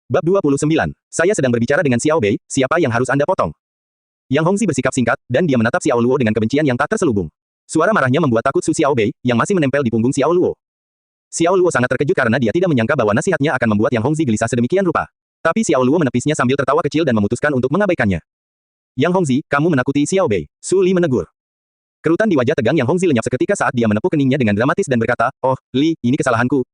Bab 29. Saya sedang berbicara dengan Xiao Bei, siapa yang harus Anda potong? Yang Hongzi bersikap singkat, dan dia menatap Xiao Luo dengan kebencian yang tak terselubung. Suara marahnya membuat takut Su Xiao Bei, yang masih menempel di punggung Xiao Luo. Xiao Luo sangat terkejut karena dia tidak menyangka bahwa nasihatnya akan membuat Yang Hongzi gelisah sedemikian rupa. Tapi Xiao Luo menepisnya sambil tertawa kecil dan memutuskan untuk mengabaikannya. Yang Hongzi, kamu menakuti Xiao Bei, Su Li menegur. Kerutan di wajah tegang Yang Hongzi lenyap seketika saat dia menepuk keningnya dengan dramatis dan berkata, "Oh, Li, ini kesalahanku,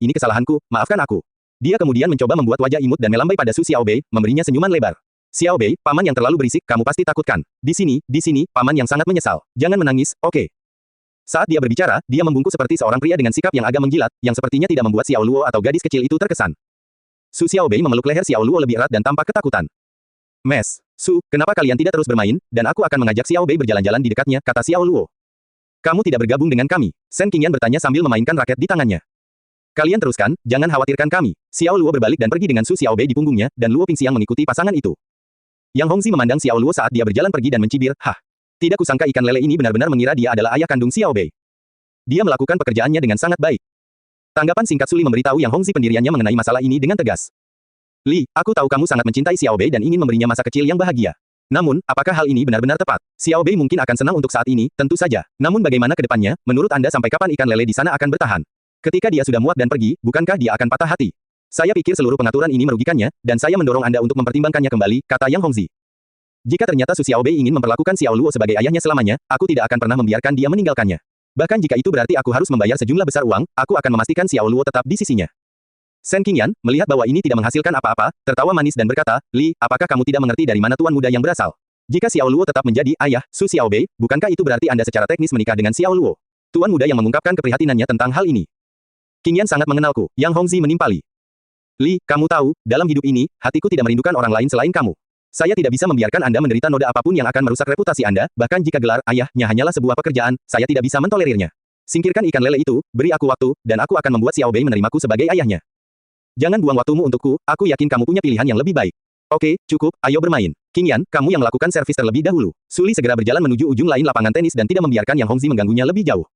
maafkan aku." Dia kemudian mencoba membuat wajah imut dan melambai pada Su Xiao Bei, memberinya senyuman lebar. "Xiao Bei, paman yang terlalu berisik, kamu pasti takutkan. Di sini, paman yang sangat menyesal. Jangan menangis, oke?" Saat dia berbicara, dia membungkuk seperti seorang pria dengan sikap yang agak menjilat, yang sepertinya tidak membuat Xiao Luo atau gadis kecil itu terkesan. Su Xiao Bei memeluk leher Xiao Luo lebih erat dan tampak ketakutan. "Mes, Su, kenapa kalian tidak terus bermain, dan aku akan mengajak Xiao Bei berjalan-jalan di dekatnya," kata Xiao Luo. "Kamu tidak bergabung dengan kami?" Shen Qingyan bertanya sambil memainkan raket di tangannya. "Kalian teruskan, jangan khawatirkan kami." Xiao Luo berbalik dan pergi dengan Su Xiao Bei di punggungnya, dan Luo Pingxiang mengikuti pasangan itu. Yang Hongzi memandang Xiao Luo saat dia berjalan pergi dan mencibir, "Hah! Tidak kusangka ikan lele ini benar-benar mengira dia adalah ayah kandung Xiao Bei. Dia melakukan pekerjaannya dengan sangat baik." Tanggapan singkat Su Li memberitahu Yang Hongzi pendiriannya mengenai masalah ini dengan tegas. "Li, aku tahu kamu sangat mencintai Xiao Bei dan ingin memberinya masa kecil yang bahagia. Namun, apakah hal ini benar-benar tepat? Xiao Bei mungkin akan senang untuk saat ini, tentu saja. Namun bagaimana ke depannya, menurut Anda sampai kapan ikan lele di sana akan bertahan? Ketika dia sudah muak dan pergi, bukankah dia akan patah hati? Saya pikir seluruh pengaturan ini merugikannya, dan saya mendorong Anda untuk mempertimbangkannya kembali," kata Yang Hongzi. "Jika ternyata Su Xiao Bei ingin memperlakukan Xiao Luo sebagai ayahnya selamanya, aku tidak akan pernah membiarkan dia meninggalkannya. Bahkan jika itu berarti aku harus membayar sejumlah besar uang, aku akan memastikan Xiao Luo tetap di sisinya." Shen Qingyan, melihat bahwa ini tidak menghasilkan apa-apa, tertawa manis dan berkata, "Li, apakah kamu tidak mengerti dari mana tuan muda yang berasal? Jika Xiao Luo tetap menjadi ayah, Su Xiao Bei, bukankah itu berarti Anda secara teknis menikah dengan Xiao Luo?" Tuan muda yang mengungkapkan keprihatinannya tentang hal ini. "Qingyan sangat mengenalku," Yang Hongzi menimpali. "Li, kamu tahu, dalam hidup ini, hatiku tidak merindukan orang lain selain kamu. Saya tidak bisa membiarkan Anda menderita noda apapun yang akan merusak reputasi Anda, bahkan jika gelar ayahnya hanyalah sebuah pekerjaan, saya tidak bisa mentolerirnya. Singkirkan ikan lele itu, beri aku waktu, dan aku akan membuat Xiao Bei menerimaku sebagai ayahnya. Jangan buang waktumu untukku, aku yakin kamu punya pilihan yang lebih baik. Oke, cukup, ayo bermain. Qingyan, kamu yang melakukan servis terlebih dahulu." Su Li segera berjalan menuju ujung lain lapangan tenis dan tidak membiarkan Yang Hongzi mengganggunya lebih jauh.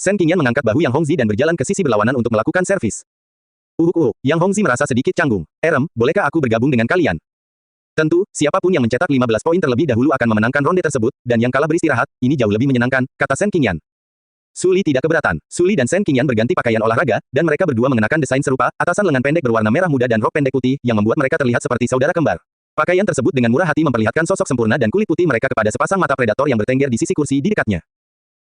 Shen Qingyan mengangkat bahu Yang Hongzi dan berjalan ke sisi berlawanan untuk melakukan servis. Yang Hongzi merasa sedikit canggung. "Erem, bolehkah aku bergabung dengan kalian?" "Tentu, siapapun yang mencetak 15 poin terlebih dahulu akan memenangkan ronde tersebut, dan yang kalah beristirahat, ini jauh lebih menyenangkan," kata Shen Qingyan. Su Li tidak keberatan. Su Li dan Shen Qingyan berganti pakaian olahraga, dan mereka berdua mengenakan desain serupa, atasan lengan pendek berwarna merah muda dan rok pendek putih, yang membuat mereka terlihat seperti saudara kembar. Pakaian tersebut dengan murah hati memperlihatkan sosok sempurna dan kulit putih mereka kepada sepasang mata predator yang bertengger di sisi kursi di dekatnya.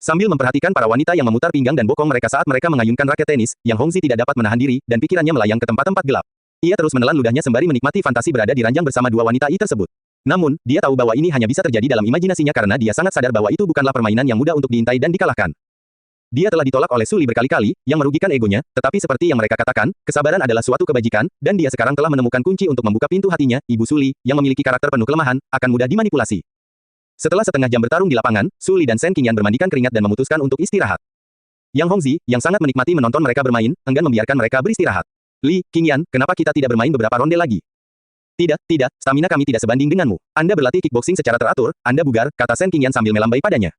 Sambil memperhatikan para wanita yang memutar pinggang dan bokong mereka saat mereka mengayunkan raket tenis, Yang Hongzi tidak dapat menahan diri, dan pikirannya melayang ke tempat-tempat gelap. Ia terus menelan ludahnya sembari menikmati fantasi berada di ranjang bersama dua wanita tersebut. Namun, dia tahu bahwa ini hanya bisa terjadi dalam imajinasinya karena dia sangat sadar bahwa itu bukanlah permainan yang mudah untuk diintai dan dikalahkan. Dia telah ditolak oleh Su Li berkali-kali, yang merugikan egonya, tetapi seperti yang mereka katakan, kesabaran adalah suatu kebajikan, dan dia sekarang telah menemukan kunci untuk membuka pintu hatinya. Ibu Su Li, yang memiliki karakter penuh kelemahan, akan mudah dimanipulasi. Setelah setengah jam bertarung di lapangan, Su Li dan Shen Qingyan bermandikan keringat dan memutuskan untuk istirahat. Yang Hongzi, yang sangat menikmati menonton mereka bermain, enggan membiarkan mereka beristirahat. "Li, Qingyan, kenapa kita tidak bermain beberapa ronde lagi?" Tidak, stamina kami tidak sebanding denganmu. Anda berlatih kickboxing secara teratur, Anda bugar," kata Shen Qingyan sambil melambai padanya.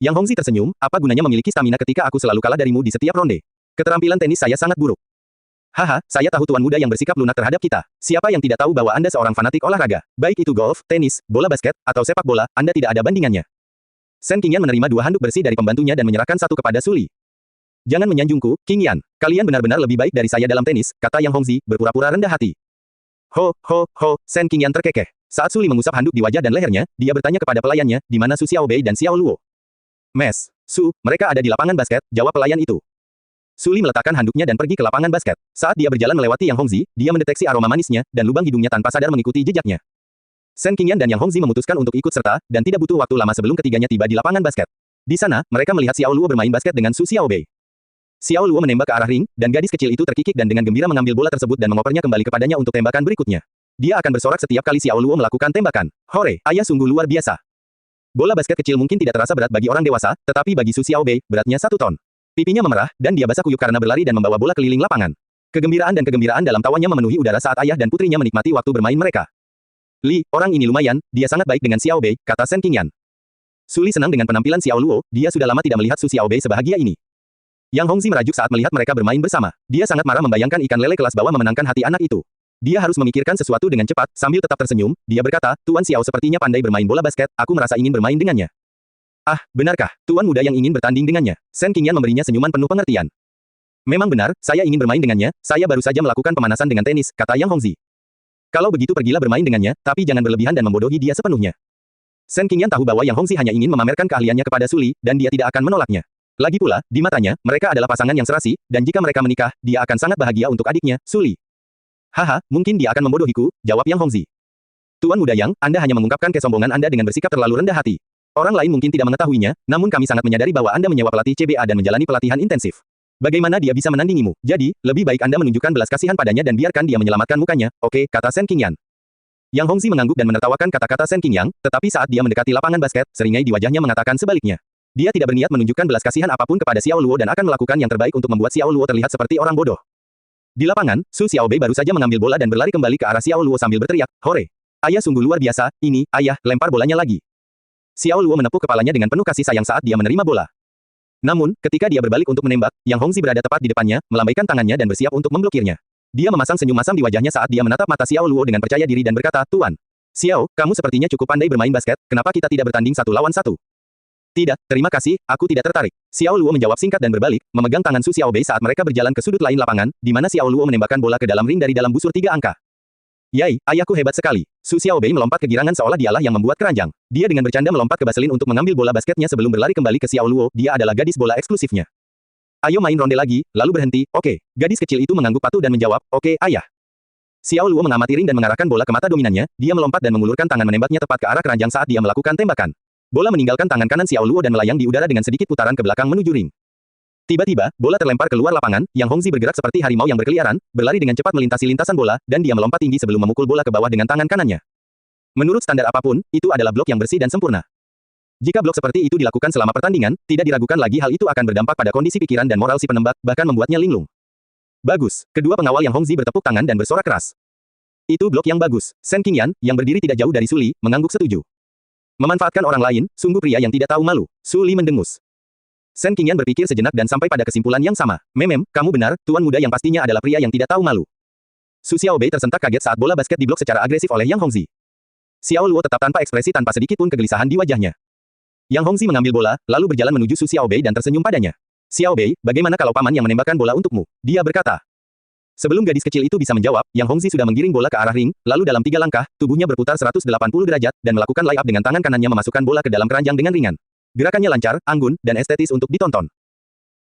Yang Hongzi tersenyum, "Apa gunanya memiliki stamina ketika aku selalu kalah darimu di setiap ronde? Keterampilan tenis saya sangat buruk." "Haha, saya tahu tuan muda yang bersikap lunak terhadap kita. Siapa yang tidak tahu bahwa Anda seorang fanatik olahraga? Baik itu golf, tenis, bola basket, atau sepak bola, Anda tidak ada bandingannya." Shen Qingyan menerima 2 handuk bersih dari pembantunya dan menyerahkan satu kepada Su Li. "Jangan menyanjungku, Qingyan. Kalian benar-benar lebih baik dari saya dalam tenis," kata Yang Hongzi, berpura-pura rendah hati. Ho, Shen Qingyan terkekeh. Saat Su Li mengusap handuk di wajah dan lehernya, dia bertanya kepada pelayannya, "Di mana Su Xiao Bei dan Xiao Luo?" "Mes, Su, mereka ada di lapangan basket," jawab pelayan itu. Su Li meletakkan handuknya dan pergi ke lapangan basket. Saat dia berjalan melewati Yang Hongzi, dia mendeteksi aroma manisnya, dan lubang hidungnya tanpa sadar mengikuti jejaknya. Shen Qingyan dan Yang Hongzi memutuskan untuk ikut serta, dan tidak butuh waktu lama sebelum ketiganya tiba di lapangan basket. Di sana, mereka melihat Xiao Luo bermain basket dengan Su Xiao Bei. Xiao Luo menembak ke arah ring, dan gadis kecil itu terkikik dan dengan gembira mengambil bola tersebut dan mengopernya kembali kepadanya untuk tembakan berikutnya. Dia akan bersorak setiap kali Xiao Luo melakukan tembakan. "Hore, ayah sungguh luar biasa." Bola basket kecil mungkin tidak terasa berat bagi orang dewasa, tetapi bagi Su Xiao Bei, beratnya 1 ton. Pipinya memerah, dan dia basah kuyup karena berlari dan membawa bola keliling lapangan. Kegembiraan dalam tawanya memenuhi udara saat ayah dan putrinya menikmati waktu bermain mereka. "Li, orang ini lumayan, dia sangat baik dengan Xiao Bei," kata Shen Qingyan. Su Li senang dengan penampilan Xiao Luo, dia sudah lama tidak melihat Su Xiao Bei sebahagia ini. Yang Hongzi merajuk saat melihat mereka bermain bersama. Dia sangat marah membayangkan ikan lele kelas bawah memenangkan hati anak itu. Dia harus memikirkan sesuatu dengan cepat, sambil tetap tersenyum, dia berkata, Tuan Xiao sepertinya pandai bermain bola basket, aku merasa ingin bermain dengannya. Ah, benarkah, Tuan muda yang ingin bertanding dengannya? Shen Qingyan memberinya senyuman penuh pengertian. Memang benar, saya ingin bermain dengannya, saya baru saja melakukan pemanasan dengan tenis, kata Yang Hongzi. Kalau begitu pergilah bermain dengannya, tapi jangan berlebihan dan membodohi dia sepenuhnya. Shen Qingyan tahu bahwa Yang Hongzi hanya ingin memamerkan keahliannya kepada Su Li, dan dia tidak akan menolaknya. Lagi pula, di matanya, mereka adalah pasangan yang serasi, dan jika mereka menikah, dia akan sangat bahagia untuk adiknya, Su Li. Haha, mungkin dia akan membodohiku, jawab Yang Hongzi. Tuan muda Yang, Anda hanya mengungkapkan kesombongan Anda dengan bersikap terlalu rendah hati. Orang lain mungkin tidak mengetahuinya, namun kami sangat menyadari bahwa Anda menyewa pelatih CBA dan menjalani pelatihan intensif. Bagaimana dia bisa menandingimu? Jadi, lebih baik Anda menunjukkan belas kasihan padanya dan biarkan dia menyelamatkan mukanya, oke, kata Shen Qingyan. Yang Hongzi mengangguk dan menertawakan kata-kata Shen Qingyan, tetapi saat dia mendekati lapangan basket, seringai di wajahnya mengatakan sebaliknya. Dia tidak berniat menunjukkan belas kasihan apapun kepada Xiao Luo dan akan melakukan yang terbaik untuk membuat Xiao Luo terlihat seperti orang bodoh. Di lapangan, Su Xiaobei baru saja mengambil bola dan berlari kembali ke arah Xiao Luo sambil berteriak, "Hore! Ayah sungguh luar biasa, ini, ayah, lempar bolanya lagi." Xiao Luo menepuk kepalanya dengan penuh kasih sayang saat dia menerima bola. Namun, ketika dia berbalik untuk menembak, Yang Hongzi berada tepat di depannya, melambaikan tangannya dan bersiap untuk memblokirnya. Dia memasang senyum masam di wajahnya saat dia menatap mata Xiao Luo dengan percaya diri dan berkata, "Tuan Xiao, kamu sepertinya cukup pandai bermain basket, kenapa kita tidak bertanding 1 lawan 1? Tidak, terima kasih, aku tidak tertarik." Xiao Luo menjawab singkat dan berbalik, memegang tangan Su Xiaobei saat mereka berjalan ke sudut lain lapangan, di mana Xiao Luo menembakkan bola ke dalam ring dari dalam busur 3 angka. "Yai, ayahku hebat sekali." Su Xiaobei melompat kegirangan seolah dialah yang membuat keranjang. Dia dengan bercanda melompat ke baselin untuk mengambil bola basketnya sebelum berlari kembali ke Xiao Luo, dia adalah gadis bola eksklusifnya. "Ayo main ronde lagi," lalu berhenti, "Oke." Gadis kecil itu mengangguk patuh dan menjawab, "Oke, ayah." Xiao Luo mengamati ring dan mengarahkan bola ke mata dominannya, dia melompat dan mengulurkan tangan menembaknya tepat ke arah keranjang saat dia melakukan tembakan. Bola meninggalkan tangan kanan Xiao Luo dan melayang di udara dengan sedikit putaran ke belakang menuju ring. Tiba-tiba, bola terlempar keluar lapangan, Yang Hongzi bergerak seperti harimau yang berkeliaran, berlari dengan cepat melintasi lintasan bola, dan dia melompat tinggi sebelum memukul bola ke bawah dengan tangan kanannya. Menurut standar apapun, itu adalah blok yang bersih dan sempurna. Jika blok seperti itu dilakukan selama pertandingan, tidak diragukan lagi hal itu akan berdampak pada kondisi pikiran dan moral si penembak, bahkan membuatnya linglung. Bagus, kedua pengawal Yang Hongzi bertepuk tangan dan bersorak keras. Itu blok yang bagus. Shen Qingyan, yang berdiri tidak jauh dari Su Li, mengangguk setuju. Memanfaatkan orang lain, sungguh pria yang tidak tahu malu. Su Li mendengus. Shen Qingyan berpikir sejenak dan sampai pada kesimpulan yang sama. Kamu benar, tuan muda yang pastinya adalah pria yang tidak tahu malu. Su Xiaobei tersentak kaget saat bola basket diblok secara agresif oleh Yang Hongzi. Xiao Luo tetap tanpa ekspresi tanpa sedikit pun kegelisahan di wajahnya. Yang Hongzi mengambil bola, lalu berjalan menuju Su Xiaobei dan tersenyum padanya. "Xiaobei, bagaimana kalau paman yang menembakkan bola untukmu?" dia berkata. Sebelum gadis kecil itu bisa menjawab, Yang Hongzi sudah menggiring bola ke arah ring, lalu dalam 3 langkah, tubuhnya berputar 180 derajat, dan melakukan layup dengan tangan kanannya memasukkan bola ke dalam keranjang dengan ringan. Gerakannya lancar, anggun, dan estetis untuk ditonton.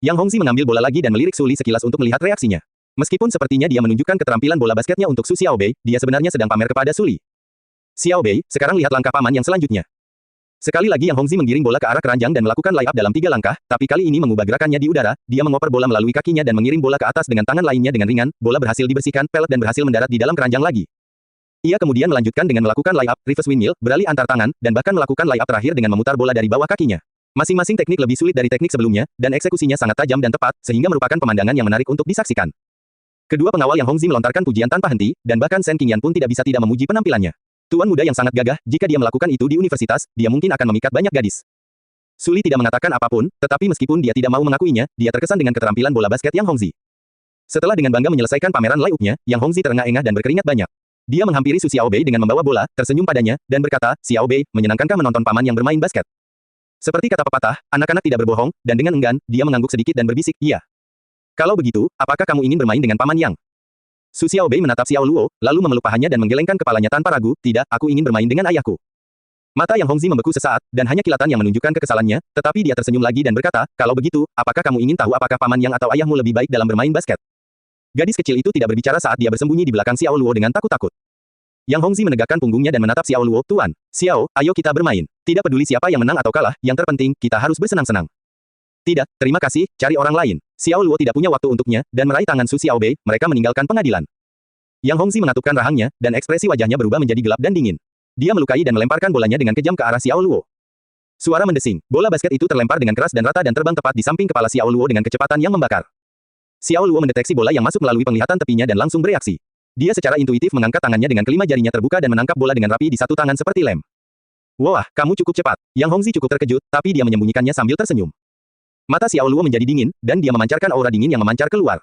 Yang Hongzi mengambil bola lagi dan melirik Su Li sekilas untuk melihat reaksinya. Meskipun sepertinya dia menunjukkan keterampilan bola basketnya untuk Su Xiaobei, dia sebenarnya sedang pamer kepada Su Li. "Xiaobei, sekarang lihat langkah paman yang selanjutnya." Sekali lagi Yang Hongzi menggiring bola ke arah keranjang dan melakukan layup dalam 3 langkah, tapi kali ini mengubah gerakannya di udara, dia mengoper bola melalui kakinya dan mengirim bola ke atas dengan tangan lainnya dengan ringan, bola berhasil dibersihkan, pelet dan berhasil mendarat di dalam keranjang lagi. Ia kemudian melanjutkan dengan melakukan layup, reverse windmill, beralih antar tangan, dan bahkan melakukan layup terakhir dengan memutar bola dari bawah kakinya. Masing-masing teknik lebih sulit dari teknik sebelumnya, dan eksekusinya sangat tajam dan tepat, sehingga merupakan pemandangan yang menarik untuk disaksikan. Kedua pengawal Yang Hongzi melontarkan pujian tanpa henti, dan bahkan Shen Qingyan pun tidak bisa tidak memuji penampilannya. Tuan muda yang sangat gagah, jika dia melakukan itu di universitas, dia mungkin akan memikat banyak gadis. Su Li tidak mengatakan apapun, tetapi meskipun dia tidak mau mengakuinya, dia terkesan dengan keterampilan bola basket Yang Hongzi. Setelah dengan bangga menyelesaikan pameran layupnya, Yang Hongzi terengah-engah dan berkeringat banyak. Dia menghampiri Su Xiaobei dengan membawa bola, tersenyum padanya, dan berkata, "Xiaobei, menyenangkankah menonton paman yang bermain basket?" Seperti kata pepatah, anak-anak tidak berbohong, dan dengan enggan, dia mengangguk sedikit dan berbisik, "Iya." "Kalau begitu, apakah kamu ingin bermain dengan paman Yang?" Su Xiaobei menatap Xiao Luo, lalu memeluk pahanya dan menggelengkan kepalanya tanpa ragu, "Tidak, aku ingin bermain dengan ayahku." Mata Yang Hongzi membeku sesaat, dan hanya kilatan yang menunjukkan kekesalannya, tetapi dia tersenyum lagi dan berkata, "Kalau begitu, apakah kamu ingin tahu apakah paman Yang atau ayahmu lebih baik dalam bermain basket?" Gadis kecil itu tidak berbicara saat dia bersembunyi di belakang Xiao Luo dengan takut-takut. Yang Hongzi menegakkan punggungnya dan menatap Xiao Luo, "Tuan Xiao, ayo kita bermain. Tidak peduli siapa yang menang atau kalah, yang terpenting, kita harus bersenang-senang." "Tidak, terima kasih, cari orang lain." Xiao Luo tidak punya waktu untuknya, dan meraih tangan Su Xiaobei, mereka meninggalkan pengadilan. Yang Hongzi mengatupkan rahangnya, dan ekspresi wajahnya berubah menjadi gelap dan dingin. Dia melukai dan melemparkan bolanya dengan kejam ke arah Xiao Luo. Suara mendesing, bola basket itu terlempar dengan keras dan rata dan terbang tepat di samping kepala Xiao Luo dengan kecepatan yang membakar. Xiao Luo mendeteksi bola yang masuk melalui penglihatan tepinya dan langsung bereaksi. Dia secara intuitif mengangkat tangannya dengan kelima jarinya terbuka dan menangkap bola dengan rapi di satu tangan seperti lem. "Wah, kamu cukup cepat." Yang Hongzi cukup terkejut, tapi dia menyembunyikannya sambil tersenyum. Mata Xiao Luo menjadi dingin, dan dia memancarkan aura dingin yang memancar keluar.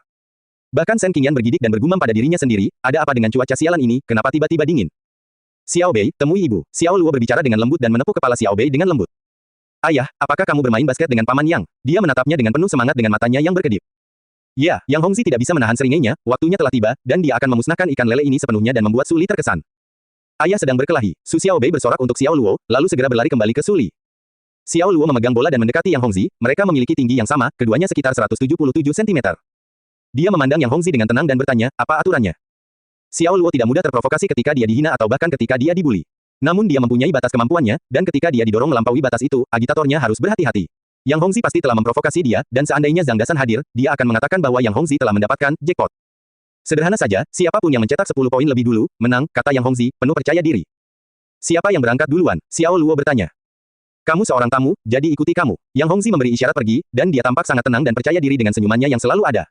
Bahkan Shen Qingyan bergidik dan bergumam pada dirinya sendiri, ada apa dengan cuaca sialan ini, kenapa tiba-tiba dingin? Xiao Bei, temui ibu. Xiao Luo berbicara dengan lembut dan menepuk kepala Xiao Bei dengan lembut. Ayah, apakah kamu bermain basket dengan Paman Yang? Dia menatapnya dengan penuh semangat dengan matanya yang berkedip. Ya, Yang Hongzi tidak bisa menahan seringainya, waktunya telah tiba, dan dia akan memusnahkan ikan lele ini sepenuhnya dan membuat Su Li terkesan. Ayah sedang berkelahi. Su Xiao Bei bersorak untuk Xiao Luo, lalu segera berlari kembali ke Su Li. Xiao Luo memegang bola dan mendekati Yang Hongzi, mereka memiliki tinggi yang sama, keduanya sekitar 177 cm. Dia memandang Yang Hongzi dengan tenang dan bertanya, apa aturannya? Xiao Luo tidak mudah terprovokasi ketika dia dihina atau bahkan ketika dia dibuli. Namun dia mempunyai batas kemampuannya, dan ketika dia didorong melampaui batas itu, agitatornya harus berhati-hati. Yang Hongzi pasti telah memprovokasi dia, dan seandainya Zhang Dasan hadir, dia akan mengatakan bahwa Yang Hongzi telah mendapatkan jackpot. Sederhana saja, siapapun yang mencetak 10 poin lebih dulu, menang, kata Yang Hongzi, penuh percaya diri. Siapa yang berangkat duluan? Xiao Luo bertanya. Kamu seorang tamu, jadi ikuti kamu. Yang Hongzi memberi isyarat pergi, dan dia tampak sangat tenang dan percaya diri dengan senyumannya yang selalu ada.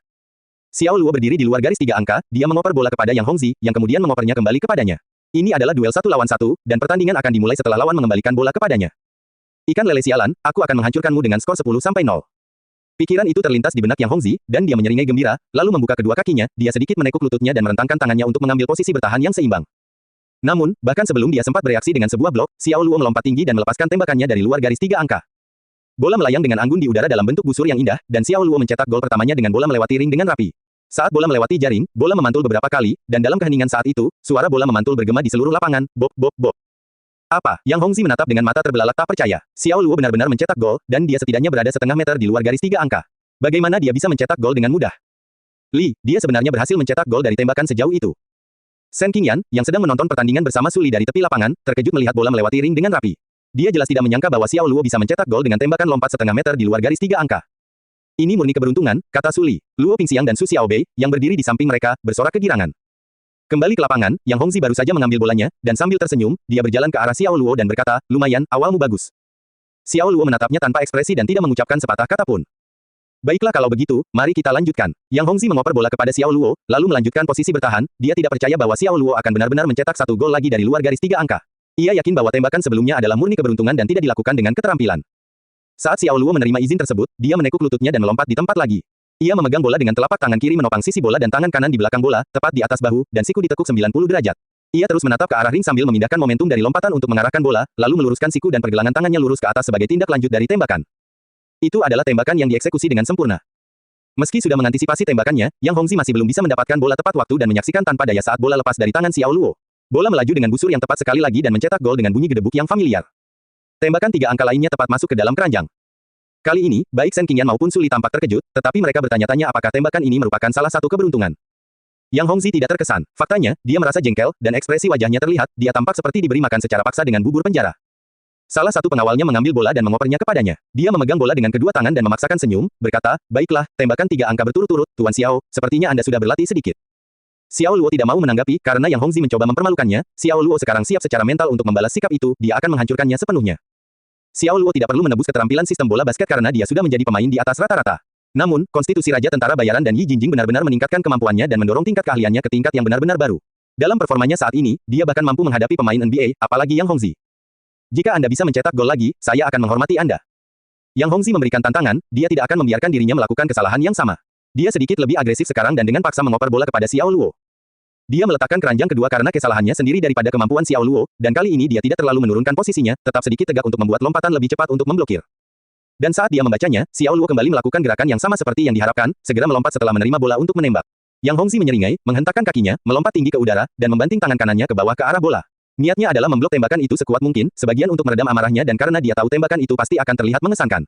Xiao Luo berdiri di luar garis 3 angka, dia mengoper bola kepada Yang Hongzi, yang kemudian mengopernya kembali kepadanya. Ini adalah duel 1 lawan 1, dan pertandingan akan dimulai setelah lawan mengembalikan bola kepadanya. Ikan lele sialan, aku akan menghancurkanmu dengan skor 10-0. Pikiran itu terlintas di benak Yang Hongzi, dan dia menyeringai gembira, lalu membuka kedua kakinya, dia sedikit menekuk lututnya dan merentangkan tangannya untuk mengambil posisi bertahan yang seimbang. Namun, bahkan sebelum dia sempat bereaksi dengan sebuah blok, Xiao Luo melompat tinggi dan melepaskan tembakannya dari luar garis 3 angka. Bola melayang dengan anggun di udara dalam bentuk busur yang indah, dan Xiao Luo mencetak gol pertamanya dengan bola melewati ring dengan rapi. Saat bola melewati jaring, bola memantul beberapa kali, dan dalam keheningan saat itu, suara bola memantul bergema di seluruh lapangan, bop bop bop. Apa? Yang Hongzi menatap dengan mata terbelalak tak percaya. Xiao Luo benar-benar mencetak gol, dan dia setidaknya berada setengah meter di luar garis 3 angka. Bagaimana dia bisa mencetak gol dengan mudah? Li, dia sebenarnya berhasil mencetak gol dari tembakan sejauh itu. Shen Qingyan, yang sedang menonton pertandingan bersama Su Li dari tepi lapangan, terkejut melihat bola melewati ring dengan rapi. Dia jelas tidak menyangka bahwa Xiao Luo bisa mencetak gol dengan tembakan lompat setengah meter di luar garis 3 angka. Ini murni keberuntungan, kata Su Li. Luo Pingxiang dan Su Xiao Bei, yang berdiri di samping mereka, bersorak kegirangan. Kembali ke lapangan, Yang Hongzi baru saja mengambil bolanya, dan sambil tersenyum, dia berjalan ke arah Xiao Luo dan berkata, lumayan, awalmu bagus. Xiao Luo menatapnya tanpa ekspresi dan tidak mengucapkan sepatah kata pun. Baiklah kalau begitu, mari kita lanjutkan. Yang Hongzi mengoper bola kepada Xiao Luo, lalu melanjutkan posisi bertahan, dia tidak percaya bahwa Xiao Luo akan benar-benar mencetak 1 gol lagi dari luar garis 3 angka. Ia yakin bahwa tembakan sebelumnya adalah murni keberuntungan dan tidak dilakukan dengan keterampilan. Saat Xiao Luo menerima izin tersebut, dia menekuk lututnya dan melompat di tempat lagi. Ia memegang bola dengan telapak tangan kiri menopang sisi bola dan tangan kanan di belakang bola, tepat di atas bahu, dan siku ditekuk 90 derajat. Ia terus menatap ke arah ring sambil memindahkan momentum dari lompatan untuk mengarahkan bola, lalu meluruskan siku dan pergelangan tangannya lurus ke atas sebagai tindak lanjut dari tembakan. Itu adalah tembakan yang dieksekusi dengan sempurna. Meski sudah mengantisipasi tembakannya, Yang Hongzi masih belum bisa mendapatkan bola tepat waktu dan menyaksikan tanpa daya saat bola lepas dari tangan Xiao Luo. Bola melaju dengan busur yang tepat sekali lagi dan mencetak gol dengan bunyi gedebuk yang familiar. Tembakan 3 angka lainnya tepat masuk ke dalam keranjang. Kali ini, baik Shen Qingyan maupun Su Li tampak terkejut, tetapi mereka bertanya-tanya apakah tembakan ini merupakan salah satu keberuntungan. Yang Hongzi tidak terkesan. Faktanya, dia merasa jengkel, dan ekspresi wajahnya terlihat, dia tampak seperti diberi makan secara paksa dengan bubur penjara. Salah satu pengawalnya mengambil bola dan mengopernya kepadanya. Dia memegang bola dengan kedua tangan dan memaksakan senyum, berkata, baiklah, tembakan 3 angka berturut-turut, Tuan Xiao, sepertinya Anda sudah berlatih sedikit. Xiao Luo tidak mau menanggapi, karena Yang Hongzi mencoba mempermalukannya, Xiao Luo sekarang siap secara mental untuk membalas sikap itu, dia akan menghancurkannya sepenuhnya. Xiao Luo tidak perlu menebus keterampilan sistem bola basket karena dia sudah menjadi pemain di atas rata-rata. Namun, konstitusi Raja Tentara Bayaran dan Yi Jingjing benar-benar meningkatkan kemampuannya dan mendorong tingkat keahliannya ke tingkat yang benar-benar baru. Dalam performanya saat ini, dia bahkan mampu menghadapi pemain NBA, apalagi Yang Hongzi. Jika Anda bisa mencetak gol lagi, saya akan menghormati Anda. Yang Hongzi memberikan tantangan, dia tidak akan membiarkan dirinya melakukan kesalahan yang sama. Dia sedikit lebih agresif sekarang dan dengan paksa mengoper bola kepada Xiao Luo. Dia meletakkan keranjang kedua karena kesalahannya sendiri daripada kemampuan Xiao Luo, dan kali ini dia tidak terlalu menurunkan posisinya, tetap sedikit tegak untuk membuat lompatan lebih cepat untuk memblokir. Dan saat dia membacanya, Xiao Luo kembali melakukan gerakan yang sama seperti yang diharapkan, segera melompat setelah menerima bola untuk menembak. Yang Hongzi menyeringai, menghentakkan kakinya, melompat tinggi ke udara, dan membanting tangan kanannya ke bawah ke arah bola. Niatnya adalah memblok tembakan itu sekuat mungkin, sebagian untuk meredam amarahnya dan karena dia tahu tembakan itu pasti akan terlihat mengesankan.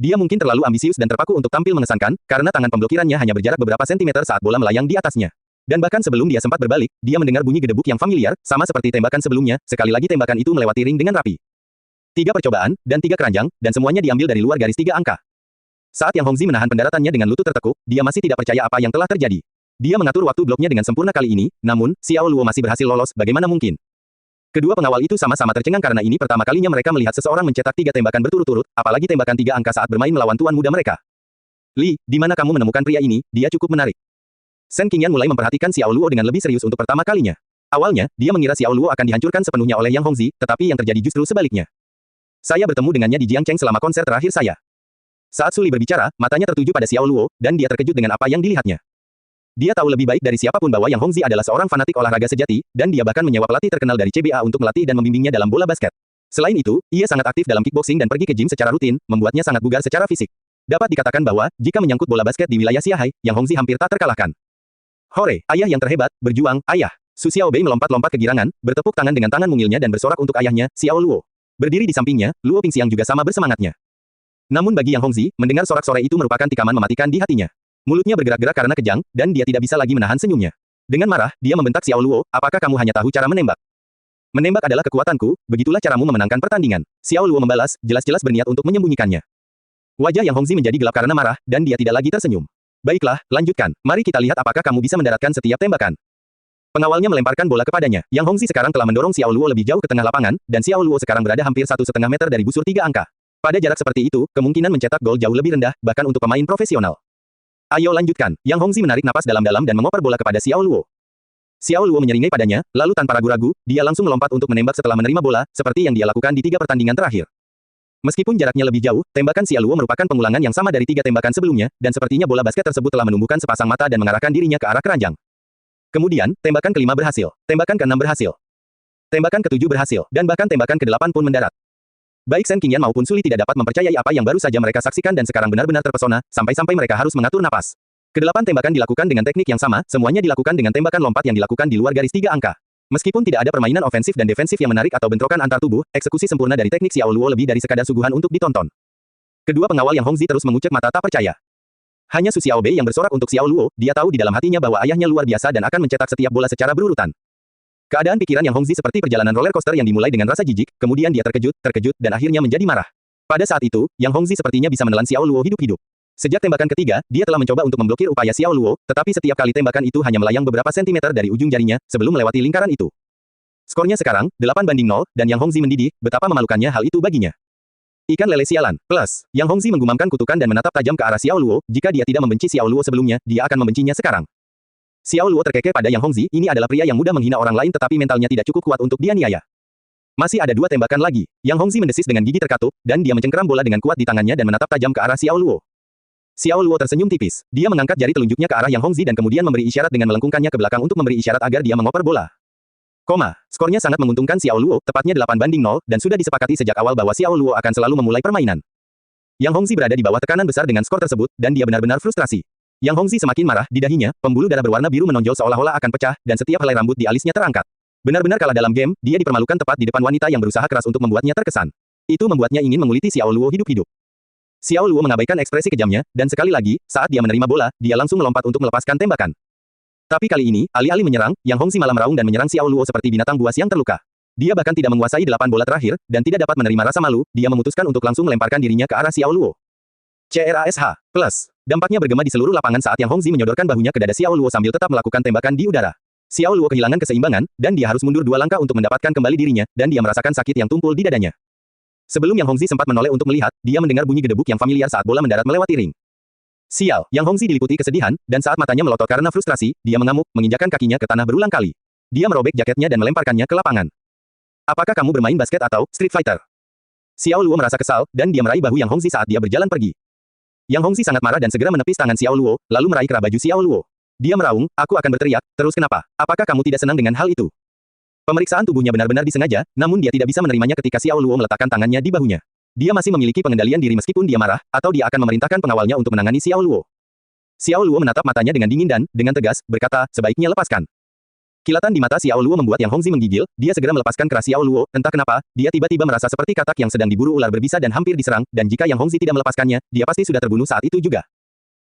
Dia mungkin terlalu ambisius dan terpaku untuk tampil mengesankan, karena tangan pemblokirannya hanya berjarak beberapa sentimeter saat bola melayang di atasnya. Dan bahkan sebelum dia sempat berbalik, dia mendengar bunyi gedebuk yang familiar, sama seperti tembakan sebelumnya, sekali lagi tembakan itu melewati ring dengan rapi. 3 percobaan, dan 3 keranjang, dan semuanya diambil dari luar garis 3 angka. Saat Yang Hongzi menahan pendaratannya dengan lutut tertekuk, dia masih tidak percaya apa yang telah terjadi. Dia mengatur waktu bloknya dengan sempurna kali ini, namun, Xiao Luo masih berhasil lolos, bagaimana mungkin? Kedua pengawal itu sama-sama tercengang karena ini pertama kalinya mereka melihat seseorang mencetak 3 tembakan berturut-turut, apalagi tembakan 3 angka saat bermain melawan tuan muda mereka. Li, di mana kamu menemukan pria ini? Dia cukup menarik. Shen Qingyan mulai memperhatikan Xiao Luo dengan lebih serius untuk pertama kalinya. Awalnya, dia mengira Xiao Luo akan dihancurkan sepenuhnya oleh Yang Hongzi, tetapi yang terjadi justru sebaliknya. Saya bertemu dengannya di Jiangcheng selama konser terakhir saya. Saat Su Li berbicara, matanya tertuju pada Xiao Luo, dan dia terkejut dengan apa yang dilihatnya. Dia tahu lebih baik dari siapapun bahwa Yang Hongzi adalah seorang fanatik olahraga sejati, dan dia bahkan menyewa pelatih terkenal dari CBA untuk melatih dan membimbingnya dalam bola basket. Selain itu, ia sangat aktif dalam kickboxing dan pergi ke gym secara rutin, membuatnya sangat bugar secara fisik. Dapat dikatakan bahwa, jika menyangkut bola basket di wilayah Xiahai, Yang Hongzi hampir tak terkalahkan. Hore, ayah yang terhebat, berjuang, ayah. Su Xiaobei melompat-lompat ke girangan, bertepuk tangan dengan tangan mungilnya dan bersorak untuk ayahnya, Xiao Luo. Berdiri di sampingnya, Luo Pingxiang juga sama bersemangatnya. Namun bagi Yang Hongzi, mendengar sorak-sorai itu merupakan tikaman mematikan di hatinya. Mulutnya bergerak-gerak karena kejang, dan dia tidak bisa lagi menahan senyumnya. Dengan marah, dia membentak Xiao Luo, apakah kamu hanya tahu cara menembak? Menembak adalah kekuatanku, begitulah caramu memenangkan pertandingan. Xiao Luo membalas, jelas-jelas berniat untuk menyembunyikannya. Wajah Yang Hongzi menjadi gelap karena marah, dan dia tidak lagi tersenyum. Baiklah, lanjutkan. Mari kita lihat apakah kamu bisa mendaratkan setiap tembakan. Pengawalnya melemparkan bola kepadanya. Yang Hongzi sekarang telah mendorong Xiao Luo lebih jauh ke tengah lapangan, dan Xiao Luo sekarang berada hampir 1,5 meter dari busur 3 angka. Pada jarak seperti itu, kemungkinan mencetak gol jauh lebih rendah, bahkan untuk pemain profesional. Ayo lanjutkan. Yang Hongzi menarik napas dalam-dalam dan mengoper bola kepada Xiao Luo. Xiao Luo menyeringai padanya, lalu tanpa ragu-ragu, dia langsung melompat untuk menembak setelah menerima bola, seperti yang dia lakukan di 3 pertandingan terakhir. Meskipun jaraknya lebih jauh, tembakan Xiao Luo merupakan pengulangan yang sama dari 3 tembakan sebelumnya, dan sepertinya bola basket tersebut telah menumbuhkan sepasang mata dan mengarahkan dirinya ke arah keranjang. Kemudian, tembakan kelima berhasil, tembakan ke-6 berhasil, tembakan ke-7 berhasil, dan bahkan tembakan ke-8 pun mendarat. Baik Shen Qingyan maupun Suli tidak dapat mempercayai apa yang baru saja mereka saksikan dan sekarang benar-benar terpesona, sampai-sampai mereka harus mengatur napas. Kedelapan tembakan dilakukan dengan teknik yang sama, semuanya dilakukan dengan tembakan lompat yang dilakukan di luar garis 3 angka. Meskipun tidak ada permainan ofensif dan defensif yang menarik atau bentrokan antar tubuh, eksekusi sempurna dari teknik Xiao Luo lebih dari sekadar suguhan untuk ditonton. Kedua pengawal Yang Hongzi terus mengucek mata tak percaya. Hanya Su Xiaobei yang bersorak untuk Xiao Luo, dia tahu di dalam hatinya bahwa ayahnya luar biasa dan akan mencetak setiap bola secara berurutan. Keadaan pikiran Yang Hongzi seperti perjalanan roller coaster yang dimulai dengan rasa jijik, kemudian dia terkejut, dan akhirnya menjadi marah. Pada saat itu, Yang Hongzi sepertinya bisa menelan Xiao Luo hidup-hidup. Sejak tembakan ketiga, dia telah mencoba untuk memblokir upaya Xiao Luo, tetapi setiap kali tembakan itu hanya melayang beberapa sentimeter dari ujung jarinya, sebelum melewati lingkaran itu. Skornya sekarang, 8-0, dan Yang Hongzi mendidih, betapa memalukannya hal itu baginya. Ikan lele sialan, plus. Yang Hongzi menggumamkan kutukan dan menatap tajam ke arah Xiao Luo, jika dia tidak membenci Xiao Luo sebelumnya, dia akan membencinya sekarang. Xiao Luo terkekeh pada Yang Hongzi, ini adalah pria yang mudah menghina orang lain tetapi mentalnya tidak cukup kuat untuk dianiaya. Masih ada 2 tembakan lagi. Yang Hongzi mendesis dengan gigi terkatup, dan dia mencengkeram bola dengan kuat di tangannya dan menatap tajam ke arah Xiao Luo. Xiao Luo tersenyum tipis. Dia mengangkat jari telunjuknya ke arah Yang Hongzi dan kemudian memberi isyarat dengan melengkungkannya ke belakang untuk memberi isyarat agar dia mengoper bola. Skornya sangat menguntungkan Xiao Luo, tepatnya 8-0, dan sudah disepakati sejak awal bahwa Xiao Luo akan selalu memulai permainan. Yang Hongzi berada di bawah tekanan besar dengan skor tersebut, dan dia benar-benar frustrasi. Yang Hongzi semakin marah, di dahinya, pembuluh darah berwarna biru menonjol seolah-olah akan pecah, dan setiap helai rambut di alisnya terangkat. Benar-benar kalah dalam game, dia dipermalukan tepat di depan wanita yang berusaha keras untuk membuatnya terkesan. Itu membuatnya ingin menguliti Xiao Luo hidup-hidup. Xiao Luo mengabaikan ekspresi kejamnya, dan sekali lagi, saat dia menerima bola, dia langsung melompat untuk melepaskan tembakan. Tapi kali ini, alih-alih menyerang, Yang Hongzi malah meraung dan menyerang Xiao Luo seperti binatang buas yang terluka. Dia bahkan tidak menguasai 8 bola terakhir, dan tidak dapat menerima rasa malu, dia memutuskan untuk langsung melemparkan dirinya ke arah Xiao Luo. CRASH. Plus. Dampaknya bergema di seluruh lapangan saat Yang Hongzi menyodorkan bahunya ke dada Xiao Luo sambil tetap melakukan tembakan di udara. Xiao Luo kehilangan keseimbangan, dan dia harus mundur 2 langkah untuk mendapatkan kembali dirinya, dan dia merasakan sakit yang tumpul di dadanya. Sebelum Yang Hongzi sempat menoleh untuk melihat, dia mendengar bunyi gedebuk yang familiar saat bola mendarat melewati ring. Sial, Yang Hongzi diliputi kesedihan, dan saat matanya melotot karena frustrasi, dia mengamuk, menginjakkan kakinya ke tanah berulang kali. Dia merobek jaketnya dan melemparkannya ke lapangan. Apakah kamu bermain basket atau Street Fighter? Xiao Luo merasa kesal, dan dia meraih bahu Yang Hongzi saat dia berjalan pergi. Yang Hongzi sangat marah dan segera menepis tangan Xiao Luo, lalu meraih kerah baju Xiao Luo. Dia meraung, aku akan berteriak, terus kenapa? Apakah kamu tidak senang dengan hal itu? Pemeriksaan tubuhnya benar-benar disengaja, namun dia tidak bisa menerimanya ketika Xiao Luo meletakkan tangannya di bahunya. Dia masih memiliki pengendalian diri meskipun dia marah, atau dia akan memerintahkan pengawalnya untuk menangani Xiao Luo. Xiao Luo menatap matanya dengan dingin dan, dengan tegas, berkata, sebaiknya lepaskan. Kilatan di mata Xiao Luo membuat Yang Hongzi menggigil, dia segera melepaskan kerah Xiao Luo, entah kenapa, dia tiba-tiba merasa seperti katak yang sedang diburu ular berbisa dan hampir diserang, dan jika Yang Hongzi tidak melepaskannya, dia pasti sudah terbunuh saat itu juga.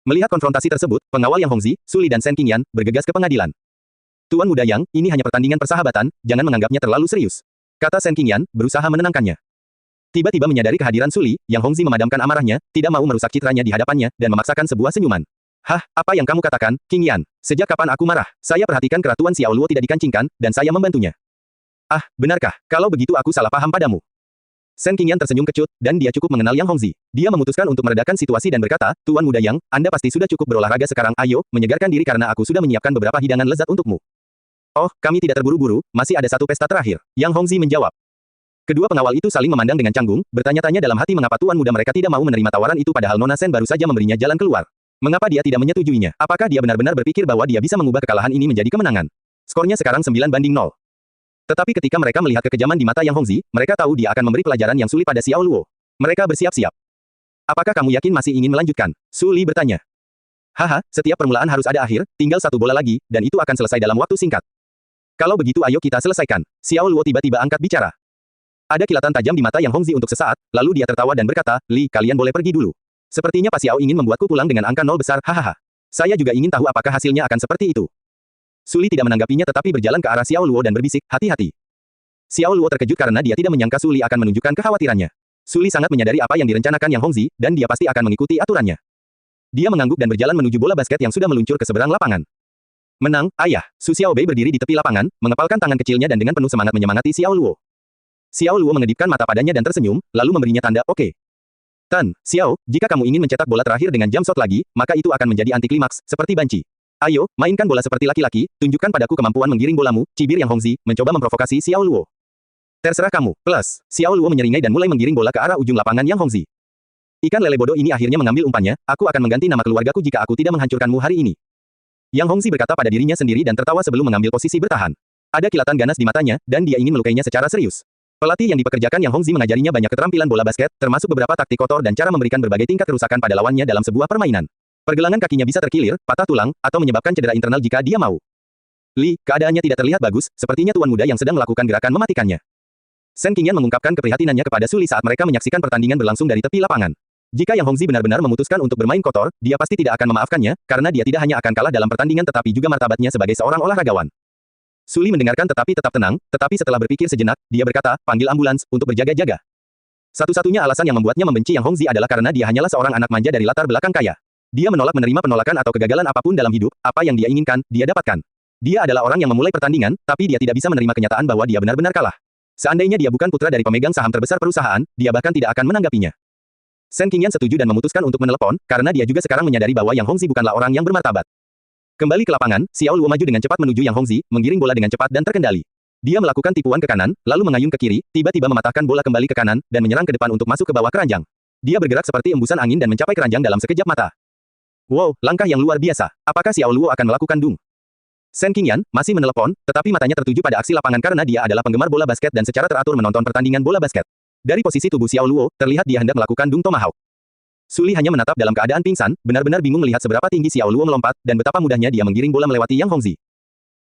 Melihat konfrontasi tersebut, pengawal Yang Hongzi, Suli dan Shen Qingyan, bergegas ke pengadilan. Tuan muda Yang, ini hanya pertandingan persahabatan, jangan menganggapnya terlalu serius. Kata Shen Qingyan, berusaha menenangkannya. Tiba-tiba menyadari kehadiran Suli, Yang Hongzi memadamkan amarahnya, tidak mau merusak citranya di hadapannya, dan memaksakan sebuah senyuman. Hah, apa yang kamu katakan, Qingyan? Sejak kapan aku marah? Saya perhatikan keratuan Xiao Luo tidak dikancingkan, dan saya membantunya. Ah, benarkah? Kalau begitu aku salah paham padamu. Shen Qingyan tersenyum kecut, dan dia cukup mengenal Yang Hongzi. Dia memutuskan untuk meredakan situasi dan berkata, Tuan muda Yang, Anda pasti sudah cukup berolahraga sekarang, ayo, menyegarkan diri karena aku sudah menyiapkan beberapa hidangan lezat untukmu. Oh, kami tidak terburu-buru, masih ada satu pesta terakhir. Yang Hongzi menjawab. Kedua pengawal itu saling memandang dengan canggung, bertanya-tanya dalam hati mengapa tuan muda mereka tidak mau menerima tawaran itu padahal Nona Shen baru saja memberinya jalan keluar. Mengapa dia tidak menyetujuinya? Apakah dia benar-benar berpikir bahwa dia bisa mengubah kekalahan ini menjadi kemenangan? Skornya sekarang 9-0. Tetapi ketika mereka melihat kekejaman di mata Yang Hongzi, mereka tahu dia akan memberi pelajaran yang sulit pada Xiao Luo. Mereka bersiap-siap. Apakah kamu yakin masih ingin melanjutkan? Su Li bertanya. Haha, setiap permulaan harus ada akhir, tinggal satu bola lagi, dan itu akan selesai dalam waktu singkat. Kalau begitu ayo kita selesaikan. Xiao Luo tiba-tiba angkat bicara. Ada kilatan tajam di mata Yang Hongzi untuk sesaat, lalu dia tertawa dan berkata, Li, kalian boleh pergi dulu. Sepertinya Pak Xiao ingin membuatku pulang dengan angka 0 besar, hahaha. Saya juga ingin tahu apakah hasilnya akan seperti itu. Su Li tidak menanggapinya tetapi berjalan ke arah Xiao Luo dan berbisik, hati-hati. Xiao Luo terkejut karena dia tidak menyangka Su Li akan menunjukkan kekhawatirannya. Su Li sangat menyadari apa yang direncanakan Yang Hongzi, dan dia pasti akan mengikuti aturannya. Dia mengangguk dan berjalan menuju bola basket yang sudah meluncur ke seberang lapangan. Menang, ayah. Su Xiaobei berdiri di tepi lapangan, mengepalkan tangan kecilnya dan dengan penuh semangat menyemangati Xiao Luo. Xiao Luo mengedipkan mata padanya dan tersenyum, lalu memberinya tanda oke. Tan, Xiao, jika kamu ingin mencetak bola terakhir dengan jump shot lagi, maka itu akan menjadi anti klimaks, seperti banci. Ayo, mainkan bola seperti laki-laki, tunjukkan padaku kemampuan menggiring bolamu, cibir Yang Hongzi, mencoba memprovokasi Xiao Luo. Terserah kamu, plus. Xiao Luo menyeringai dan mulai menggiring bola ke arah ujung lapangan Yang Hongzi. Ikan lele bodoh ini akhirnya mengambil umpannya, aku akan mengganti nama keluargaku jika aku tidak menghancurkanmu hari ini. Yang Hongzi berkata pada dirinya sendiri dan tertawa sebelum mengambil posisi bertahan. Ada kilatan ganas di matanya, dan dia ingin melukainya secara serius. Pelatih yang dipekerjakan Yang Hongzi mengajarinya banyak keterampilan bola basket, termasuk beberapa taktik kotor dan cara memberikan berbagai tingkat kerusakan pada lawannya dalam sebuah permainan. Pergelangan kakinya bisa terkilir, patah tulang, atau menyebabkan cedera internal jika dia mau. Li, keadaannya tidak terlihat bagus, sepertinya tuan muda yang sedang melakukan gerakan mematikannya. Shen Qingyan mengungkapkan keprihatinannya kepada Su Li saat mereka menyaksikan pertandingan berlangsung dari tepi lapangan. Jika Yang Hongzi benar-benar memutuskan untuk bermain kotor, dia pasti tidak akan memaafkannya, karena dia tidak hanya akan kalah dalam pertandingan tetapi juga martabatnya sebagai seorang olahragawan. Su Li mendengarkan tetapi tetap tenang, tetapi setelah berpikir sejenak, dia berkata, panggil ambulans, untuk berjaga-jaga. Satu-satunya alasan yang membuatnya membenci Yang Hongzi adalah karena dia hanyalah seorang anak manja dari latar belakang kaya. Dia menolak menerima penolakan atau kegagalan apapun dalam hidup, apa yang dia inginkan, dia dapatkan. Dia adalah orang yang memulai pertandingan, tapi dia tidak bisa menerima kenyataan bahwa dia benar-benar kalah. Seandainya dia bukan putra dari pemegang saham terbesar perusahaan, dia bahkan tidak akan menanggapinya. Shen Qingyan setuju dan memutuskan untuk menelepon, karena dia juga sekarang menyadari bahwa Yang Hongzi bukanlah orang yang bermartabat. Kembali ke lapangan, Xiao Luo maju dengan cepat menuju Yang Hongzi, menggiring bola dengan cepat dan terkendali. Dia melakukan tipuan ke kanan, lalu mengayun ke kiri, tiba-tiba mematahkan bola kembali ke kanan, dan menyerang ke depan untuk masuk ke bawah keranjang. Dia bergerak seperti embusan angin dan mencapai keranjang dalam sekejap mata. Wow, langkah yang luar biasa. Apakah Xiao Luo akan melakukan dung? Shen Qingyan masih menelepon, tetapi matanya tertuju pada aksi lapangan karena dia adalah penggemar bola basket dan secara teratur menonton pertandingan bola basket. Dari posisi tubuh Xiao Luo, terlihat dia hendak melakukan dung tomahawk. Su Li hanya menatap dalam keadaan pingsan, benar-benar bingung melihat seberapa tinggi Xiao Luo melompat, dan betapa mudahnya dia menggiring bola melewati Yang Hongzi.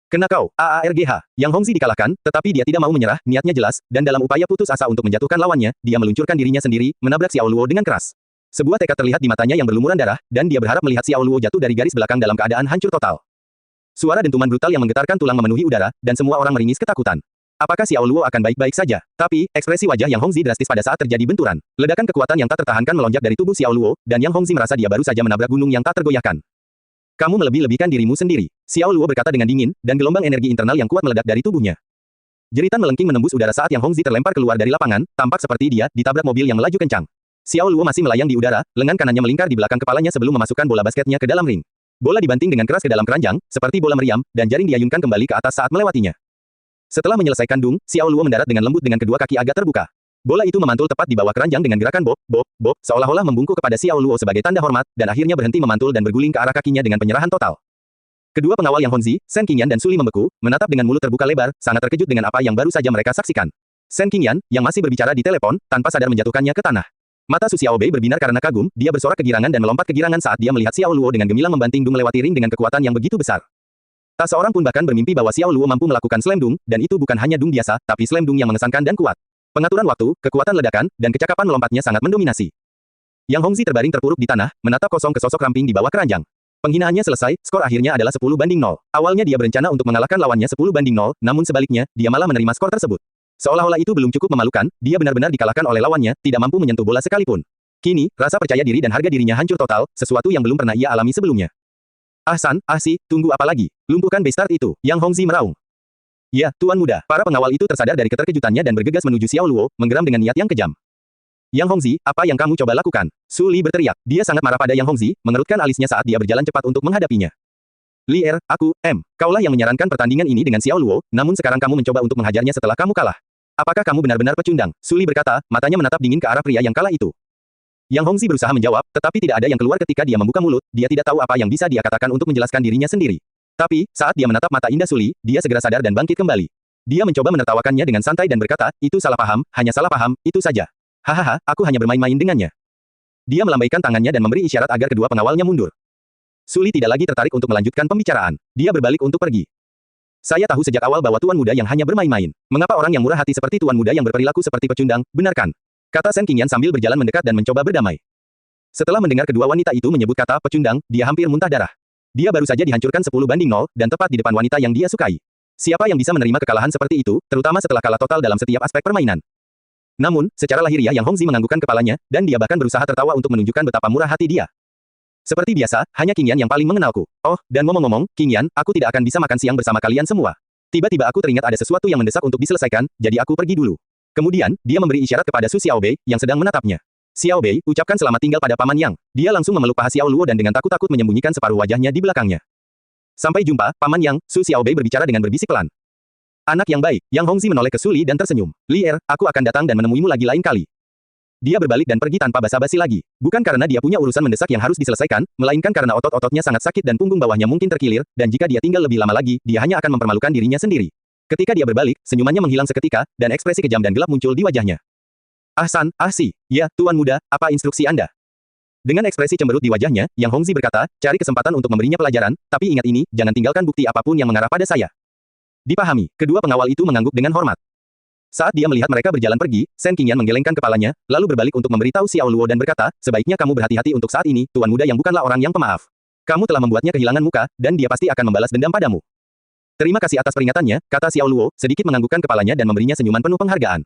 Kena kau, AARGH. Yang Hongzi dikalahkan, tetapi dia tidak mau menyerah, niatnya jelas, dan dalam upaya putus asa untuk menjatuhkan lawannya, dia meluncurkan dirinya sendiri, menabrak Xiao Luo dengan keras. Sebuah tekad terlihat di matanya yang berlumuran darah, dan dia berharap melihat Xiao Luo jatuh dari garis belakang dalam keadaan hancur total. Suara dentuman brutal yang menggetarkan tulang memenuhi udara, dan semua orang meringis ketakutan. Apakah Xiao Luo akan baik-baik saja? Tapi, ekspresi wajah Yang Hongzi drastis pada saat terjadi benturan. Ledakan kekuatan yang tak tertahankan melonjak dari tubuh Xiao Luo, dan Yang Hongzi merasa dia baru saja menabrak gunung yang tak tergoyahkan. Kamu melebih-lebihkan dirimu sendiri. Xiao Luo berkata dengan dingin, dan gelombang energi internal yang kuat meledak dari tubuhnya. Jeritan melengking menembus udara saat Yang Hongzi terlempar keluar dari lapangan, tampak seperti dia ditabrak mobil yang melaju kencang. Xiao Luo masih melayang di udara, lengan kanannya melingkar di belakang kepalanya sebelum memasukkan bola basketnya ke dalam ring. Bola dibanting dengan keras ke dalam keranjang, seperti bola meriam, dan jaring diayunkan kembali ke atas saat melewatinya. Setelah menyelesaikan dung, Xiao Luo mendarat dengan lembut dengan kedua kaki agak terbuka. Bola itu memantul tepat di bawah keranjang dengan gerakan bob, bob, bob, seolah-olah membungkuk kepada Xiao Luo sebagai tanda hormat, dan akhirnya berhenti memantul dan berguling ke arah kakinya dengan penyerahan total. Kedua pengawal Yang Hongzi, Shen Qingyan dan Su Li membeku, menatap dengan mulut terbuka lebar, sangat terkejut dengan apa yang baru saja mereka saksikan. Shen Qingyan, yang masih berbicara di telepon, tanpa sadar menjatuhkannya ke tanah. Mata Su Xiaobei berbinar karena kagum, dia bersorak kegirangan dan melompat kegirangan saat dia melihat Xiao Luo dengan gemilang membanting dung melewati ring dengan kekuatan yang begitu besar. Tak seorang pun bahkan bermimpi bahwa Xiao Luo mampu melakukan slam dunk, dan itu bukan hanya dung biasa, tapi slam dunk yang mengesankan dan kuat. Pengaturan waktu, kekuatan ledakan, dan kecakapan melompatnya sangat mendominasi. Yang Hongzi terbaring terpuruk di tanah, menatap kosong ke sosok ramping di bawah keranjang. Penghinaannya selesai, skor akhirnya adalah 10-0. Awalnya dia berencana untuk mengalahkan lawannya 10-0, namun sebaliknya, dia malah menerima skor tersebut. Seolah-olah itu belum cukup memalukan, dia benar-benar dikalahkan oleh lawannya, tidak mampu menyentuh bola sekalipun. Kini, rasa percaya diri dan harga dirinya hancur total, sesuatu yang belum pernah ia alami sebelumnya. Ahsan, Ahsi, tunggu apa lagi? Lumpuhkan Beastart itu, Yang Hongzi meraung. Ya, Tuan Muda. Para pengawal itu tersadar dari keterkejutannya dan bergegas menuju Xiao Luo, menggeram dengan niat yang kejam. Yang Hongzi, apa yang kamu coba lakukan? Su Li berteriak. Dia sangat marah pada Yang Hongzi, mengerutkan alisnya saat dia berjalan cepat untuk menghadapinya. Li Er, kaulah yang menyarankan pertandingan ini dengan Xiao Luo, namun sekarang kamu mencoba untuk menghajarnya setelah kamu kalah. Apakah kamu benar-benar pecundang? Su Li berkata, matanya menatap dingin ke arah pria yang kalah itu. Yang Hongzi berusaha menjawab, tetapi tidak ada yang keluar ketika dia membuka mulut, dia tidak tahu apa yang bisa dia katakan untuk menjelaskan dirinya sendiri. Tapi, saat dia menatap mata indah Suli, dia segera sadar dan bangkit kembali. Dia mencoba menertawakannya dengan santai dan berkata, itu salah paham, hanya salah paham, itu saja. Hahaha, aku hanya bermain-main dengannya. Dia melambaikan tangannya dan memberi isyarat agar kedua pengawalnya mundur. Suli tidak lagi tertarik untuk melanjutkan pembicaraan. Dia berbalik untuk pergi. Saya tahu sejak awal bahwa tuan muda yang hanya bermain-main. Mengapa orang yang murah hati seperti tuan muda yang berperilaku seperti pecundang, benarkan? Kata Shen Qingyan sambil berjalan mendekat dan mencoba berdamai. Setelah mendengar kedua wanita itu menyebut kata pecundang, dia hampir muntah darah. Dia baru saja dihancurkan 10-0, dan tepat di depan wanita yang dia sukai. Siapa yang bisa menerima kekalahan seperti itu, terutama setelah kalah total dalam setiap aspek permainan? Namun, secara lahiriah Yang Hongzi menganggukkan kepalanya, dan dia bahkan berusaha tertawa untuk menunjukkan betapa murah hati dia. Seperti biasa, hanya Qingyan yang paling mengenalku. Oh, dan ngomong-ngomong, Qingyan, aku tidak akan bisa makan siang bersama kalian semua. Tiba-tiba aku teringat ada sesuatu yang mendesak untuk diselesaikan, jadi aku pergi dulu. Kemudian, dia memberi isyarat kepada Su Xiaobei, yang sedang menatapnya. Xiaobei, ucapkan selamat tinggal pada Paman Yang. Dia langsung memeluk paha Xiao Luo dan dengan takut-takut menyembunyikan separuh wajahnya di belakangnya. Sampai jumpa, Paman Yang, Su Xiaobei berbicara dengan berbisik pelan. Anak yang baik, Yang Hongzi menoleh ke Suli dan tersenyum. Lier, aku akan datang dan menemuimu lagi lain kali. Dia berbalik dan pergi tanpa basa-basi lagi. Bukan karena dia punya urusan mendesak yang harus diselesaikan, melainkan karena otot-ototnya sangat sakit dan punggung bawahnya mungkin terkilir, dan jika dia tinggal lebih lama lagi, dia hanya akan mempermalukan dirinya sendiri. Ketika dia berbalik, senyumannya menghilang seketika, dan ekspresi kejam dan gelap muncul di wajahnya. Ahsan, si. Ya, Tuan Muda, apa instruksi Anda? Dengan ekspresi cemberut di wajahnya, Yang Hongzi berkata, cari kesempatan untuk memberinya pelajaran, tapi ingat ini, jangan tinggalkan bukti apapun yang mengarah pada saya. Dipahami, kedua pengawal itu mengangguk dengan hormat. Saat dia melihat mereka berjalan pergi, Shen Qingyan menggelengkan kepalanya, lalu berbalik untuk memberitahu Xiao Luo dan berkata, sebaiknya kamu berhati-hati untuk saat ini, Tuan Muda yang bukanlah orang yang pemaaf. Kamu telah membuatnya kehilangan muka, dan dia pasti akan membalas dendam padamu. Terima kasih atas peringatannya, kata Xiao Luo, sedikit menganggukkan kepalanya dan memberinya senyuman penuh penghargaan.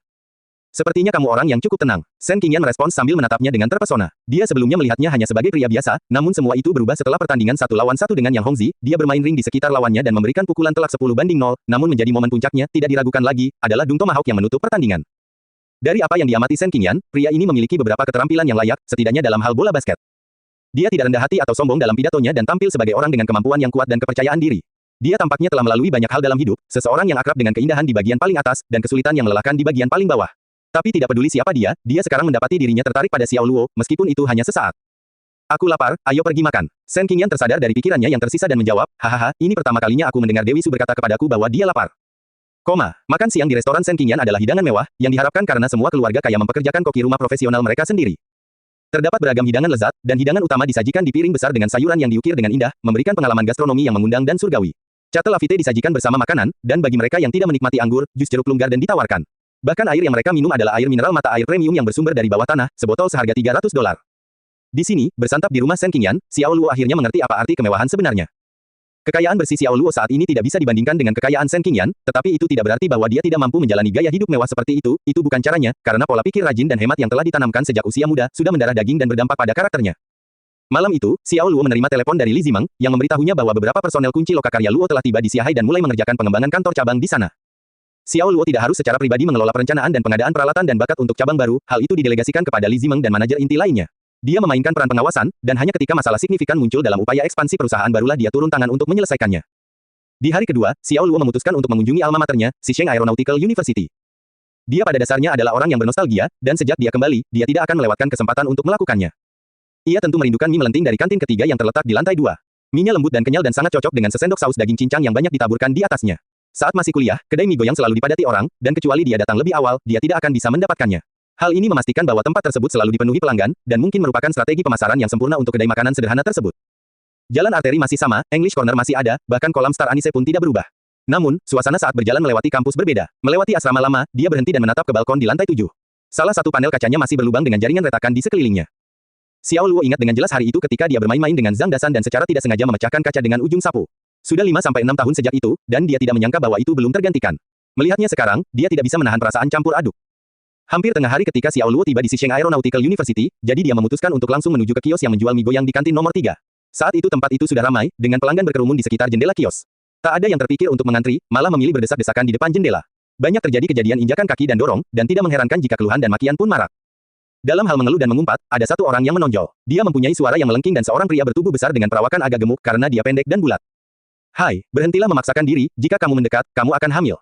Sepertinya kamu orang yang cukup tenang. Shen Qingyan merespons sambil menatapnya dengan terpesona. Dia sebelumnya melihatnya hanya sebagai pria biasa, namun semua itu berubah setelah pertandingan 1 lawan 1 dengan Yang Hongzi. Dia bermain ring di sekitar lawannya dan memberikan pukulan telak 10-0, namun menjadi momen puncaknya, tidak diragukan lagi, adalah Dung Tomahawk yang menutup pertandingan. Dari apa yang diamati Shen Qingyan, pria ini memiliki beberapa keterampilan yang layak, setidaknya dalam hal bola basket. Dia tidak rendah hati atau sombong dalam pidatonya dan tampil sebagai orang dengan kemampuan yang kuat dan kepercayaan diri. Dia tampaknya telah melalui banyak hal dalam hidup, seseorang yang akrab dengan keindahan di bagian paling atas, dan kesulitan yang melelahkan di bagian paling bawah. Tapi tidak peduli siapa dia sekarang mendapati dirinya tertarik pada Xiao Luo, meskipun itu hanya sesaat. Aku lapar, ayo pergi makan. Shen Qingyan tersadar dari pikirannya yang tersisa dan menjawab, hahaha, ini pertama kalinya aku mendengar Dewi Su berkata kepadaku bahwa dia lapar. Makan siang di restoran Shen Qingyan adalah hidangan mewah, yang diharapkan karena semua keluarga kaya mempekerjakan koki rumah profesional mereka sendiri. Terdapat beragam hidangan lezat, dan hidangan utama disajikan di piring besar dengan sayuran yang diukir dengan indah, memberikan pengalaman gastronomi yang mengundang dan surgawi. Cate lafite disajikan bersama makanan, dan bagi mereka yang tidak menikmati anggur, jus jeruk lunggar dan ditawarkan. Bahkan air yang mereka minum adalah air mineral mata air premium yang bersumber dari bawah tanah, sebotol seharga $300. Di sini, bersantap di rumah Shen Qingyan, Xiao Luo akhirnya mengerti apa arti kemewahan sebenarnya. Kekayaan bersih Xiao Luo saat ini tidak bisa dibandingkan dengan kekayaan Shen Qingyan, tetapi itu tidak berarti bahwa dia tidak mampu menjalani gaya hidup mewah seperti itu bukan caranya, karena pola pikir rajin dan hemat yang telah ditanamkan sejak usia muda, sudah mendarah daging dan berdampak pada karakternya. Malam itu, Xiao Luo menerima telepon dari Li Zimeng, yang memberitahunya bahwa beberapa personel kunci lokakarya Luo telah tiba di Xiahai dan mulai mengerjakan pengembangan kantor cabang di sana. Xiao Luo tidak harus secara pribadi mengelola perencanaan dan pengadaan peralatan dan bakat untuk cabang baru, hal itu didelegasikan kepada Li Zimeng dan manajer inti lainnya. Dia memainkan peran pengawasan, dan hanya ketika masalah signifikan muncul dalam upaya ekspansi perusahaan barulah dia turun tangan untuk menyelesaikannya. Di hari kedua, Xiao Luo memutuskan untuk mengunjungi alma maternya, Xisheng Aeronautical University. Dia pada dasarnya adalah orang yang bernostalgia, dan sejak dia kembali, dia tidak akan melewatkan kesempatan untuk melakukannya. Ia tentu merindukan mie melenting dari kantin ketiga yang terletak di lantai 2. Mie-nya lembut dan kenyal dan sangat cocok dengan sesendok saus daging cincang yang banyak ditaburkan di atasnya. Saat masih kuliah, kedai mie goyang selalu dipadati orang, dan kecuali dia datang lebih awal, dia tidak akan bisa mendapatkannya. Hal ini memastikan bahwa tempat tersebut selalu dipenuhi pelanggan, dan mungkin merupakan strategi pemasaran yang sempurna untuk kedai makanan sederhana tersebut. Jalan arteri masih sama, English Corner masih ada, bahkan kolam Star Anise pun tidak berubah. Namun, suasana saat berjalan melewati kampus berbeda. Melewati asrama lama, dia berhenti dan menatap ke balkon di lantai 7. Salah satu panel kacanya masih berlubang dengan jaringan retakan di sekelilingnya. Xiao Luo ingat dengan jelas hari itu ketika dia bermain-main dengan Zhang Dasan dan secara tidak sengaja memecahkan kaca dengan ujung sapu. Sudah 5-6 tahun sejak itu, dan dia tidak menyangka bahwa itu belum tergantikan. Melihatnya sekarang, dia tidak bisa menahan perasaan campur aduk. Hampir tengah hari ketika Xiao Luo tiba di Xisheng Aeronautical University, jadi dia memutuskan untuk langsung menuju ke kios yang menjual mie goyang di kantin nomor 3. Saat itu tempat itu sudah ramai, dengan pelanggan berkerumun di sekitar jendela kios. Tak ada yang terpikir untuk mengantri, malah memilih berdesak-desakan di depan jendela. Banyak terjadi kejadian injakan kaki dan dorong, dan tidak mengherankan jika keluhan dan makian pun marak. Dalam hal mengeluh dan mengumpat, ada satu orang yang menonjol. Dia mempunyai suara yang melengking dan seorang pria bertubuh besar dengan perawakan agak gemuk karena dia pendek dan bulat. Hai, berhentilah memaksakan diri, jika kamu mendekat, kamu akan hamil.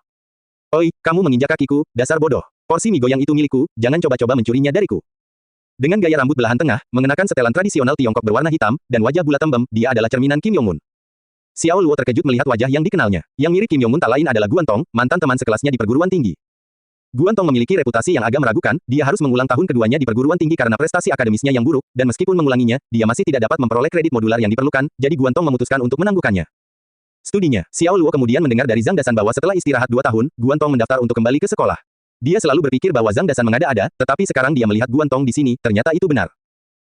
Oi, kamu menginjak kakiku, dasar bodoh. Porsi mie goyang itu milikku, jangan coba-coba mencurinya dariku. Dengan gaya rambut belahan tengah, mengenakan setelan tradisional Tiongkok berwarna hitam, dan wajah bulat tembem, dia adalah cerminan Kim Yong-mun. Xiao Luo terkejut melihat wajah yang dikenalnya. Yang mirip Kim Yong-mun tak lain adalah Guan Tong, mantan teman sekelasnya di perguruan tinggi. Guan Tong memiliki reputasi yang agak meragukan, dia harus mengulang tahun keduanya di perguruan tinggi karena prestasi akademisnya yang buruk, dan meskipun mengulanginya, dia masih tidak dapat memperoleh kredit modular yang diperlukan, jadi Guan Tong memutuskan untuk menangguhkannya. Studinya, Xiao Luo kemudian mendengar dari Zhang Dasan bahwa setelah istirahat 2 tahun, Guan Tong mendaftar untuk kembali ke sekolah. Dia selalu berpikir bahwa Zhang Dasan mengada-ada, tetapi sekarang dia melihat Guan Tong di sini, ternyata itu benar.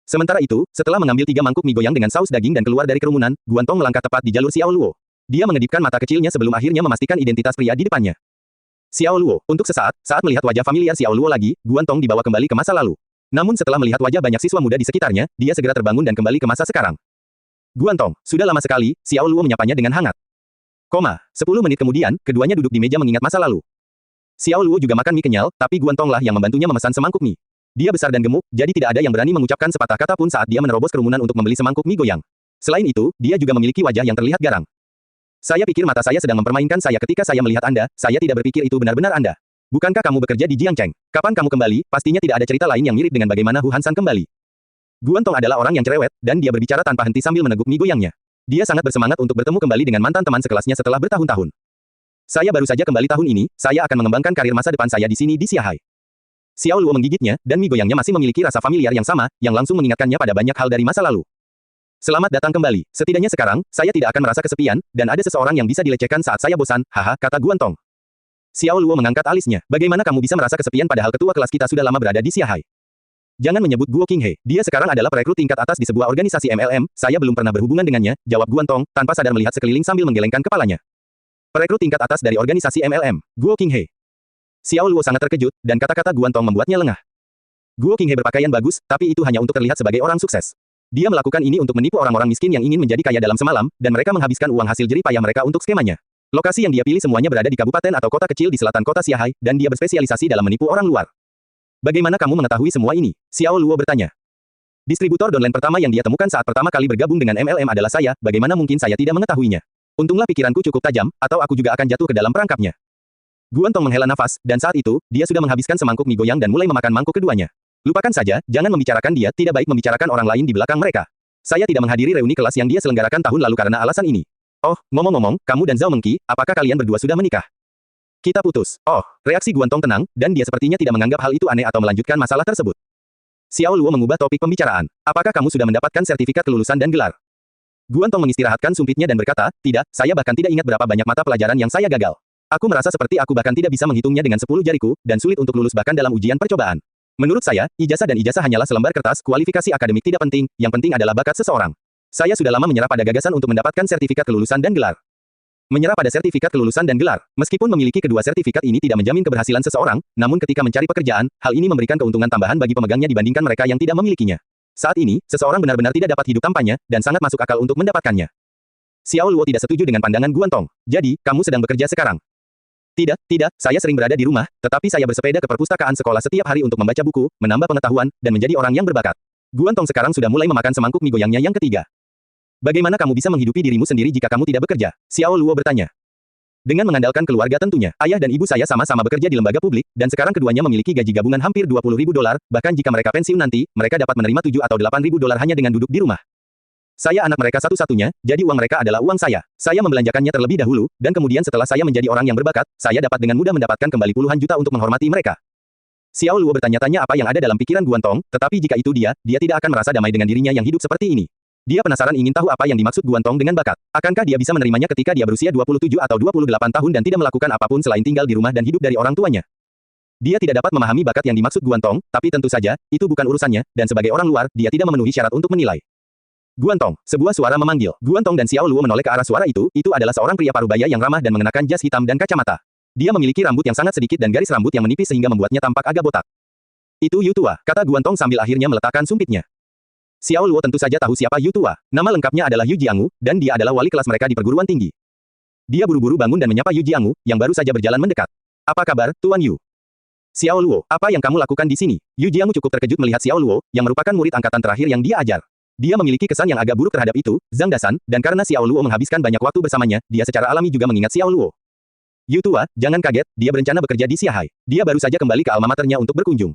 Sementara itu, setelah mengambil 3 mangkuk mie goyang dengan saus daging dan keluar dari kerumunan, Guan Tong melangkah tepat di jalur Xiao Luo. Dia mengedipkan mata kecilnya sebelum akhirnya memastikan identitas pria di depannya. Xiao Luo, untuk sesaat, saat melihat wajah familiar Xiao Luo lagi, Guan Tong dibawa kembali ke masa lalu. Namun setelah melihat wajah banyak siswa muda di sekitarnya, dia segera terbangun dan kembali ke masa sekarang. Guan Tong, sudah lama sekali, Xiao Luo menyapanya dengan hangat. 10 menit kemudian, keduanya duduk di meja mengingat masa lalu. Xiao Luo juga makan mie kenyal, tapi Guan Tong lah yang membantunya memesan semangkuk mie. Dia besar dan gemuk, jadi tidak ada yang berani mengucapkan sepatah kata pun saat dia menerobos kerumunan untuk membeli semangkuk mie goyang. Selain itu, dia juga memiliki wajah yang terlihat garang. Saya pikir mata saya sedang mempermainkan saya ketika saya melihat Anda, saya tidak berpikir itu benar-benar Anda. Bukankah kamu bekerja di Jiangcheng? Kapan kamu kembali? Pastinya tidak ada cerita lain yang mirip dengan bagaimana Hu Hansan kembali. Guan Tong adalah orang yang cerewet, dan dia berbicara tanpa henti sambil meneguk mie goyangnya. Dia sangat bersemangat untuk bertemu kembali dengan mantan teman sekelasnya setelah bertahun-tahun. Saya baru saja kembali tahun ini, saya akan mengembangkan karir masa depan saya di sini di Xiahai. Xiao Luo menggigitnya, dan mie goyangnya masih memiliki rasa familiar yang sama, yang langsung mengingatkannya pada banyak hal dari masa lalu. Selamat datang kembali. Setidaknya sekarang, saya tidak akan merasa kesepian, dan ada seseorang yang bisa dilecehkan saat saya bosan, haha, kata Guan Tong. Xiao Luo mengangkat alisnya. Bagaimana kamu bisa merasa kesepian padahal ketua kelas kita sudah lama berada di Xiahai? Jangan menyebut Guo Qinghe. Dia sekarang adalah perekrut tingkat atas di sebuah organisasi MLM, saya belum pernah berhubungan dengannya, jawab Guan Tong, tanpa sadar melihat sekeliling sambil menggelengkan kepalanya. Perekrut tingkat atas dari organisasi MLM, Guo Qinghe. Xiao Luo sangat terkejut, dan kata-kata Guan Tong membuatnya lengah. Guo Qinghe berpakaian bagus, tapi itu hanya untuk terlihat sebagai orang sukses. Dia melakukan ini untuk menipu orang-orang miskin yang ingin menjadi kaya dalam semalam, dan mereka menghabiskan uang hasil jerih payah mereka untuk skemanya. Lokasi yang dia pilih semuanya berada di kabupaten atau kota kecil di selatan kota Xiahai, dan dia berspesialisasi dalam menipu orang luar. Bagaimana kamu mengetahui semua ini? Xiao Luo bertanya. Distributor downline pertama yang dia temukan saat pertama kali bergabung dengan MLM adalah saya, bagaimana mungkin saya tidak mengetahuinya? Untunglah pikiranku cukup tajam, atau aku juga akan jatuh ke dalam perangkapnya. Guan Tong menghela nafas, dan saat itu, dia sudah menghabiskan semangkuk mie goyang dan mulai memakan mangkuk keduanya. Lupakan saja, jangan membicarakan dia, tidak baik membicarakan orang lain di belakang mereka. Saya tidak menghadiri reuni kelas yang dia selenggarakan tahun lalu karena alasan ini. Oh, ngomong-ngomong, kamu dan Zhao Mengqi, apakah kalian berdua sudah menikah? Kita putus. Oh, reaksi Guan Tong tenang, dan dia sepertinya tidak menganggap hal itu aneh atau melanjutkan masalah tersebut. Xiao Luo mengubah topik pembicaraan. Apakah kamu sudah mendapatkan sertifikat kelulusan dan gelar? Guan Tong mengistirahatkan sumpitnya dan berkata, tidak, saya bahkan tidak ingat berapa banyak mata pelajaran yang saya gagal. Aku merasa seperti aku bahkan tidak bisa menghitungnya dengan 10 jariku, dan sulit untuk lulus bahkan dalam ujian percobaan. Menurut saya, ijazah dan ijazah hanyalah selembar kertas, kualifikasi akademik tidak penting, yang penting adalah bakat seseorang. Saya sudah lama menyerah pada gagasan untuk mendapatkan sertifikat kelulusan dan gelar. Menyerah pada sertifikat kelulusan dan gelar, meskipun memiliki kedua sertifikat ini tidak menjamin keberhasilan seseorang, namun ketika mencari pekerjaan, hal ini memberikan keuntungan tambahan bagi pemegangnya dibandingkan mereka yang tidak memilikinya. Saat ini, seseorang benar-benar tidak dapat hidup tanpanya, dan sangat masuk akal untuk mendapatkannya. Xiao Luo tidak setuju dengan pandangan Guan Tong. Jadi, kamu sedang bekerja sekarang? Tidak, saya sering berada di rumah, tetapi saya bersepeda ke perpustakaan sekolah setiap hari untuk membaca buku, menambah pengetahuan, dan menjadi orang yang berbakat. Guan Tong sekarang sudah mulai memakan semangkuk mie goyangnya yang ketiga. Bagaimana kamu bisa menghidupi dirimu sendiri jika kamu tidak bekerja? Xiao Luo bertanya. Dengan mengandalkan keluarga tentunya, ayah dan ibu saya sama-sama bekerja di lembaga publik, dan sekarang keduanya memiliki gaji gabungan hampir $20.000, bahkan jika mereka pensiun nanti, mereka dapat menerima $7 atau $8.000 hanya dengan duduk di rumah. Saya anak mereka satu-satunya, jadi uang mereka adalah uang saya. Saya membelanjakannya terlebih dahulu, dan kemudian setelah saya menjadi orang yang berbakat, saya dapat dengan mudah mendapatkan kembali puluhan juta untuk menghormati mereka. Xiao Luo bertanya-tanya apa yang ada dalam pikiran Guan Tong, tetapi jika itu dia tidak akan merasa damai dengan dirinya yang hidup seperti ini. Dia penasaran ingin tahu apa yang dimaksud Guan Tong dengan bakat. Akankah dia bisa menerimanya ketika dia berusia 27 atau 28 tahun dan tidak melakukan apapun selain tinggal di rumah dan hidup dari orang tuanya? Dia tidak dapat memahami bakat yang dimaksud Guan Tong, tapi tentu saja, itu bukan urusannya, dan sebagai orang luar, dia tidak memenuhi syarat untuk menilai. Guan Tong, sebuah suara memanggil. Guan Tong dan Xiao Luo menoleh ke arah suara itu adalah seorang pria parubaya yang ramah dan mengenakan jas hitam dan kacamata. Dia memiliki rambut yang sangat sedikit dan garis rambut yang menipis sehingga membuatnya tampak agak botak. Itu Yu Tua, kata Guan Tong sambil akhirnya meletakkan sumpitnya. Xiao Luo tentu saja tahu siapa Yu Tua. Nama lengkapnya adalah Yu Jiangwu, dan dia adalah wali kelas mereka di perguruan tinggi. Dia buru-buru bangun dan menyapa Yu Jiangwu, yang baru saja berjalan mendekat. Apa kabar, Tuan Yu? Xiao Luo, apa yang kamu lakukan di sini? Yu Jiangwu cukup terkejut melihat Xiao Luo, yang merupakan murid angkatan terakhir yang dia ajar. Dia memiliki kesan yang agak buruk terhadap itu, Zhang Dasan, dan karena Xiao Luo menghabiskan banyak waktu bersamanya, dia secara alami juga mengingat Xiao Luo. Yu Tua, jangan kaget, dia berencana bekerja di Xiahai. Dia baru saja kembali ke alma maternya untuk berkunjung.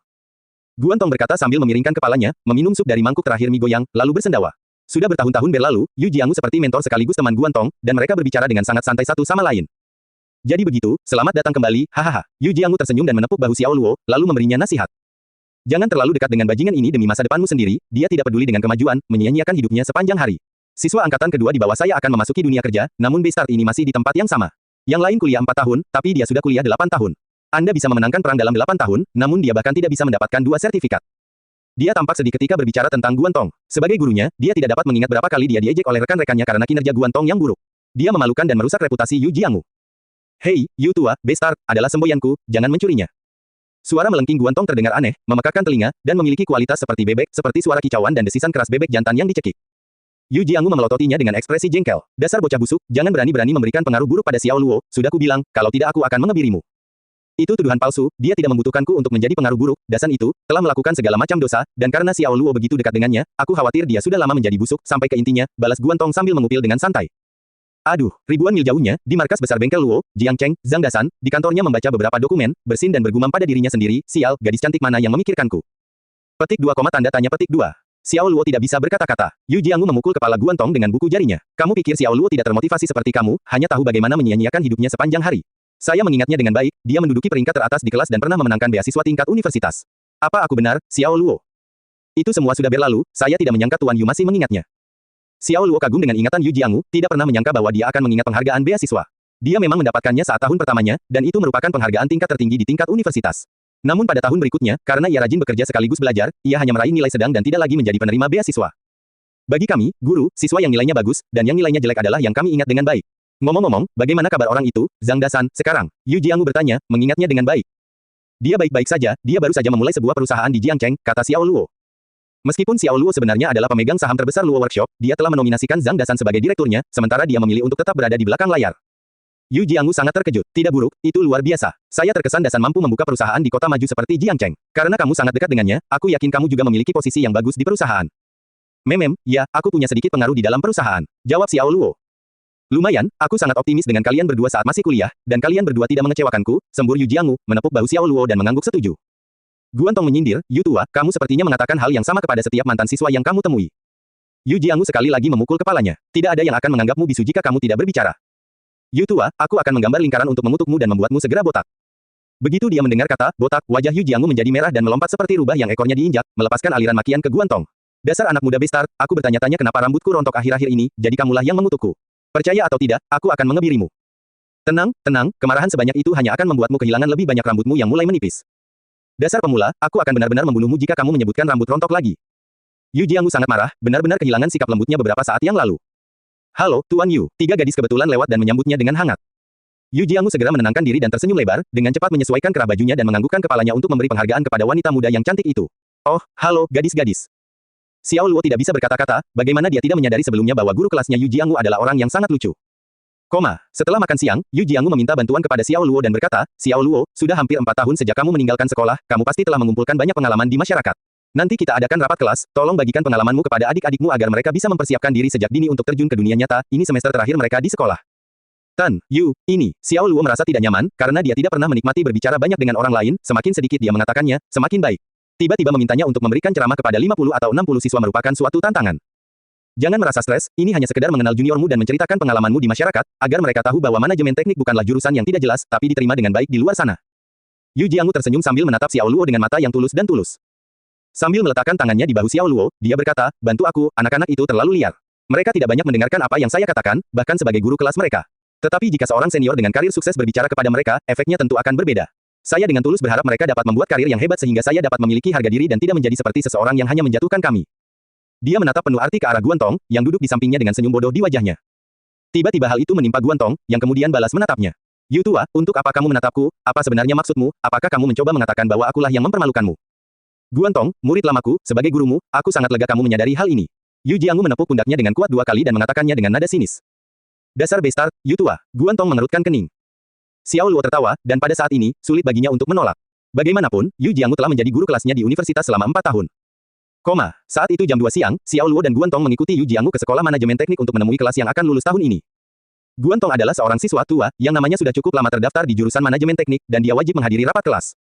Guan Tong berkata sambil memiringkan kepalanya, meminum sup dari mangkuk terakhir mie goyang, lalu bersendawa. Sudah bertahun-tahun berlalu, Yu Jiangmu seperti mentor sekaligus teman Guan Tong, dan mereka berbicara dengan sangat santai satu sama lain. Jadi begitu, selamat datang kembali, hahaha. Yu Jiangmu tersenyum dan menepuk bahu Xiao Luo, lalu memberinya nasihat. Jangan terlalu dekat dengan bajingan ini demi masa depanmu sendiri, dia tidak peduli dengan kemajuan, menyia-nyiakan hidupnya sepanjang hari. Siswa angkatan kedua di bawah saya akan memasuki dunia kerja, namun Bestart ini masih di tempat yang sama. Yang lain kuliah 4 tahun, tapi dia sudah kuliah 8 tahun. Anda bisa memenangkan perang dalam 8 tahun, namun dia bahkan tidak bisa mendapatkan 2 sertifikat. Dia tampak sedih ketika berbicara tentang Guan Tong. Sebagai gurunya, dia tidak dapat mengingat berapa kali dia diejek oleh rekan-rekannya karena kinerja Guan Tong yang buruk. Dia memalukan dan merusak reputasi Yu Jiangmu. Hei, Yu tua, Bestart, adalah semboyanku, jangan mencurinya. Suara melengking Guan Tong terdengar aneh, memekakkan telinga, dan memiliki kualitas seperti bebek, seperti suara kicauan dan desisan keras bebek jantan yang dicekik. Yu Jiangmu memelototinya dengan ekspresi jengkel. Dasar bocah busuk, jangan berani-berani memberikan pengaruh buruk pada Xiao Luo, sudah kubilang, kalau tidak aku akan mengebirimu. Itu tuduhan palsu, dia tidak membutuhkanku untuk menjadi pengaruh buruk, Dasan itu, telah melakukan segala macam dosa, dan karena Xiao Luo begitu dekat dengannya, aku khawatir dia sudah lama menjadi busuk, sampai ke intinya, balas Guan Tong sambil mengupil dengan santai. Aduh, ribuan mil jauhnya, di markas besar bengkel Luo, Jiang Cheng, Zhang Dasan, di kantornya membaca beberapa dokumen, bersin dan bergumam pada dirinya sendiri, sial, gadis cantik mana yang memikirkanku. Petik 2, tanda tanya petik 2. Xiao Luo tidak bisa berkata-kata. Yu Jiangmu memukul kepala Guan Tong dengan buku jarinya. Kamu pikir Xiao Luo tidak termotivasi seperti kamu, hanya tahu bagaimana menyia-nyiakan hidupnya sepanjang hari. Saya mengingatnya dengan baik, dia menduduki peringkat teratas di kelas dan pernah memenangkan beasiswa tingkat universitas. Apa aku benar, Xiao Luo? Itu semua sudah berlalu, saya tidak menyangka Tuan Yu masih mengingatnya. Xiao Luo kagum dengan ingatan Yu Jiangmu, tidak pernah menyangka bahwa dia akan mengingat penghargaan beasiswa. Dia memang mendapatkannya saat tahun pertamanya, dan itu merupakan penghargaan tingkat tertinggi di tingkat universitas. Namun pada tahun berikutnya, karena ia rajin bekerja sekaligus belajar, ia hanya meraih nilai sedang dan tidak lagi menjadi penerima beasiswa. Bagi kami, guru, siswa yang nilainya bagus, dan yang nilainya jelek adalah yang kami ingat dengan baik. Ngomong-ngomong, bagaimana kabar orang itu, Zhang Dasan, sekarang? Yu Jiangmu bertanya, mengingatnya dengan baik. Dia baik-baik saja, dia baru saja memulai sebuah perusahaan di Jiangcheng, kata Xiao Luo. Meskipun Xiao Luo sebenarnya adalah pemegang saham terbesar Luo Workshop, dia telah menominasikan Zhang Dasan sebagai direkturnya, sementara dia memilih untuk tetap berada di belakang layar. Yu Jiangmu sangat terkejut. Tidak buruk, itu luar biasa. Saya terkesan Dasan mampu membuka perusahaan di kota maju seperti Jiangcheng. Karena kamu sangat dekat dengannya, aku yakin kamu juga memiliki posisi yang bagus di perusahaan. Ya, aku punya sedikit pengaruh di dalam perusahaan. Jawab Xiao Luo. Lumayan, aku sangat optimis dengan kalian berdua saat masih kuliah, dan kalian berdua tidak mengecewakanku, sembur Yu Jiangmu, menepuk bahu Xiao Luo dan mengangguk setuju. Guan Tong menyindir, Yu tua, kamu sepertinya mengatakan hal yang sama kepada setiap mantan siswa yang kamu temui. Yu Jiangmu sekali lagi memukul kepalanya. Tidak ada yang akan menganggapmu bisu jika kamu tidak berbicara. Yu tua, aku akan menggambar lingkaran untuk mengutukmu dan membuatmu segera botak. Begitu dia mendengar kata botak, wajah Yu Jiangmu menjadi merah dan melompat seperti rubah yang ekornya diinjak, melepaskan aliran makian ke Guan Tong. Dasar anak muda Bestart, aku bertanya-tanya kenapa rambutku rontok akhir-akhir ini, jadi kamulah yang mengutukku. Percaya atau tidak, aku akan mengebirimu. Tenang, kemarahan sebanyak itu hanya akan membuatmu kehilangan lebih banyak rambutmu yang mulai menipis. Dasar pemula, aku akan benar-benar membunuhmu jika kamu menyebutkan rambut rontok lagi. Yu Jiangmu sangat marah, benar-benar kehilangan sikap lembutnya beberapa saat yang lalu. Halo, Tuan Yu. 3 gadis kebetulan lewat dan menyambutnya dengan hangat. Yu Jiangmu segera menenangkan diri dan tersenyum lebar, dengan cepat menyesuaikan kerah bajunya dan menganggukkan kepalanya untuk memberi penghargaan kepada wanita muda yang cantik itu. Oh, halo, gadis-gadis. Xiao Luo tidak bisa berkata-kata, bagaimana dia tidak menyadari sebelumnya bahwa guru kelasnya Yu Jiangmu adalah orang yang sangat lucu. Setelah makan siang, Yu Jiangmu meminta bantuan kepada Xiao Luo dan berkata, Xiao Luo, sudah hampir 4 tahun sejak kamu meninggalkan sekolah, kamu pasti telah mengumpulkan banyak pengalaman di masyarakat. Nanti kita adakan rapat kelas, tolong bagikan pengalamanmu kepada adik-adikmu agar mereka bisa mempersiapkan diri sejak dini untuk terjun ke dunia nyata, ini semester terakhir mereka di sekolah. Tan, Yu, ini, Xiao Luo merasa tidak nyaman, karena dia tidak pernah menikmati berbicara banyak dengan orang lain, semakin sedikit dia mengatakannya, semakin baik. Tiba-tiba memintanya untuk memberikan ceramah kepada 50 atau 60 siswa merupakan suatu tantangan. Jangan merasa stres, ini hanya sekedar mengenal juniormu dan menceritakan pengalamanmu di masyarakat, agar mereka tahu bahwa manajemen teknik bukanlah jurusan yang tidak jelas, tapi diterima dengan baik di luar sana. Yu Jiangmu tersenyum sambil menatap Xiao Luo dengan mata yang tulus dan tulus. Sambil meletakkan tangannya di bahu Xiao Luo, dia berkata, bantu aku, anak-anak itu terlalu liar. Mereka tidak banyak mendengarkan apa yang saya katakan, bahkan sebagai guru kelas mereka. Tetapi jika seorang senior dengan karir sukses berbicara kepada mereka, efeknya tentu akan berbeda. Saya dengan tulus berharap mereka dapat membuat karir yang hebat sehingga saya dapat memiliki harga diri dan tidak menjadi seperti seseorang yang hanya menjatuhkan kami. Dia menatap penuh arti ke arah Guan Tong, yang duduk di sampingnya dengan senyum bodoh di wajahnya. Tiba-tiba hal itu menimpa Guan Tong, yang kemudian balas menatapnya. Yu tua, untuk apa kamu menatapku? Apa sebenarnya maksudmu? Apakah kamu mencoba mengatakan bahwa akulah yang mempermalukanmu? Guan Tong, murid lamaku, sebagai gurumu, aku sangat lega kamu menyadari hal ini. Yu Jiangmu menepuk pundaknya dengan kuat 2 kali dan mengatakannya dengan nada sinis. Dasar Bestart, Yu tua. Guan Tong mengerutkan kening. Xiao Luo tertawa, dan pada saat ini, sulit baginya untuk menolak. Bagaimanapun, Yu Jiangmu telah menjadi guru kelasnya di universitas selama 4 tahun. Saat itu jam 2 siang, Xiao Luo dan Guan Tong mengikuti Yu Jiangmu ke sekolah manajemen teknik untuk menemui kelas yang akan lulus tahun ini. Guan Tong adalah seorang siswa tua, yang namanya sudah cukup lama terdaftar di jurusan manajemen teknik, dan dia wajib menghadiri rapat kelas.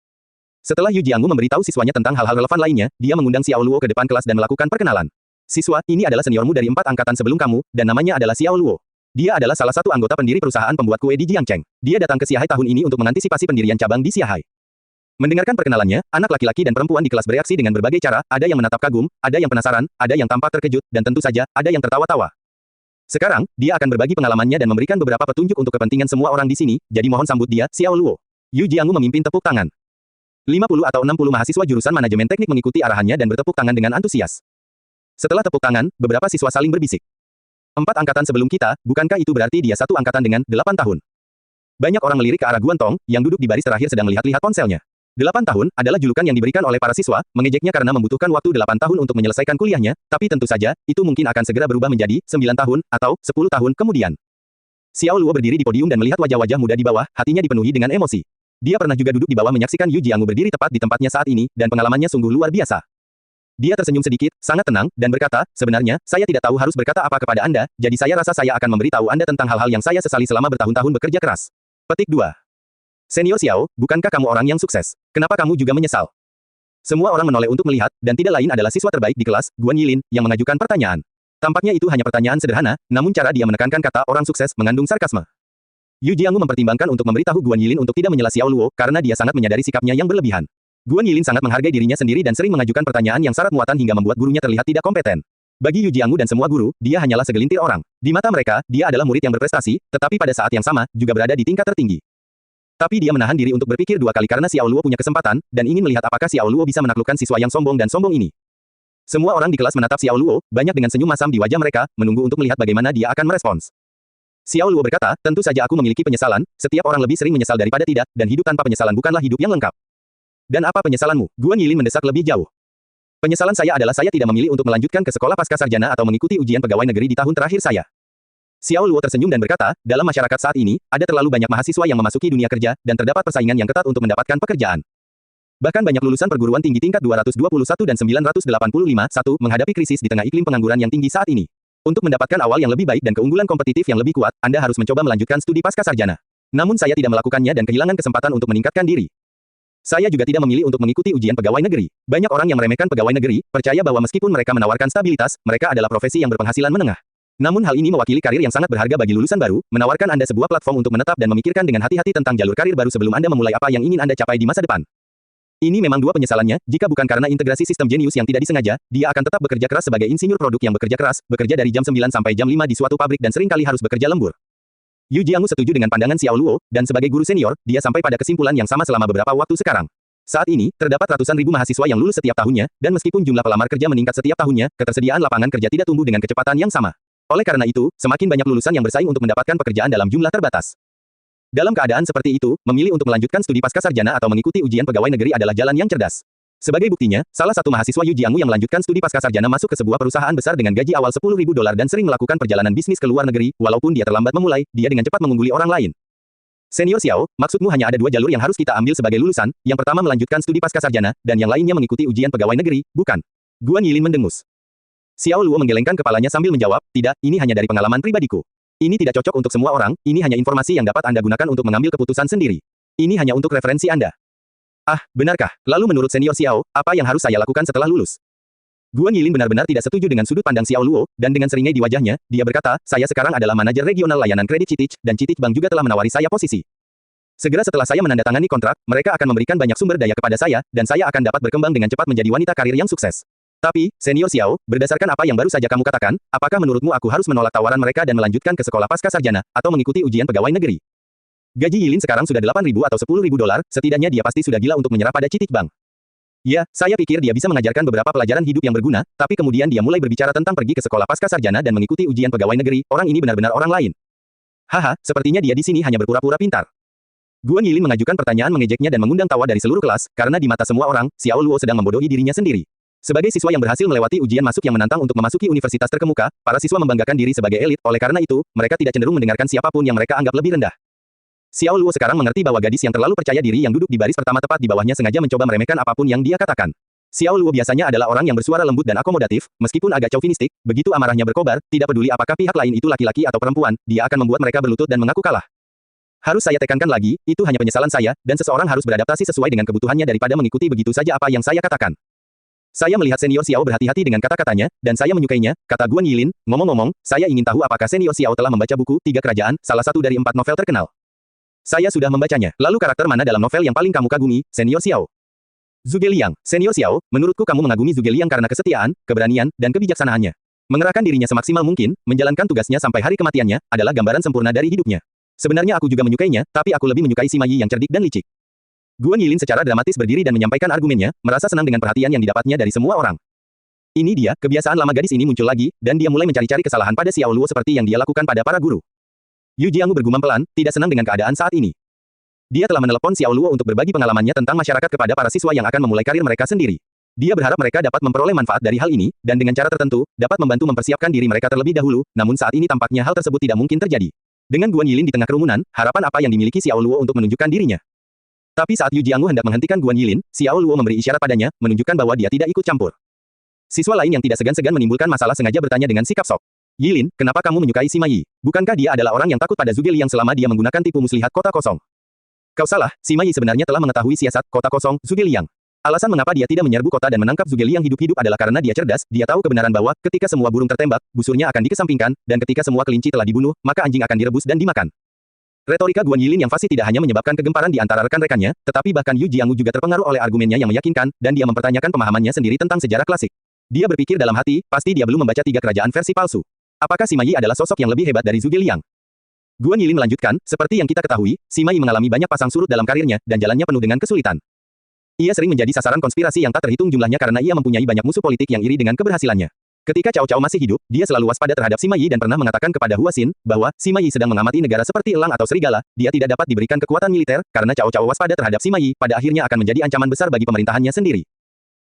Setelah Yu Jiangmu memberitahu siswanya tentang hal-hal relevan lainnya, dia mengundang Xiao Luo ke depan kelas dan melakukan perkenalan. Siswa, ini adalah seniormu dari 4 angkatan sebelum kamu, dan namanya adalah Xiao Luo. Dia adalah salah satu anggota pendiri perusahaan pembuat kue di Jiangcheng. Dia datang ke Xiahai tahun ini untuk mengantisipasi pendirian cabang di Xiahai. Mendengarkan perkenalannya, anak laki-laki dan perempuan di kelas bereaksi dengan berbagai cara, ada yang menatap kagum, ada yang penasaran, ada yang tampak terkejut, dan tentu saja, ada yang tertawa-tawa. Sekarang, dia akan berbagi pengalamannya dan memberikan beberapa petunjuk untuk kepentingan semua orang di sini, jadi mohon sambut dia, Xiao Luo. Yu Jiangmu memimpin tepuk tangan. 50 atau 60 mahasiswa jurusan manajemen teknik mengikuti arahannya dan bertepuk tangan dengan antusias. Setelah tepuk tangan, beberapa siswa saling berbisik. 4 angkatan sebelum kita, bukankah itu berarti dia 1 angkatan dengan 8 tahun? Banyak orang melirik ke arah Guantong, yang duduk di baris terakhir sedang melihat-lihat ponselnya. 8 tahun adalah julukan yang diberikan oleh para siswa, mengejeknya karena membutuhkan waktu 8 tahun untuk menyelesaikan kuliahnya, tapi tentu saja, itu mungkin akan segera berubah menjadi 9 tahun, atau 10 tahun kemudian. Xiao Luo berdiri di podium dan melihat wajah-wajah muda di bawah, hatinya dipenuhi dengan emosi. Dia pernah juga duduk di bawah menyaksikan Yu Jiangmu berdiri tepat di tempatnya saat ini, dan pengalamannya sungguh luar biasa. Dia tersenyum sedikit, sangat tenang, dan berkata, sebenarnya, saya tidak tahu harus berkata apa kepada Anda, jadi saya rasa saya akan memberitahu Anda tentang hal-hal yang saya sesali selama bertahun-tahun bekerja keras. Petik 2. Senior Xiao, bukankah kamu orang yang sukses? Kenapa kamu juga menyesal? Semua orang menoleh untuk melihat, dan tidak lain adalah siswa terbaik di kelas, Guan Yilin, yang mengajukan pertanyaan. Tampaknya itu hanya pertanyaan sederhana, namun cara dia menekankan kata orang sukses mengandung sarkasme. Yu Jiangmu mempertimbangkan untuk memberitahu Guan Yilin untuk tidak menyela Xiao Luo, karena dia sangat menyadari sikapnya yang berlebihan. Guan Yilin sangat menghargai dirinya sendiri dan sering mengajukan pertanyaan yang syarat muatan hingga membuat gurunya terlihat tidak kompeten. Bagi Yu Jiangmu dan semua guru, dia hanyalah segelintir orang. Di mata mereka, dia adalah murid yang berprestasi, tetapi pada saat yang sama, juga berada di tingkat tertinggi. Tapi dia menahan diri untuk berpikir 2 kali karena Xiao Luo punya kesempatan, dan ingin melihat apakah Xiao Luo bisa menaklukkan siswa yang sombong dan sombong ini. Semua orang di kelas menatap Xiao Luo, banyak dengan senyum masam di wajah mereka, menunggu untuk melihat bagaimana dia akan merespons. Xiao Luo berkata, tentu saja aku memiliki penyesalan, setiap orang lebih sering menyesal daripada tidak, dan hidup tanpa penyesalan bukanlah hidup yang lengkap. Dan apa penyesalanmu? Guan Yilin mendesak lebih jauh. Penyesalan saya adalah saya tidak memilih untuk melanjutkan ke sekolah pascasarjana atau mengikuti ujian pegawai negeri di tahun terakhir saya. Xiao Luo tersenyum dan berkata, dalam masyarakat saat ini, ada terlalu banyak mahasiswa yang memasuki dunia kerja, dan terdapat persaingan yang ketat untuk mendapatkan pekerjaan. Bahkan banyak lulusan perguruan tinggi tingkat 221 dan 985 menghadapi krisis di tengah iklim pengangguran yang tinggi saat ini. Untuk mendapatkan awal yang lebih baik dan keunggulan kompetitif yang lebih kuat, Anda harus mencoba melanjutkan studi pascasarjana. Namun saya tidak melakukannya dan kehilangan kesempatan untuk meningkatkan diri. Saya juga tidak memilih untuk mengikuti ujian pegawai negeri. Banyak orang yang meremehkan pegawai negeri, percaya bahwa meskipun mereka menawarkan stabilitas, mereka adalah profesi yang berpenghasilan menengah. Namun hal ini mewakili karir yang sangat berharga bagi lulusan baru, menawarkan Anda sebuah platform untuk menetap dan memikirkan dengan hati-hati tentang jalur karir baru sebelum Anda memulai apa yang ingin Anda capai di masa depan. Ini memang 2 penyesalannya, jika bukan karena integrasi sistem jenius yang tidak disengaja, dia akan tetap bekerja keras sebagai insinyur produk yang bekerja keras, bekerja dari jam 9 sampai jam 5 di suatu pabrik dan seringkali harus bekerja lembur. Yu Jiangmu setuju dengan pandangan Xiao Luo, dan sebagai guru senior, dia sampai pada kesimpulan yang sama selama beberapa waktu sekarang. Saat ini, terdapat ratusan ribu mahasiswa yang lulus setiap tahunnya, dan meskipun jumlah pelamar kerja meningkat setiap tahunnya, ketersediaan lapangan kerja tidak tumbuh dengan kecepatan yang sama. Oleh karena itu, semakin banyak lulusan yang bersaing untuk mendapatkan pekerjaan dalam jumlah terbatas. Dalam keadaan seperti itu, memilih untuk melanjutkan studi pascasarjana atau mengikuti ujian pegawai negeri adalah jalan yang cerdas. Sebagai buktinya, salah satu mahasiswa Yu Jiangmu yang melanjutkan studi pascasarjana masuk ke sebuah perusahaan besar dengan gaji awal $10.000 dan sering melakukan perjalanan bisnis ke luar negeri, walaupun dia terlambat memulai, dia dengan cepat mengungguli orang lain. Senior Xiao, maksudmu hanya ada 2 jalur yang harus kita ambil sebagai lulusan, yang pertama melanjutkan studi pascasarjana, dan yang lainnya mengikuti ujian pegawai negeri, bukan? Guan Yilin mendengus. Xiao Luo menggelengkan kepalanya sambil menjawab, tidak, ini hanya dari pengalaman pribadiku. Ini tidak cocok untuk semua orang, ini hanya informasi yang dapat Anda gunakan untuk mengambil keputusan sendiri. Ini hanya untuk referensi Anda. Ah, benarkah? Lalu menurut Senior Xiao, apa yang harus saya lakukan setelah lulus? Guan Yilin benar-benar tidak setuju dengan sudut pandang Xiao Luo, dan dengan seringai di wajahnya, dia berkata, saya sekarang adalah manajer regional layanan kredit Citich, dan Citich Bank juga telah menawari saya posisi. Segera setelah saya menandatangani kontrak, mereka akan memberikan banyak sumber daya kepada saya, dan saya akan dapat berkembang dengan cepat menjadi wanita karir yang sukses. Tapi, Senior Xiao, berdasarkan apa yang baru saja kamu katakan, apakah menurutmu aku harus menolak tawaran mereka dan melanjutkan ke sekolah pascasarjana, atau mengikuti ujian pegawai negeri? Gaji Yilin sekarang sudah $8.000 atau $10.000, setidaknya dia pasti sudah gila untuk menyerah pada Citich Bank. Ya, saya pikir dia bisa mengajarkan beberapa pelajaran hidup yang berguna, tapi kemudian dia mulai berbicara tentang pergi ke sekolah pascasarjana dan mengikuti ujian pegawai negeri, orang ini benar-benar orang lain. Haha, sepertinya dia di sini hanya berpura-pura pintar. Guan Yilin mengajukan pertanyaan mengejeknya dan mengundang tawa dari seluruh kelas, karena di mata semua orang, Xiao Luo sedang membodohi dirinya sendiri. Sebagai siswa yang berhasil melewati ujian masuk yang menantang untuk memasuki universitas terkemuka, para siswa membanggakan diri sebagai elit, oleh karena itu, mereka tidak cenderung mendengarkan siapapun yang mereka anggap lebih rendah. Xiao Luo sekarang mengerti bahwa gadis yang terlalu percaya diri yang duduk di baris pertama tepat di bawahnya sengaja mencoba meremehkan apapun yang dia katakan. Xiao Luo biasanya adalah orang yang bersuara lembut dan akomodatif, meskipun agak chauvinistik, begitu amarahnya berkobar, tidak peduli apakah pihak lain itu laki-laki atau perempuan, dia akan membuat mereka berlutut dan mengaku kalah. Harus saya tekankan lagi, itu hanya penyesalan saya, dan seseorang harus beradaptasi sesuai dengan kebutuhannya daripada mengikuti begitu saja apa yang saya katakan. Saya melihat Senior Xiao berhati-hati dengan kata-katanya, dan saya menyukainya, kata Guan Yilin. Ngomong-ngomong, saya ingin tahu apakah Senior Xiao telah membaca buku Tiga Kerajaan, salah satu dari 4 novel terkenal. Saya sudah membacanya. Lalu karakter mana dalam novel yang paling kamu kagumi, Senior Xiao? Zhuge Liang, Senior Xiao, menurutku kamu mengagumi Zhuge Liang karena kesetiaan, keberanian, dan kebijaksanaannya. Mengerahkan dirinya semaksimal mungkin, menjalankan tugasnya sampai hari kematiannya, adalah gambaran sempurna dari hidupnya. Sebenarnya aku juga menyukainya, tapi aku lebih menyukai Sima Yi yang cerdik dan licik. Guan Yilin secara dramatis berdiri dan menyampaikan argumennya, merasa senang dengan perhatian yang didapatnya dari semua orang. Ini dia, kebiasaan lama gadis ini muncul lagi, dan dia mulai mencari-cari kesalahan pada Xiao Luo seperti yang dia lakukan pada para guru. Yu Jianghu bergumam pelan, tidak senang dengan keadaan saat ini. Dia telah menelepon Xiao Luo untuk berbagi pengalamannya tentang masyarakat kepada para siswa yang akan memulai karir mereka sendiri. Dia berharap mereka dapat memperoleh manfaat dari hal ini, dan dengan cara tertentu, dapat membantu mempersiapkan diri mereka terlebih dahulu, namun saat ini tampaknya hal tersebut tidak mungkin terjadi. Dengan Guan Yilin di tengah kerumunan, harapan apa yang dimiliki Xiao Luo untuk menunjukkan dirinya? Tapi saat Yu Jianghu hendak menghentikan Guan Yilin, Xiao Luo memberi isyarat padanya, menunjukkan bahwa dia tidak ikut campur. Siswa lain yang tidak segan-segan menimbulkan masalah sengaja bertanya dengan sikap sok. Yilin, kenapa kamu menyukai Sima Yi? Bukankah dia adalah orang yang takut pada Zhuge Liang selama dia menggunakan tipu muslihat kota kosong? Kau salah, Sima Yi sebenarnya telah mengetahui siasat kota kosong Zhuge Liang. Alasan mengapa dia tidak menyerbu kota dan menangkap Zhuge Liang hidup-hidup adalah karena dia cerdas, dia tahu kebenaran bahwa, ketika semua burung tertembak, busurnya akan dikesampingkan, dan ketika semua kelinci telah dibunuh, maka anjing akan direbus dan dimakan. Retorika Guan Yilin yang fasih tidak hanya menyebabkan kegemparan di antara rekan-rekannya, tetapi bahkan Yu Jianghu juga terpengaruh oleh argumennya yang meyakinkan, dan dia mempertanyakan pemahamannya sendiri tentang sejarah klasik. Dia berpikir dalam hati, pasti dia belum membaca Tiga Kerajaan versi palsu. Apakah Sima Yi adalah sosok yang lebih hebat dari Zhuge Liang? Guan Yilin melanjutkan, seperti yang kita ketahui, Sima Yi mengalami banyak pasang surut dalam karirnya, dan jalannya penuh dengan kesulitan. Ia sering menjadi sasaran konspirasi yang tak terhitung jumlahnya karena ia mempunyai banyak musuh politik yang iri dengan keberhasilannya. Ketika Cao Cao masih hidup, dia selalu waspada terhadap Sima Yi dan pernah mengatakan kepada Hua Xin, bahwa, Sima Yi sedang mengamati negara seperti elang atau serigala, dia tidak dapat diberikan kekuatan militer, karena Cao Cao waspada terhadap Sima Yi, pada akhirnya akan menjadi ancaman besar bagi pemerintahannya sendiri.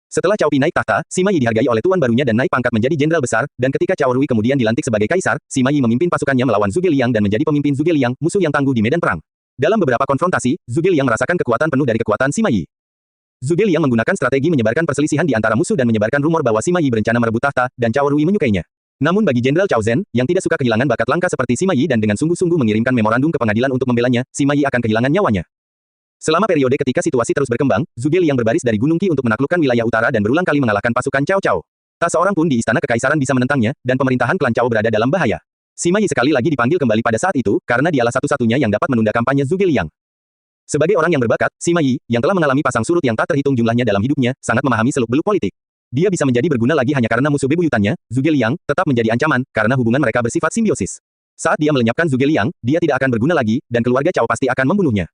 Setelah Cao Pi naik tahta, Sima Yi dihargai oleh tuan barunya dan naik pangkat menjadi jenderal besar, dan ketika Cao Rui kemudian dilantik sebagai kaisar, Sima Yi memimpin pasukannya melawan Zhuge Liang dan menjadi pemimpin Zhuge Liang, musuh yang tangguh di medan perang. Dalam beberapa konfrontasi, Zhuge Liang merasakan kekuatan penuh dari kekuatan Sima Yi. Zhuge Liang menggunakan strategi menyebarkan perselisihan di antara musuh dan menyebarkan rumor bahwa Sima Yi berencana merebut tahta, dan Cao Rui menyukainya. Namun bagi Jenderal Cao Zhen, yang tidak suka kehilangan bakat langka seperti Sima Yi dan dengan sungguh-sungguh mengirimkan memorandum ke pengadilan untuk membelanya, Sima Yi akan kehilangan nyawanya. Selama periode ketika situasi terus berkembang, Zhuge Liang berbaris dari Gunung Qi untuk menaklukkan wilayah utara dan berulang kali mengalahkan pasukan Cao Cao. Tak seorang pun di istana kekaisaran bisa menentangnya, dan pemerintahan klan Cao berada dalam bahaya. Sima Yi sekali lagi dipanggil kembali pada saat itu, karena dialah satu-satunya yang dapat menunda kampanye Zhuge Liang. Sebagai orang yang berbakat, Sima Yi, yang telah mengalami pasang surut yang tak terhitung jumlahnya dalam hidupnya, sangat memahami seluk-beluk politik. Dia bisa menjadi berguna lagi hanya karena musuh bebuyutannya, Zhuge Liang, tetap menjadi ancaman, karena hubungan mereka bersifat simbiosis. Saat dia melenyapkan Zhuge Liang, dia tidak akan berguna lagi, dan keluarga Cao pasti akan membunuhnya.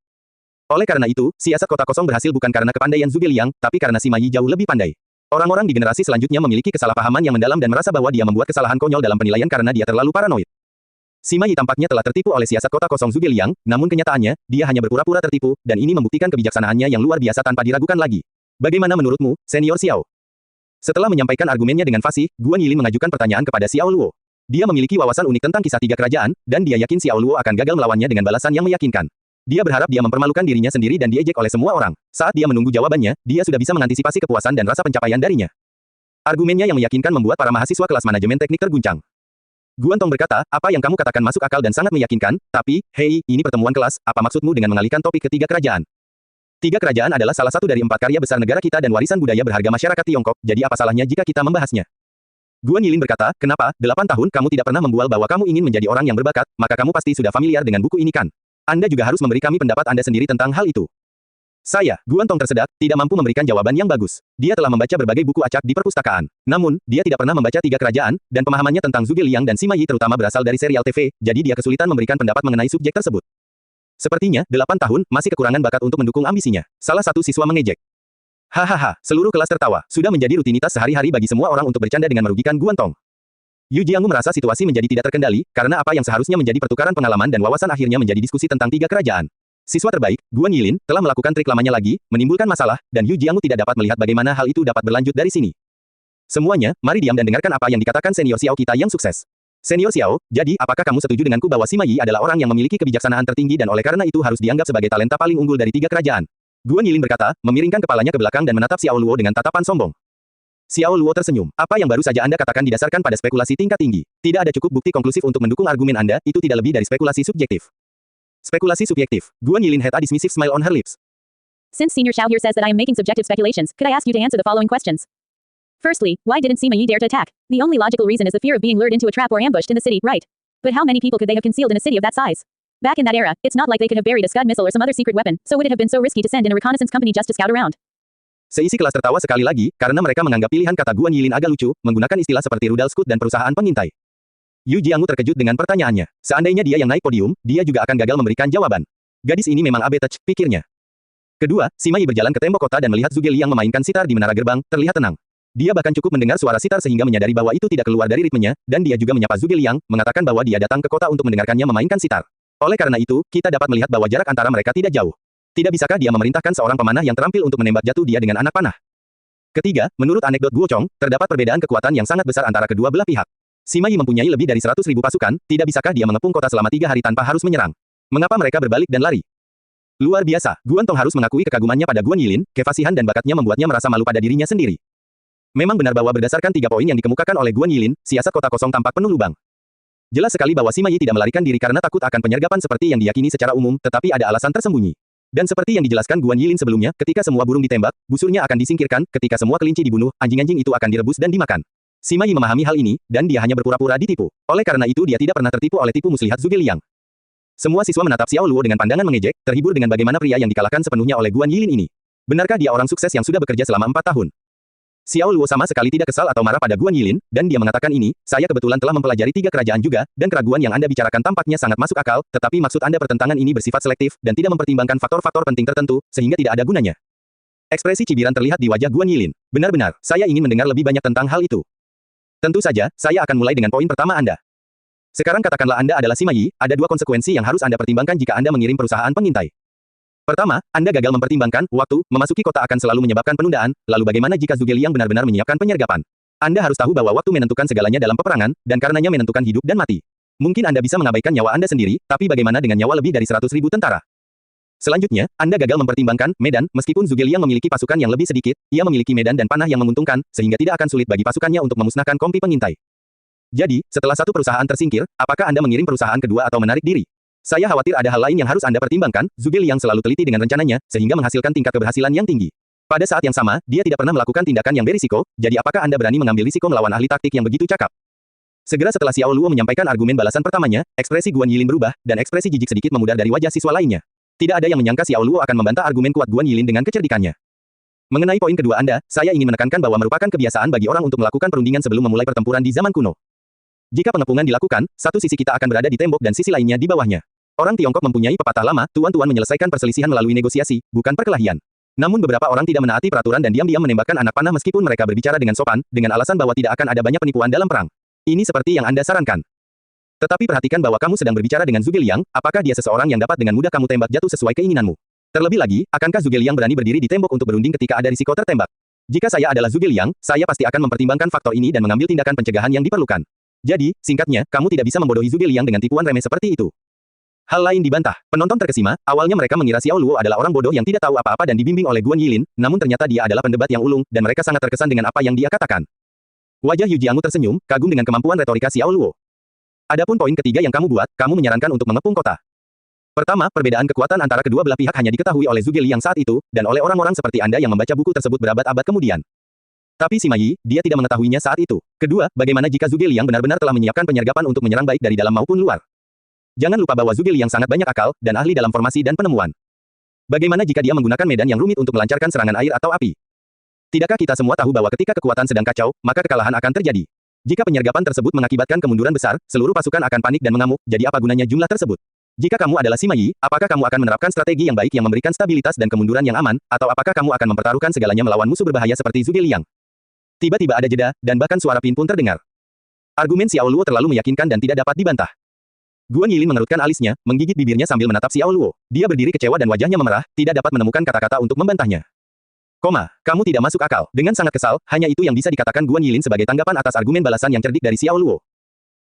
Oleh karena itu, siasat kota kosong berhasil bukan karena kepandaian Zhuge Liang, tapi karena Sima Yi jauh lebih pandai. Orang-orang di generasi selanjutnya memiliki kesalahpahaman yang mendalam dan merasa bahwa dia membuat kesalahan konyol dalam penilaian karena dia terlalu paranoid. Sima Yi tampaknya telah tertipu oleh siasat kota kosong Zhuge Liang, namun kenyataannya, dia hanya berpura-pura tertipu, dan ini membuktikan kebijaksanaannya yang luar biasa tanpa diragukan lagi. Bagaimana menurutmu, Senior Xiao? Setelah menyampaikan argumennya dengan fasih, Guan Yilin mengajukan pertanyaan kepada Xiao Luo. Dia memiliki wawasan unik tentang kisah Tiga Kerajaan, dan dia yakin Xiao Luo akan gagal melawannya dengan balasan yang meyakinkan. Dia berharap dia mempermalukan dirinya sendiri dan diejek oleh semua orang. Saat dia menunggu jawabannya, dia sudah bisa mengantisipasi kepuasan dan rasa pencapaian darinya. Argumennya yang meyakinkan membuat para mahasiswa kelas manajemen teknik terguncang. Guan Tong berkata, apa yang kamu katakan masuk akal dan sangat meyakinkan, tapi, hei, ini pertemuan kelas, apa maksudmu dengan mengalihkan topik ke Tiga Kerajaan? Tiga Kerajaan adalah salah satu dari 4 karya besar negara kita dan warisan budaya berharga masyarakat Tiongkok, jadi apa salahnya jika kita membahasnya? Guan Yilin berkata, kenapa, 8 tahun kamu tidak pernah membual bahwa kamu ingin menjadi orang yang berbakat, maka kamu pasti sudah familiar dengan buku ini kan? Anda juga harus memberi kami pendapat Anda sendiri tentang hal itu. Saya, Guan Tong tersedak, tidak mampu memberikan jawaban yang bagus. Dia telah membaca berbagai buku acak di perpustakaan. Namun, dia tidak pernah membaca Tiga Kerajaan, dan pemahamannya tentang Zhuge Liang dan Sima Yi terutama berasal dari serial TV, jadi dia kesulitan memberikan pendapat mengenai subjek tersebut. Sepertinya, 8 tahun, masih kekurangan bakat untuk mendukung ambisinya. Salah satu siswa mengejek. Hahaha, seluruh kelas tertawa. Sudah menjadi rutinitas sehari-hari bagi semua orang untuk bercanda dengan merugikan Guan Tong. Yu Jianghu merasa situasi menjadi tidak terkendali, karena apa yang seharusnya menjadi pertukaran pengalaman dan wawasan akhirnya menjadi diskusi tentang Tiga Kerajaan. Siswa terbaik, Guan Yilin, telah melakukan trik lamanya lagi, menimbulkan masalah, dan Yu Jianghu tidak dapat melihat bagaimana hal itu dapat berlanjut dari sini. Semuanya, mari diam dan dengarkan apa yang dikatakan Senior Xiao kita yang sukses. Senior Xiao, jadi, apakah kamu setuju denganku bahwa Sima Yi adalah orang yang memiliki kebijaksanaan tertinggi dan oleh karena itu harus dianggap sebagai talenta paling unggul dari Tiga Kerajaan? Guan Yilin berkata, memiringkan kepalanya ke belakang dan menatap Xiao Luo dengan tatapan sombong. Xiao Luo tersenyum. Apa yang baru saja Anda katakan didasarkan pada spekulasi tingkat tinggi. Tidak ada cukup bukti konklusif untuk mendukung argumen Anda, itu tidak lebih dari spekulasi subjektif. Spekulasi subjektif. Guan Yilin had a dismissive smile on her lips. Since Senior Xiao here says that I am making subjective speculations, could I ask you to answer the following questions? Firstly, why didn't Sima Yi dare to attack? The only logical reason is the fear of being lured into a trap or ambushed in the city, right? But how many people could they have concealed in a city of that size? Back in that era, it's not like they could have buried a Scud missile or some other secret weapon, so would it have been so risky to send in a reconnaissance company just to scout around? Seisi kelas tertawa sekali lagi, karena mereka menganggap pilihan kata Guan Yilin agak lucu, menggunakan istilah seperti rudal Scud dan perusahaan pengintai. Yu Jiangwu terkejut dengan pertanyaannya. Seandainya dia yang naik podium, dia juga akan gagal memberikan jawaban. Gadis ini memang abetech, pikirnya. Kedua, Sima Yi berjalan ke tembok kota dan melihat Zhuge Liang memainkan sitar di menara gerbang, terlihat tenang. Dia bahkan cukup mendengar suara sitar sehingga menyadari bahwa itu tidak keluar dari ritmenya, dan dia juga menyapa Zhuge Liang, mengatakan bahwa dia datang ke kota untuk mendengarkannya memainkan sitar. Oleh karena itu, kita dapat melihat bahwa jarak antara mereka tidak jauh. Tidak bisakah dia memerintahkan seorang pemanah yang terampil untuk menembak jatuh dia dengan anak panah? Ketiga, menurut anekdot Guo Chong, terdapat perbedaan kekuatan yang sangat besar antara kedua belah pihak. Sima Yi mempunyai lebih dari 100.000 pasukan, tidak bisakah dia mengepung kota selama 3 hari tanpa harus menyerang? Mengapa mereka berbalik dan lari? Luar biasa, Guan Tong harus mengakui kekagumannya pada Guan Yilin, kefasihan dan bakatnya membuatnya merasa malu pada dirinya sendiri. Memang benar bahwa berdasarkan 3 poin yang dikemukakan oleh Guan Yilin, siasat kota kosong tampak penuh lubang. Jelas sekali bahwa Sima Yi tidak melarikan diri karena takut akan penyergapan seperti yang diyakini secara umum, tetapi ada alasan tersembunyi. Dan seperti yang dijelaskan Guan Yilin sebelumnya, ketika semua burung ditembak, busurnya akan disingkirkan, ketika semua kelinci dibunuh, anjing-anjing itu akan direbus dan dimakan. Sima Yi memahami hal ini, dan dia hanya berpura-pura ditipu. Oleh karena itu dia tidak pernah tertipu oleh tipu muslihat Zhuge Liang. Semua siswa menatap Xiao Luo dengan pandangan mengejek, terhibur dengan bagaimana pria yang dikalahkan sepenuhnya oleh Guan Yilin ini. Benarkah dia orang sukses yang sudah bekerja selama 4 tahun? Xiao Luo sama sekali tidak kesal atau marah pada Guan Yilin, dan dia mengatakan ini, saya kebetulan telah mempelajari 3 kerajaan juga, dan keraguan yang Anda bicarakan tampaknya sangat masuk akal, tetapi maksud Anda pertentangan ini bersifat selektif, dan tidak mempertimbangkan faktor-faktor penting tertentu, sehingga tidak ada gunanya. Ekspresi cibiran terlihat di wajah Guan Yilin. Benar-benar, saya ingin mendengar lebih banyak tentang hal itu. Tentu saja, saya akan mulai dengan poin pertama Anda. Sekarang katakanlah Anda adalah Sima Yi, ada 2 konsekuensi yang harus Anda pertimbangkan jika Anda mengirim perusahaan pengintai. Pertama, Anda gagal mempertimbangkan, waktu, memasuki kota akan selalu menyebabkan penundaan, lalu bagaimana jika Zhuge Liang benar-benar menyiapkan penyergapan? Anda harus tahu bahwa waktu menentukan segalanya dalam peperangan, dan karenanya menentukan hidup dan mati. Mungkin Anda bisa mengabaikan nyawa Anda sendiri, tapi bagaimana dengan nyawa lebih dari 100.000 tentara? Selanjutnya, Anda gagal mempertimbangkan medan, meskipun Zhuge Liang memiliki pasukan yang lebih sedikit, ia memiliki medan dan panah yang menguntungkan, sehingga tidak akan sulit bagi pasukannya untuk memusnahkan kompi pengintai. Jadi, setelah satu perusahaan tersingkir, apakah Anda mengirim perusahaan kedua atau menarik diri? Saya khawatir ada hal lain yang harus Anda pertimbangkan. Zhuge Liang selalu teliti dengan rencananya, sehingga menghasilkan tingkat keberhasilan yang tinggi. Pada saat yang sama, dia tidak pernah melakukan tindakan yang berisiko, jadi apakah Anda berani mengambil risiko melawan ahli taktik yang begitu cakap? Segera setelah Xiao Luo menyampaikan argumen balasan pertamanya, ekspresi Guan Yilin berubah, dan ekspresi jijik sedikit memudar dari wajah siswa lainnya. Tidak ada yang menyangka Xiao Luo akan membantah argumen kuat Guan Yilin dengan kecerdikannya. Mengenai poin kedua Anda, saya ingin menekankan bahwa merupakan kebiasaan bagi orang untuk melakukan perundingan sebelum memulai pertempuran di zaman kuno. Jika pengepungan dilakukan, satu sisi kita akan berada di tembok dan sisi lainnya di bawahnya. Orang Tiongkok mempunyai pepatah lama, tuan-tuan menyelesaikan perselisihan melalui negosiasi, bukan perkelahian. Namun beberapa orang tidak menaati peraturan dan diam-diam menembakkan anak panah meskipun mereka berbicara dengan sopan, dengan alasan bahwa tidak akan ada banyak penipuan dalam perang. Ini seperti yang Anda sarankan. Tetapi perhatikan bahwa kamu sedang berbicara dengan Zhuge Liang, apakah dia seseorang yang dapat dengan mudah kamu tembak jatuh sesuai keinginanmu? Terlebih lagi, akankah Zhuge Liang berani berdiri di tembok untuk berunding ketika ada risiko tertembak? Jika saya adalah Zhuge Liang, saya pasti akan mempertimbangkan faktor ini dan mengambil tindakan pencegahan yang diperlukan. Jadi, singkatnya, kamu tidak bisa membodohi Zhuge Liang dengan tipuan remeh seperti itu. Hal lain dibantah. Penonton terkesima, awalnya mereka mengira Xiao Luo adalah orang bodoh yang tidak tahu apa-apa dan dibimbing oleh Guan Yilin, namun ternyata dia adalah pendebat yang ulung, dan mereka sangat terkesan dengan apa yang dia katakan. Wajah Yu Jiangwu tersenyum, kagum dengan kemampuan retorika Xiao Luo. Adapun poin ketiga yang kamu buat, kamu menyarankan untuk mengepung kota. Pertama, perbedaan kekuatan antara kedua belah pihak hanya diketahui oleh Zhuge Liang saat itu, dan oleh orang-orang seperti Anda yang membaca buku tersebut berabad-abad kemudian. Tapi Sima Yi, dia tidak mengetahuinya saat itu. Kedua, bagaimana jika Zhuge Liang benar-benar telah menyiapkan penyergapan untuk menyerang baik dari dalam maupun luar? Jangan lupa bahwa Zhuge Liang sangat banyak akal, dan ahli dalam formasi dan penemuan. Bagaimana jika dia menggunakan medan yang rumit untuk melancarkan serangan air atau api? Tidakkah kita semua tahu bahwa ketika kekuatan sedang kacau, maka kekalahan akan terjadi? Jika penyergapan tersebut mengakibatkan kemunduran besar, seluruh pasukan akan panik dan mengamuk, jadi apa gunanya jumlah tersebut? Jika kamu adalah Sima Yi, apakah kamu akan menerapkan strategi yang baik yang memberikan stabilitas dan kemunduran yang aman, atau apakah kamu akan mempertaruhkan segalanya melawan musuh berbahaya seperti Zhuge Liang? Tiba-tiba ada jeda, dan bahkan suara Pin pun terdengar. Argumen Xiao Luo terlalu meyakinkan dan tidak dapat dibantah. Guan Yilin mengerutkan alisnya, menggigit bibirnya sambil menatap Xiao Luo. Dia berdiri kecewa dan wajahnya memerah, tidak dapat menemukan kata-kata untuk membantahnya. Kamu tidak masuk akal. Dengan sangat kesal, hanya itu yang bisa dikatakan Guan Yilin sebagai tanggapan atas argumen balasan yang cerdik dari Xiao Luo.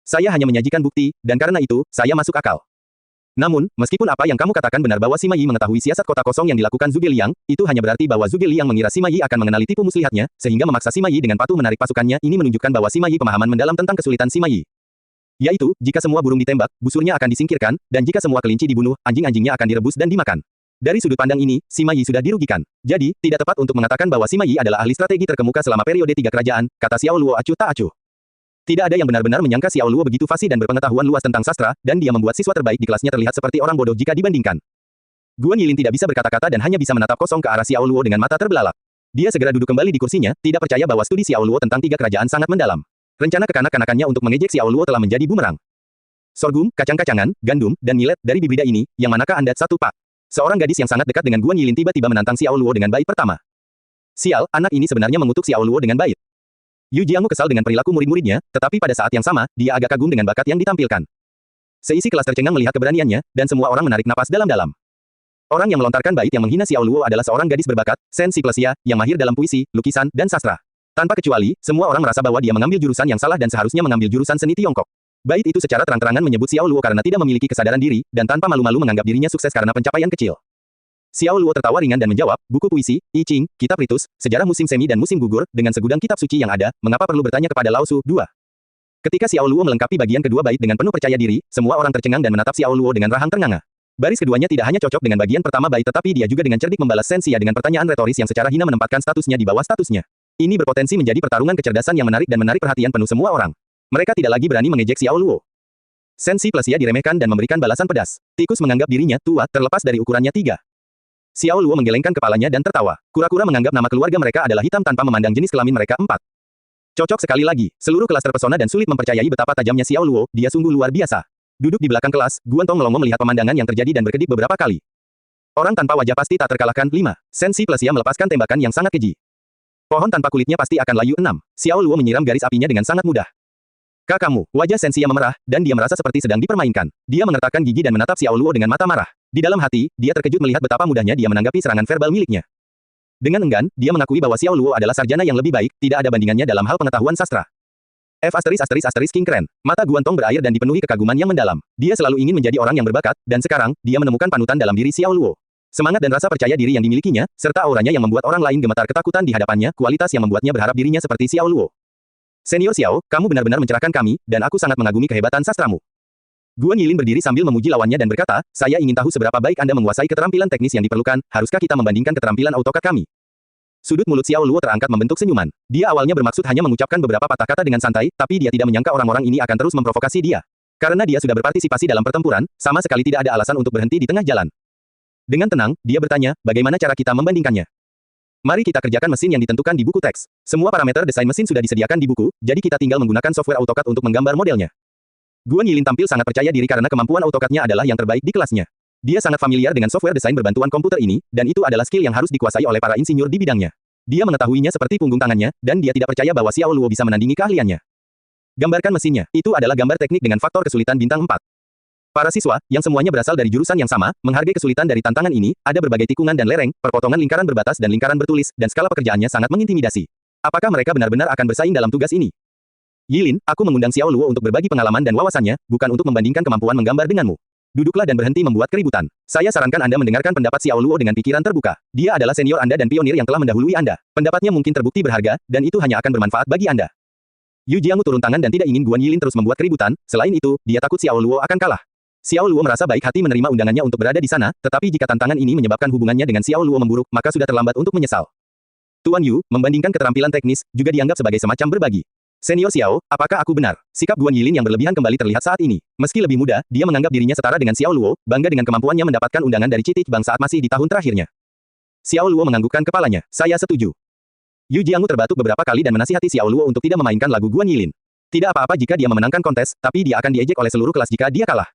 Saya hanya menyajikan bukti, dan karena itu, saya masuk akal. Namun, meskipun apa yang kamu katakan benar bahwa Sima Yi mengetahui siasat kota kosong yang dilakukan Zhuge Liang, itu hanya berarti bahwa Zhuge Liang mengira Sima Yi akan mengenali tipu muslihatnya, sehingga memaksa Sima Yi dengan patuh menarik pasukannya. Ini menunjukkan bahwa Sima Yi pemahaman mendalam tentang kesulitan Sima Yi. Yaitu, jika semua burung ditembak, busurnya akan disingkirkan, dan jika semua kelinci dibunuh, anjing-anjingnya akan direbus dan dimakan. Dari sudut pandang ini, Sima Yi sudah dirugikan. Jadi, tidak tepat untuk mengatakan bahwa Sima Yi adalah ahli strategi terkemuka selama periode 3 kerajaan, kata Xiao Luo acuh tak acuh. Tidak ada yang benar-benar menyangka Xiao Luo begitu fasih dan berpengetahuan luas tentang sastra, dan dia membuat siswa terbaik di kelasnya terlihat seperti orang bodoh jika dibandingkan. Guan Yilin tidak bisa berkata-kata dan hanya bisa menatap kosong ke arah Xiao Luo dengan mata terbelalak. Dia segera duduk kembali di kursinya, tidak percaya bahwa studi Xiao Luo tentang 3 kerajaan sangat mendalam. Rencana kekanak-kanakannya untuk mengejek Xiao Luo telah menjadi bumerang. Sorghum, kacang-kacangan, gandum, dan millet dari bibrida ini, yang manakah Anda satu pak? Seorang gadis yang sangat dekat dengan Guan Yilin tiba-tiba menantang Xiao Luo dengan bait pertama. Sial, anak ini sebenarnya mengutuk Xiao Luo dengan bait. Yu Jiangmu kesal dengan perilaku murid-muridnya, tetapi pada saat yang sama, dia agak kagum dengan bakat yang ditampilkan. Seisi kelas tercengang melihat keberaniannya, dan semua orang menarik napas dalam-dalam. Orang yang melontarkan bait yang menghina Xiao Luo adalah seorang gadis berbakat, Shen Xiplesia, yang mahir dalam puisi, lukisan, dan sastra. Tanpa kecuali, semua orang merasa bahwa dia mengambil jurusan yang salah dan seharusnya mengambil jurusan seni Tiongkok. Bait itu secara terang-terangan menyebut Xiao Luo karena tidak memiliki kesadaran diri, dan tanpa malu-malu menganggap dirinya sukses karena pencapaian kecil. Xiao Luo tertawa ringan dan menjawab, buku puisi, I Ching, kitab ritus, sejarah musim semi dan musim gugur, dengan segudang kitab suci yang ada, mengapa perlu bertanya kepada Lao Su? 2. Ketika Xiao Luo melengkapi bagian kedua bait dengan penuh percaya diri, semua orang tercengang dan menatap Xiao Luo dengan rahang ternganga. Baris keduanya tidak hanya cocok dengan bagian pertama bait tetapi dia juga dengan cerdik membalas Shen Xia dengan pertanyaan retoris yang secara hina menempatkan statusnya di bawah statusnya. Ini berpotensi menjadi pertarungan kecerdasan yang menarik dan menarik perhatian penuh semua orang. Mereka tidak lagi berani mengejek Xiao Luo. Shen Xiplesia diremehkan dan memberikan balasan pedas. Tikus menganggap dirinya tua, terlepas dari ukurannya 3. Xiao Luo menggelengkan kepalanya dan tertawa. Kura-kura menganggap nama keluarga mereka adalah hitam tanpa memandang jenis kelamin mereka 4. Cocok sekali lagi, seluruh kelas terpesona dan sulit mempercayai betapa tajamnya Xiao Luo, dia sungguh luar biasa. Duduk di belakang kelas, Guan Tong melongo melihat pemandangan yang terjadi dan berkedip beberapa kali. Orang tanpa wajah pasti tak terkalahkan. 5. Shen Xiplesia melepaskan tembakan yang sangat keji. Pohon tanpa kulitnya pasti akan layu. 6. Xiao Luo menyiram garis apinya dengan sangat mudah. Kakakmu, wajah Shen Xia memerah, dan dia merasa seperti sedang dipermainkan. Dia mengertakkan gigi dan menatap Xiao Luo dengan mata marah. Di dalam hati, dia terkejut melihat betapa mudahnya dia menanggapi serangan verbal miliknya. Dengan enggan, dia mengakui bahwa Xiao Luo adalah sarjana yang lebih baik, tidak ada bandingannya dalam hal pengetahuan sastra. King keren. Mata Guan Tong berair dan dipenuhi kekaguman yang mendalam. Dia selalu ingin menjadi orang yang berbakat, dan sekarang, dia menemukan panutan dalam diri Xiao Luo. Semangat dan rasa percaya diri yang dimilikinya, serta auranya yang membuat orang lain gemetar ketakutan di hadapannya, kualitas yang membuatnya berharap dirinya seperti Xiao Luo. Senior Xiao, kamu benar-benar mencerahkan kami, dan aku sangat mengagumi kehebatan sastramu. Guan Yilin berdiri sambil memuji lawannya dan berkata, saya ingin tahu seberapa baik Anda menguasai keterampilan teknis yang diperlukan, haruskah kita membandingkan keterampilan AutoCAD kami? Sudut mulut Xiao Luo terangkat membentuk senyuman. Dia awalnya bermaksud hanya mengucapkan beberapa patah kata dengan santai, tapi dia tidak menyangka orang-orang ini akan terus memprovokasi dia. Karena dia sudah berpartisipasi dalam pertempuran, sama sekali tidak ada alasan untuk berhenti di tengah jalan. Dengan tenang, dia bertanya, bagaimana cara kita membandingkannya? Mari kita kerjakan mesin yang ditentukan di buku teks. Semua parameter desain mesin sudah disediakan di buku, jadi kita tinggal menggunakan software AutoCAD untuk menggambar modelnya. Guan Yilin tampil sangat percaya diri karena kemampuan AutoCAD-nya adalah yang terbaik di kelasnya. Dia sangat familiar dengan software desain berbantuan komputer ini, dan itu adalah skill yang harus dikuasai oleh para insinyur di bidangnya. Dia mengetahuinya seperti punggung tangannya, dan dia tidak percaya bahwa Xiao Luo bisa menandingi keahliannya. Gambarkan mesinnya. Itu adalah gambar teknik dengan faktor kesulitan bintang 4. Para siswa, yang semuanya berasal dari jurusan yang sama, menghargai kesulitan dari tantangan ini, ada berbagai tikungan dan lereng, perpotongan lingkaran berbatas dan lingkaran bertulis, dan skala pekerjaannya sangat mengintimidasi. Apakah mereka benar-benar akan bersaing dalam tugas ini? Yilin, aku mengundang Xiao Luo untuk berbagi pengalaman dan wawasannya, bukan untuk membandingkan kemampuan menggambar denganmu. Duduklah dan berhenti membuat keributan. Saya sarankan Anda mendengarkan pendapat Xiao Luo dengan pikiran terbuka. Dia adalah senior Anda dan pionir yang telah mendahului Anda. Pendapatnya mungkin terbukti berharga, dan itu hanya akan bermanfaat bagi Anda. Yu Jiangmu turun tangan dan tidak ingin Guan Yilin terus membuat keributan, selain itu, dia takut Xiao Luo akan kalah. Xiao Luo merasa baik hati menerima undangannya untuk berada di sana, tetapi jika tantangan ini menyebabkan hubungannya dengan Xiao Luo memburuk, maka sudah terlambat untuk menyesal. Tuan Yu, membandingkan keterampilan teknis, juga dianggap sebagai semacam berbagi. Senior Xiao, apakah aku benar? Sikap Guan Yilin yang berlebihan kembali terlihat saat ini. Meski lebih muda, dia menganggap dirinya setara dengan Xiao Luo, bangga dengan kemampuannya mendapatkan undangan dari Citic Bang saat masih di tahun terakhirnya. Xiao Luo menganggukkan kepalanya. Saya setuju. Yu Jiangmu terbatuk beberapa kali dan menasihati Xiao Luo untuk tidak memainkan lagu Guan Yilin. Tidak apa-apa jika dia memenangkan kontes, tapi dia akan diejek oleh seluruh kelas jika dia kalah.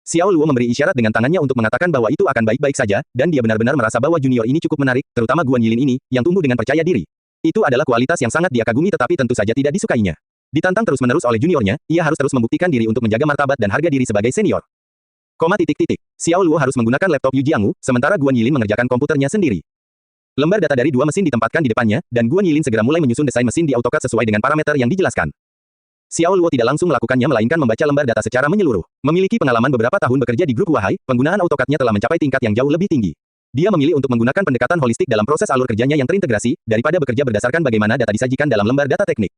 Xiao Luo memberi isyarat dengan tangannya untuk mengatakan bahwa itu akan baik-baik saja, dan dia benar-benar merasa bahwa junior ini cukup menarik, terutama Guan Yilin ini, yang tumbuh dengan percaya diri. Itu adalah kualitas yang sangat dia kagumi tetapi tentu saja tidak disukainya. Ditantang terus-menerus oleh juniornya, ia harus terus membuktikan diri untuk menjaga martabat dan harga diri sebagai senior. Xiao Luo harus menggunakan laptop Yu Jiangmu, sementara Guan Yilin mengerjakan komputernya sendiri. Lembar data dari dua mesin ditempatkan di depannya, dan Guan Yilin segera mulai menyusun desain mesin di AutoCAD sesuai dengan parameter yang dijelaskan. Xiao Luo tidak langsung melakukannya melainkan membaca lembar data secara menyeluruh. Memiliki pengalaman beberapa tahun bekerja di grup Huahai, penggunaan AutoCAD-nya telah mencapai tingkat yang jauh lebih tinggi. Dia memilih untuk menggunakan pendekatan holistik dalam proses alur kerjanya yang terintegrasi, daripada bekerja berdasarkan bagaimana data disajikan dalam lembar data teknik.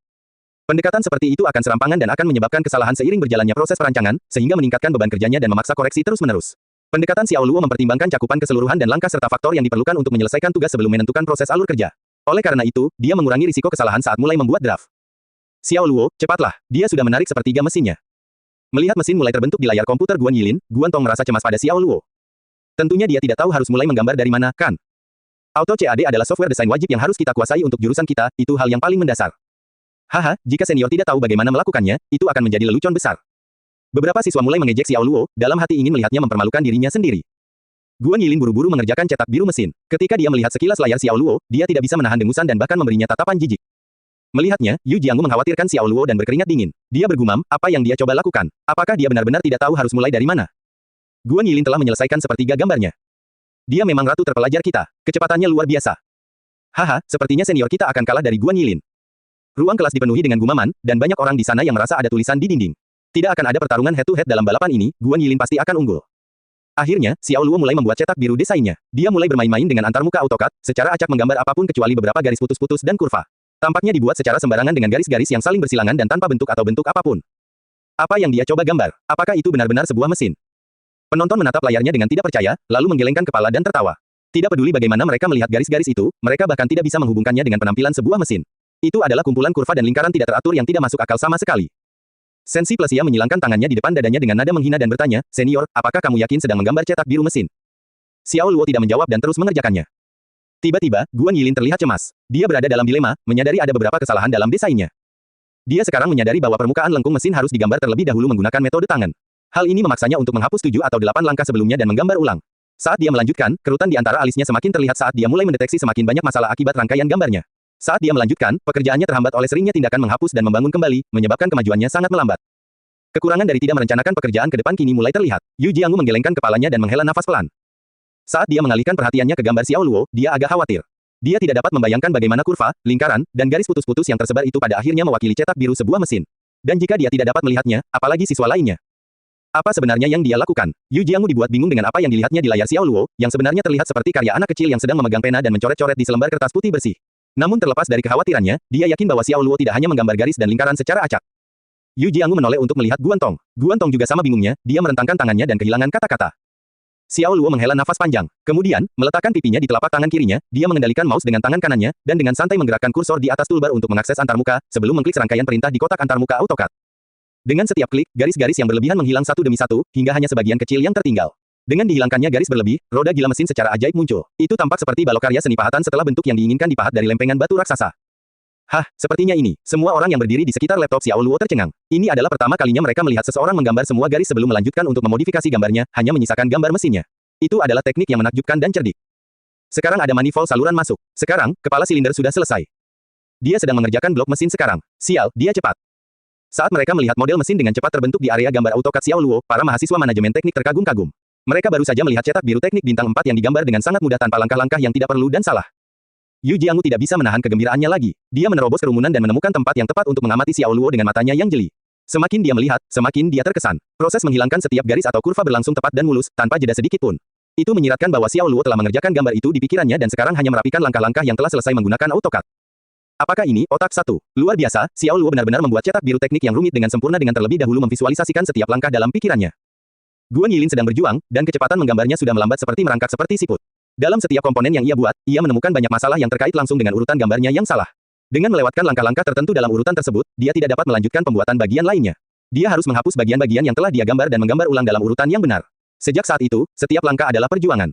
Pendekatan seperti itu akan serampangan dan akan menyebabkan kesalahan seiring berjalannya proses perancangan, sehingga meningkatkan beban kerjanya dan memaksa koreksi terus-menerus. Pendekatan Xiao Luo mempertimbangkan cakupan keseluruhan dan langkah serta faktor yang diperlukan untuk menyelesaikan tugas sebelum menentukan proses alur kerja. Oleh karena itu, dia mengurangi risiko kesalahan saat mulai membuat draft. Xiao Luo, cepatlah, dia sudah menarik sepertiga mesinnya. Melihat mesin mulai terbentuk di layar komputer Guan Yilin, Guan Tong merasa cemas pada Xiao Luo. Tentunya dia tidak tahu harus mulai menggambar dari mana, kan? Auto CAD adalah software desain wajib yang harus kita kuasai untuk jurusan kita, itu hal yang paling mendasar. Haha, jika senior tidak tahu bagaimana melakukannya, itu akan menjadi lelucon besar. Beberapa siswa mulai mengejek Xiao Luo, dalam hati ingin melihatnya mempermalukan dirinya sendiri. Guan Yilin buru-buru mengerjakan cetak biru mesin. Ketika dia melihat sekilas layar Xiao Luo, dia tidak bisa menahan dengusan dan bahkan memberinya tatapan jijik. Melihatnya, Yu Jianggu mengkhawatirkan Xiao Luo dan berkeringat dingin. Dia bergumam, apa yang dia coba lakukan? Apakah dia benar-benar tidak tahu harus mulai dari mana? Guan Yilin telah menyelesaikan sepertiga gambarnya. Dia memang ratu terpelajar kita. Kecepatannya luar biasa. Haha, sepertinya senior kita akan kalah dari Guan Yilin. Ruang kelas dipenuhi dengan gumaman, dan banyak orang di sana yang merasa ada tulisan di dinding. Tidak akan ada pertarungan head-to-head dalam balapan ini, Guan Yilin pasti akan unggul. Akhirnya, Xiao Luo mulai membuat cetak biru desainnya. Dia mulai bermain-main dengan antarmuka AutoCAD, secara acak menggambar apapun kecuali beberapa garis putus-putus dan kurva. Tampaknya dibuat secara sembarangan dengan garis-garis yang saling bersilangan dan tanpa bentuk atau bentuk apapun. Apa yang dia coba gambar? Apakah itu benar-benar sebuah mesin? Penonton menatap layarnya dengan tidak percaya, lalu menggelengkan kepala dan tertawa. Tidak peduli bagaimana mereka melihat garis-garis itu, mereka bahkan tidak bisa menghubungkannya dengan penampilan sebuah mesin. Itu adalah kumpulan kurva dan lingkaran tidak teratur yang tidak masuk akal sama sekali. Sensi Plesia menyilangkan tangannya di depan dadanya dengan nada menghina dan bertanya, "Senior, apakah kamu yakin sedang menggambar cetak biru mesin?" Xiao Luo tidak menjawab dan terus mengerjakannya. Tiba-tiba, Guan Yilin terlihat cemas. Dia berada dalam dilema, menyadari ada beberapa kesalahan dalam desainnya. Dia sekarang menyadari bahwa permukaan lengkung mesin harus digambar terlebih dahulu menggunakan metode tangan. Hal ini memaksanya untuk menghapus 7 atau 8 langkah sebelumnya dan menggambar ulang. Saat dia melanjutkan, kerutan di antara alisnya semakin terlihat saat dia mulai mendeteksi semakin banyak masalah akibat rangkaian gambarnya. Saat dia melanjutkan, pekerjaannya terhambat oleh seringnya tindakan menghapus dan membangun kembali, menyebabkan kemajuannya sangat melambat. Kekurangan dari tidak merencanakan pekerjaan ke depan kini mulai terlihat. Yu Jianggu menggelengkan kepalanya dan menghela nafas pelan. Saat dia mengalihkan perhatiannya ke gambar Xiao Luo, dia agak khawatir. Dia tidak dapat membayangkan bagaimana kurva, lingkaran, dan garis putus-putus yang tersebar itu pada akhirnya mewakili cetak biru sebuah mesin. Dan jika dia tidak dapat melihatnya, apalagi siswa lainnya. Apa sebenarnya yang dia lakukan? Yu Jianggu dibuat bingung dengan apa yang dilihatnya di layar Xiao Luo, yang sebenarnya terlihat seperti karya anak kecil yang sedang memegang pena dan mencoret-coret di selembar kertas putih bersih. Namun terlepas dari kekhawatirannya, dia yakin bahwa Xiao Luo tidak hanya menggambar garis dan lingkaran secara acak. Yu Jianggu menoleh untuk melihat Guan Tong. Guan Tong juga sama bingungnya, dia merentangkan tangannya dan kehilangan kata-kata. Xiao Luo menghela nafas panjang. Kemudian, meletakkan pipinya di telapak tangan kirinya, dia mengendalikan mouse dengan tangan kanannya, dan dengan santai menggerakkan kursor di atas toolbar untuk mengakses antarmuka, sebelum mengklik serangkaian perintah di kotak antarmuka AutoCAD. Dengan setiap klik, garis-garis yang berlebihan menghilang satu demi satu, hingga hanya sebagian kecil yang tertinggal. Dengan dihilangkannya garis berlebih, roda gila mesin secara ajaib muncul. Itu tampak seperti balok karya seni pahatan setelah bentuk yang diinginkan dipahat dari lempengan batu raksasa. Hah, sepertinya ini. Semua orang yang berdiri di sekitar laptop Xiao Luo tercengang. Ini adalah pertama kalinya mereka melihat seseorang menggambar semua garis sebelum melanjutkan untuk memodifikasi gambarnya, hanya menyisakan gambar mesinnya. Itu adalah teknik yang menakjubkan dan cerdik. Sekarang ada manifold saluran masuk. Sekarang, kepala silinder sudah selesai. Dia sedang mengerjakan blok mesin sekarang. Sial, dia cepat. Saat mereka melihat model mesin dengan cepat terbentuk di area gambar AutoCAD Xiao Luo, para mahasiswa manajemen teknik terkagum-kagum. Mereka baru saja melihat cetak biru teknik bintang 4 yang digambar dengan sangat mudah tanpa langkah-langkah yang tidak perlu dan salah. Yu Jianggu tidak bisa menahan kegembiraannya lagi. Dia menerobos kerumunan dan menemukan tempat yang tepat untuk mengamati Xiao Luo dengan matanya yang jeli. Semakin dia melihat, semakin dia terkesan. Proses menghilangkan setiap garis atau kurva berlangsung tepat dan mulus, tanpa jeda sedikit pun. Itu menyiratkan bahwa Xiao Luo telah mengerjakan gambar itu di pikirannya dan sekarang hanya merapikan langkah-langkah yang telah selesai menggunakan AutoCAD. Apakah ini otak satu? Luar biasa, Xiao Luo benar-benar membuat cetak biru teknik yang rumit dengan sempurna dengan terlebih dahulu memvisualisasikan setiap langkah dalam pikirannya. Guan Yilin sedang berjuang, dan kecepatan menggambarnya sudah melambat seperti merangkak seperti siput. Dalam setiap komponen yang ia buat, ia menemukan banyak masalah yang terkait langsung dengan urutan gambarnya yang salah. Dengan melewatkan langkah-langkah tertentu dalam urutan tersebut, dia tidak dapat melanjutkan pembuatan bagian lainnya. Dia harus menghapus bagian-bagian yang telah dia gambar dan menggambar ulang dalam urutan yang benar. Sejak saat itu, setiap langkah adalah perjuangan.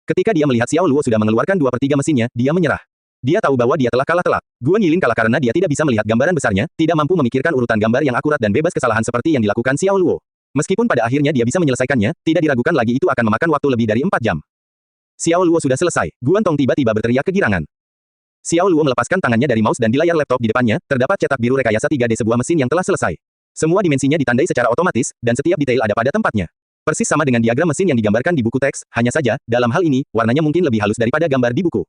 Ketika dia melihat Xiao Luo sudah mengeluarkan 2/3 mesinnya, dia menyerah. Dia tahu bahwa dia telah kalah telak. Guan Yilin kalah karena dia tidak bisa melihat gambaran besarnya, tidak mampu memikirkan urutan gambar yang akurat dan bebas kesalahan seperti yang dilakukan Xiao Luo. Meskipun pada akhirnya dia bisa menyelesaikannya, tidak diragukan lagi itu akan memakan waktu lebih dari 4 jam. Xiao Luo sudah selesai. Guan Tong tiba-tiba berteriak kegirangan. Xiao Luo melepaskan tangannya dari mouse dan di layar laptop di depannya, terdapat cetak biru rekayasa 3D sebuah mesin yang telah selesai. Semua dimensinya ditandai secara otomatis, dan setiap detail ada pada tempatnya. Persis sama dengan diagram mesin yang digambarkan di buku teks, hanya saja, dalam hal ini, warnanya mungkin lebih halus daripada gambar di buku.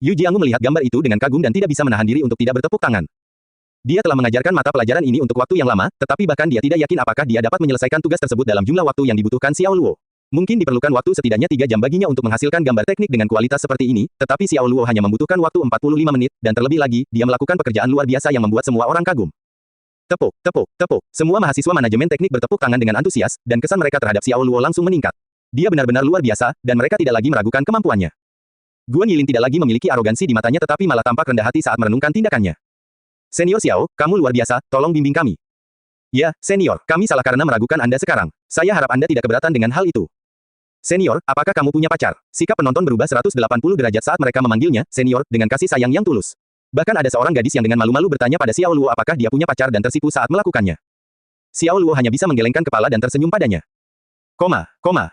Yu Jianggu melihat gambar itu dengan kagum dan tidak bisa menahan diri untuk tidak bertepuk tangan. Dia telah mengajarkan mata pelajaran ini untuk waktu yang lama, tetapi bahkan dia tidak yakin apakah dia dapat menyelesaikan tugas tersebut dalam jumlah waktu yang dibutuhkan Xiao Luo. Mungkin diperlukan waktu setidaknya 3 jam baginya untuk menghasilkan gambar teknik dengan kualitas seperti ini, tetapi Xiao Luo hanya membutuhkan waktu 45 menit, dan terlebih lagi, dia melakukan pekerjaan luar biasa yang membuat semua orang kagum. Tepuk, tepuk, tepuk. Semua mahasiswa manajemen teknik bertepuk tangan dengan antusias, dan kesan mereka terhadap Xiao Luo langsung meningkat. Dia benar-benar luar biasa, dan mereka tidak lagi meragukan kemampuannya. Guan Yilin tidak lagi memiliki arogansi di matanya tetapi malah tampak rendah hati saat merenungkan tindakannya. Senior Xiao, kamu luar biasa, tolong bimbing kami. Ya, senior, kami salah karena meragukan Anda sekarang. Saya harap Anda tidak keberatan dengan hal itu. Senior, apakah kamu punya pacar? Sikap penonton berubah 180 derajat saat mereka memanggilnya, senior, dengan kasih sayang yang tulus. Bahkan ada seorang gadis yang dengan malu-malu bertanya pada Xiao Luo apakah dia punya pacar dan tersipu saat melakukannya. Xiao Luo hanya bisa menggelengkan kepala dan tersenyum padanya.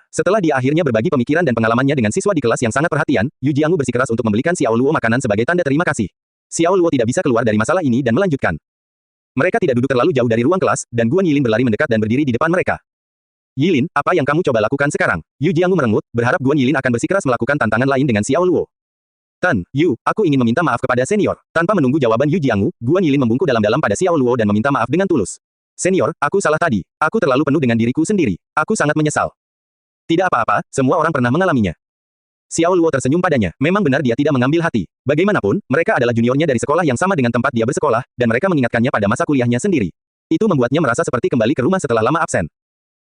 Setelah dia akhirnya berbagi pemikiran dan pengalamannya dengan siswa di kelas yang sangat perhatian, Yu Jianghu bersikeras untuk membelikan Xiao Luo makanan sebagai tanda terima kasih. Xiao Luo tidak bisa keluar dari masalah ini dan melanjutkan. Mereka tidak duduk terlalu jauh dari ruang kelas, dan Guan Yilin berlari mendekat dan berdiri di depan mereka. Yilin, apa yang kamu coba lakukan sekarang? Yu Jianghu merengut, berharap Guan Yilin akan bersikeras melakukan tantangan lain dengan Xiao Luo. Tan, Yu, aku ingin meminta maaf kepada senior. Tanpa menunggu jawaban Yu Jianghu, Guan Yilin membungkuk dalam-dalam pada Xiao Luo dan meminta maaf dengan tulus. Senior, aku salah tadi. Aku terlalu penuh dengan diriku sendiri. Aku sangat menyesal. Tidak apa-apa, semua orang pernah mengalaminya. Xiao Luo tersenyum padanya. Memang benar dia tidak mengambil hati. Bagaimanapun, mereka adalah juniornya dari sekolah yang sama dengan tempat dia bersekolah, dan mereka mengingatkannya pada masa kuliahnya sendiri. Itu membuatnya merasa seperti kembali ke rumah setelah lama absen.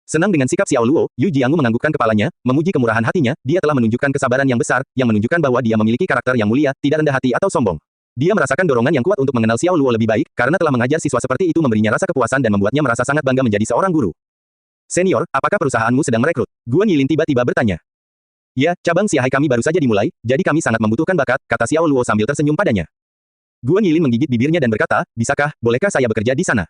Senang dengan sikap Xiao Luo, Yu Jianghu menganggukkan kepalanya, memuji kemurahan hatinya, dia telah menunjukkan kesabaran yang besar, yang menunjukkan bahwa dia memiliki karakter yang mulia, tidak rendah hati atau sombong. Dia merasakan dorongan yang kuat untuk mengenal Xiao Luo lebih baik, karena telah mengajar siswa seperti itu memberinya rasa kepuasan dan membuatnya merasa sangat bangga menjadi seorang guru. Senior, apakah perusahaanmu sedang merekrut? Guan Yilin tiba-tiba bertanya. Ya, cabang Siahai kami baru saja dimulai, jadi kami sangat membutuhkan bakat, kata Xiao Luo sambil tersenyum padanya. Guan Yilin menggigit bibirnya dan berkata, bolehkah saya bekerja di sana?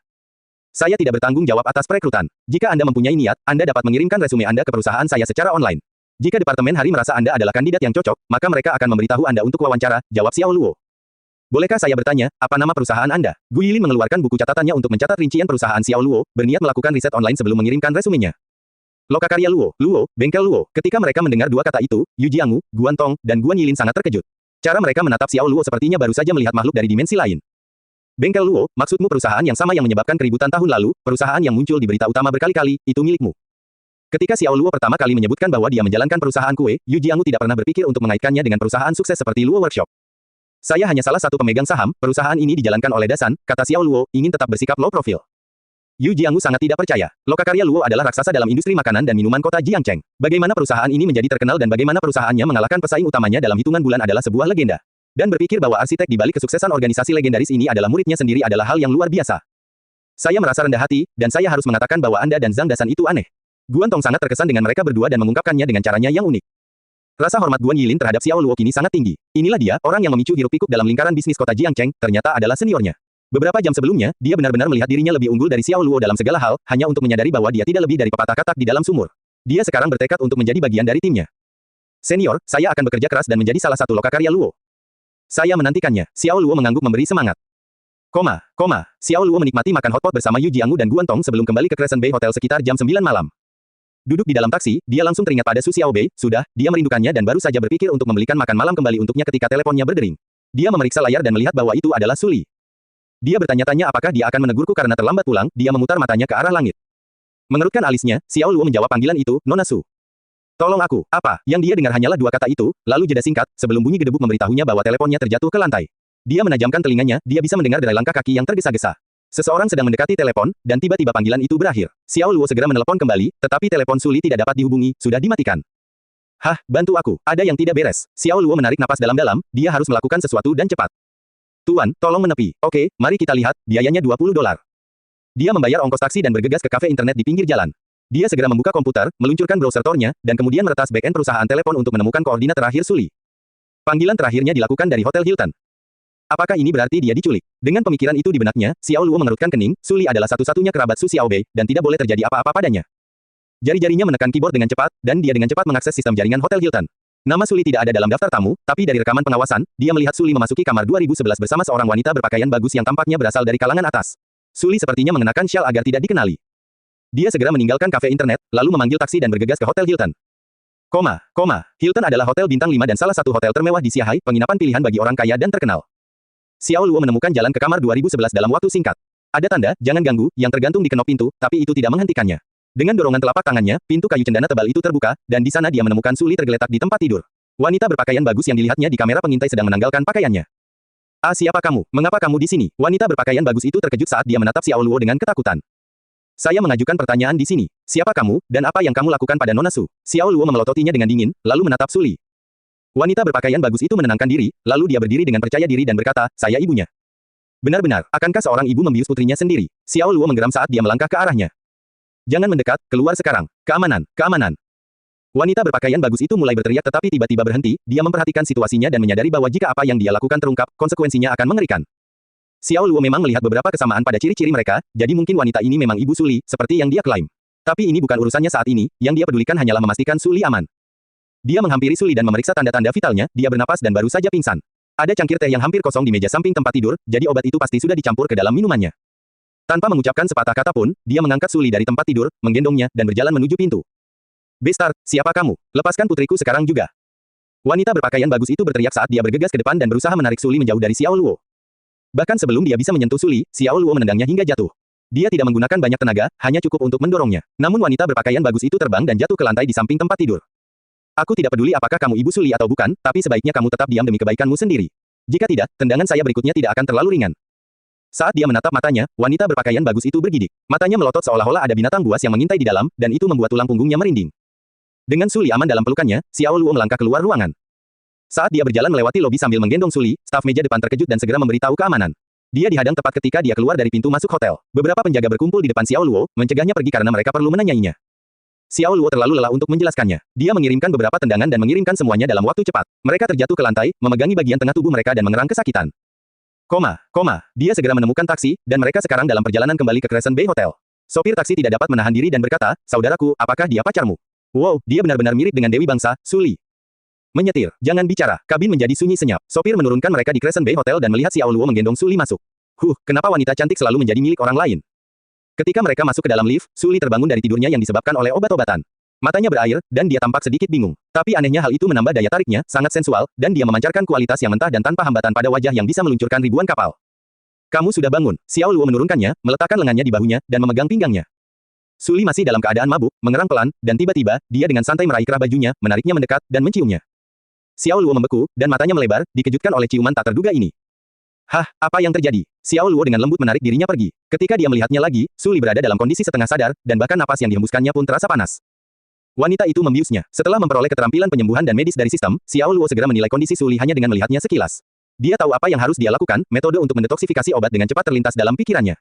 Saya tidak bertanggung jawab atas perekrutan. Jika Anda mempunyai niat, Anda dapat mengirimkan resume Anda ke perusahaan saya secara online. Jika Departemen Hari merasa Anda adalah kandidat yang cocok, maka mereka akan memberitahu Anda untuk wawancara, jawab Xiao Luo. Bolehkah saya bertanya, apa nama perusahaan Anda? Gu Yilin mengeluarkan buku catatannya untuk mencatat rincian perusahaan Xiao Luo, berniat melakukan riset online sebelum mengirimkan resumenya. Lokakarya Luo, bengkel Luo. Ketika mereka mendengar dua kata itu, Yu Jianghu, Guan Tong, dan Guan Yilin sangat terkejut. Cara mereka menatap Xiao Luo sepertinya baru saja melihat makhluk dari dimensi lain. Bengkel Luo, maksudmu perusahaan yang sama yang menyebabkan keributan tahun lalu, perusahaan yang muncul di berita utama berkali-kali, itu milikmu. Ketika Xiao Luo pertama kali menyebutkan bahwa dia menjalankan perusahaan kue, Yu Jianghu tidak pernah berpikir untuk mengaitkannya dengan perusahaan sukses seperti Luo Workshop. Saya hanya salah satu pemegang saham, perusahaan ini dijalankan oleh Dasan, kata Xiao Luo, ingin tetap bersikap low profile. Yu Jianghu sangat tidak percaya. Lokakarya Luo adalah raksasa dalam industri makanan dan minuman kota Jiangcheng. Bagaimana perusahaan ini menjadi terkenal dan bagaimana perusahaannya mengalahkan pesaing utamanya dalam hitungan bulan adalah sebuah legenda. Dan berpikir bahwa arsitek di balik kesuksesan organisasi legendaris ini adalah muridnya sendiri adalah hal yang luar biasa. Saya merasa rendah hati, dan saya harus mengatakan bahwa Anda dan Zhang Dasan itu aneh. Guan Tong sangat terkesan dengan mereka berdua dan mengungkapkannya dengan caranya yang unik. Rasa hormat Guan Yilin terhadap Xiao Luo kini sangat tinggi. Inilah dia, orang yang memicu hiruk-pikuk dalam lingkaran bisnis kota Jiangcheng, ternyata adalah seniornya. Beberapa jam sebelumnya, dia benar-benar melihat dirinya lebih unggul dari Xiao Luo dalam segala hal, hanya untuk menyadari bahwa dia tidak lebih dari pepatah katak di dalam sumur. Dia sekarang bertekad untuk menjadi bagian dari timnya. Senior, saya akan bekerja keras dan menjadi salah satu lokakarya Luo. Saya menantikannya. Xiao Luo mengangguk memberi semangat. Xiao Luo menikmati makan hotpot bersama Yu Jianghu dan Guan Tong sebelum kembali ke Crescent Bay Hotel sekitar jam 9 malam. Duduk di dalam taksi, dia langsung teringat pada Su Xiaobei, dia merindukannya dan baru saja berpikir untuk membelikan makan malam kembali untuknya ketika teleponnya berdering. Dia memeriksa layar dan melihat bahwa itu adalah Su Li. Dia bertanya-tanya apakah dia akan menegurku karena terlambat pulang, dia memutar matanya ke arah langit. Mengerutkan alisnya, Xiao Luo menjawab panggilan itu, Nona Su. Tolong aku, apa? Yang dia dengar hanyalah dua kata itu, lalu jeda singkat, sebelum bunyi gedebuk memberitahunya bahwa teleponnya terjatuh ke lantai. Dia menajamkan telinganya, dia bisa mendengar derai langkah kaki yang tergesa-gesa. Seseorang sedang mendekati telepon, dan tiba-tiba panggilan itu berakhir. Xiao Luo segera menelepon kembali, tetapi telepon Su Li tidak dapat dihubungi, sudah dimatikan. Hah, bantu aku, ada yang tidak beres. Xiao Luo menarik napas dalam-dalam, dia harus melakukan sesuatu dan cepat. Tuan, tolong menepi. Oke, mari kita lihat, biayanya $20. Dia membayar ongkos taksi dan bergegas ke kafe internet di pinggir jalan. Dia segera membuka komputer, meluncurkan browser Tor-nya, dan kemudian meretas back-end perusahaan telepon untuk menemukan koordinat terakhir Su Li. Panggilan terakhirnya dilakukan dari Hotel Hilton. Apakah ini berarti dia diculik? Dengan pemikiran itu di benaknya, Xiao Luo mengerutkan kening, Su Li adalah satu-satunya kerabat Su Xiaobei, dan tidak boleh terjadi apa-apa padanya. Jari-jarinya menekan keyboard dengan cepat, dan dia dengan cepat mengakses sistem jaringan Hotel Hilton. Nama Su Li tidak ada dalam daftar tamu, tapi dari rekaman pengawasan, dia melihat Su Li memasuki kamar 2011 bersama seorang wanita berpakaian bagus yang tampaknya berasal dari kalangan atas. Su Li sepertinya mengenakan syal agar tidak dikenali. Dia segera meninggalkan kafe internet, lalu memanggil taksi dan bergegas ke Hotel Hilton. Hilton adalah hotel bintang 5 dan salah satu hotel termewah di Siahai, penginapan pilihan bagi orang kaya dan terkenal. Xiao Luo menemukan jalan ke kamar 2011 dalam waktu singkat. Ada tanda, jangan ganggu, yang tergantung di kenop pintu, tapi itu tidak menghentikannya. Dengan dorongan telapak tangannya, pintu kayu cendana tebal itu terbuka, dan di sana dia menemukan Suli tergeletak di tempat tidur. Wanita berpakaian bagus yang dilihatnya di kamera pengintai sedang menanggalkan pakaiannya. "Ah, siapa kamu? Mengapa kamu di sini?" Wanita berpakaian bagus itu terkejut saat dia menatap Xiao Luo dengan ketakutan. "Saya mengajukan pertanyaan di sini. Siapa kamu, dan apa yang kamu lakukan pada Nona Su?" Xiao Luo memelototinya dengan dingin, lalu menatap Suli. Wanita berpakaian bagus itu menenangkan diri, lalu dia berdiri dengan percaya diri dan berkata, "Saya ibunya." "Benar-benar, akankah seorang ibu membius putrinya sendiri?" Xiao Luo menggeram saat dia melangkah ke arahnya. "Jangan mendekat, keluar sekarang. Keamanan, keamanan." Wanita berpakaian bagus itu mulai berteriak tetapi tiba-tiba berhenti, dia memperhatikan situasinya dan menyadari bahwa jika apa yang dia lakukan terungkap, konsekuensinya akan mengerikan. Xiao Luo memang melihat beberapa kesamaan pada ciri-ciri mereka, jadi mungkin wanita ini memang ibu Suli, seperti yang dia klaim. Tapi ini bukan urusannya saat ini, yang dia pedulikan hanyalah memastikan Suli aman. Dia menghampiri Suli dan memeriksa tanda-tanda vitalnya, dia bernapas dan baru saja pingsan. Ada cangkir teh yang hampir kosong di meja samping tempat tidur, jadi obat itu pasti sudah dicampur ke dalam minumannya. Tanpa mengucapkan sepatah kata pun, dia mengangkat Suli dari tempat tidur, menggendongnya, dan berjalan menuju pintu. "Bestar, siapa kamu? Lepaskan putriku sekarang juga." Wanita berpakaian bagus itu berteriak saat dia bergegas ke depan dan berusaha menarik Suli menjauh dari Xiao Luo. Bahkan sebelum dia bisa menyentuh Suli, Xiao Luo menendangnya hingga jatuh. Dia tidak menggunakan banyak tenaga, hanya cukup untuk mendorongnya. Namun wanita berpakaian bagus itu terbang dan jatuh ke lantai di samping tempat tidur. "Aku tidak peduli apakah kamu ibu Suli atau bukan, tapi sebaiknya kamu tetap diam demi kebaikanmu sendiri. Jika tidak, tendangan saya berikutnya tidak akan terlalu ringan." Saat dia menatap matanya, wanita berpakaian bagus itu bergidik. Matanya melotot seolah-olah ada binatang buas yang mengintai di dalam, dan itu membuat tulang punggungnya merinding. Dengan Suli aman dalam pelukannya, Xiao Luo melangkah keluar ruangan. Saat dia berjalan melewati lobi sambil menggendong Suli, staf meja depan terkejut dan segera memberitahu keamanan. Dia dihadang tepat ketika dia keluar dari pintu masuk hotel. Beberapa penjaga berkumpul di depan Xiao Luo, mencegahnya pergi karena mereka perlu menanyainya. Xiao Luo terlalu lelah untuk menjelaskannya. Dia mengirimkan beberapa tendangan dan mengirimkan semuanya dalam waktu cepat. Mereka terjatuh ke lantai, memegangi bagian tengah tubuh mereka dan mengerang kesakitan. Dia segera menemukan taksi, dan mereka sekarang dalam perjalanan kembali ke Crescent Bay Hotel. Sopir taksi tidak dapat menahan diri dan berkata, "Saudaraku, apakah dia pacarmu?" "Wow, dia benar-benar mirip dengan Dewi Bangsa, Suli." "Menyetir, jangan bicara." Kabin menjadi sunyi senyap. Sopir menurunkan mereka di Crescent Bay Hotel dan melihat Xiao Luo menggendong Suli masuk. Kenapa wanita cantik selalu menjadi milik orang lain? Ketika mereka masuk ke dalam lift, Suli terbangun dari tidurnya yang disebabkan oleh obat-obatan. Matanya berair, dan dia tampak sedikit bingung. Tapi anehnya hal itu menambah daya tariknya, sangat sensual, dan dia memancarkan kualitas yang mentah dan tanpa hambatan pada wajah yang bisa meluncurkan ribuan kapal. "Kamu sudah bangun." Xiao Luo menurunkannya, meletakkan lengannya di bahunya, dan memegang pinggangnya. Suli masih dalam keadaan mabuk, mengerang pelan, dan tiba-tiba, dia dengan santai meraih kerah bajunya, menariknya mendekat, dan menciumnya. Xiao Luo membeku, dan matanya melebar, dikejutkan oleh ciuman tak terduga ini. "Hah, apa yang terjadi?" Xiao Luo dengan lembut menarik dirinya pergi. Ketika dia melihatnya lagi, Suli berada dalam kondisi setengah sadar, dan bahkan napas yang dihembuskannya pun terasa panas. Wanita itu membiusnya. Setelah memperoleh keterampilan penyembuhan dan medis dari sistem, Xiao Luo segera menilai kondisi Suli hanya dengan melihatnya sekilas. Dia tahu apa yang harus dia lakukan, metode untuk mendetoksifikasi obat dengan cepat terlintas dalam pikirannya.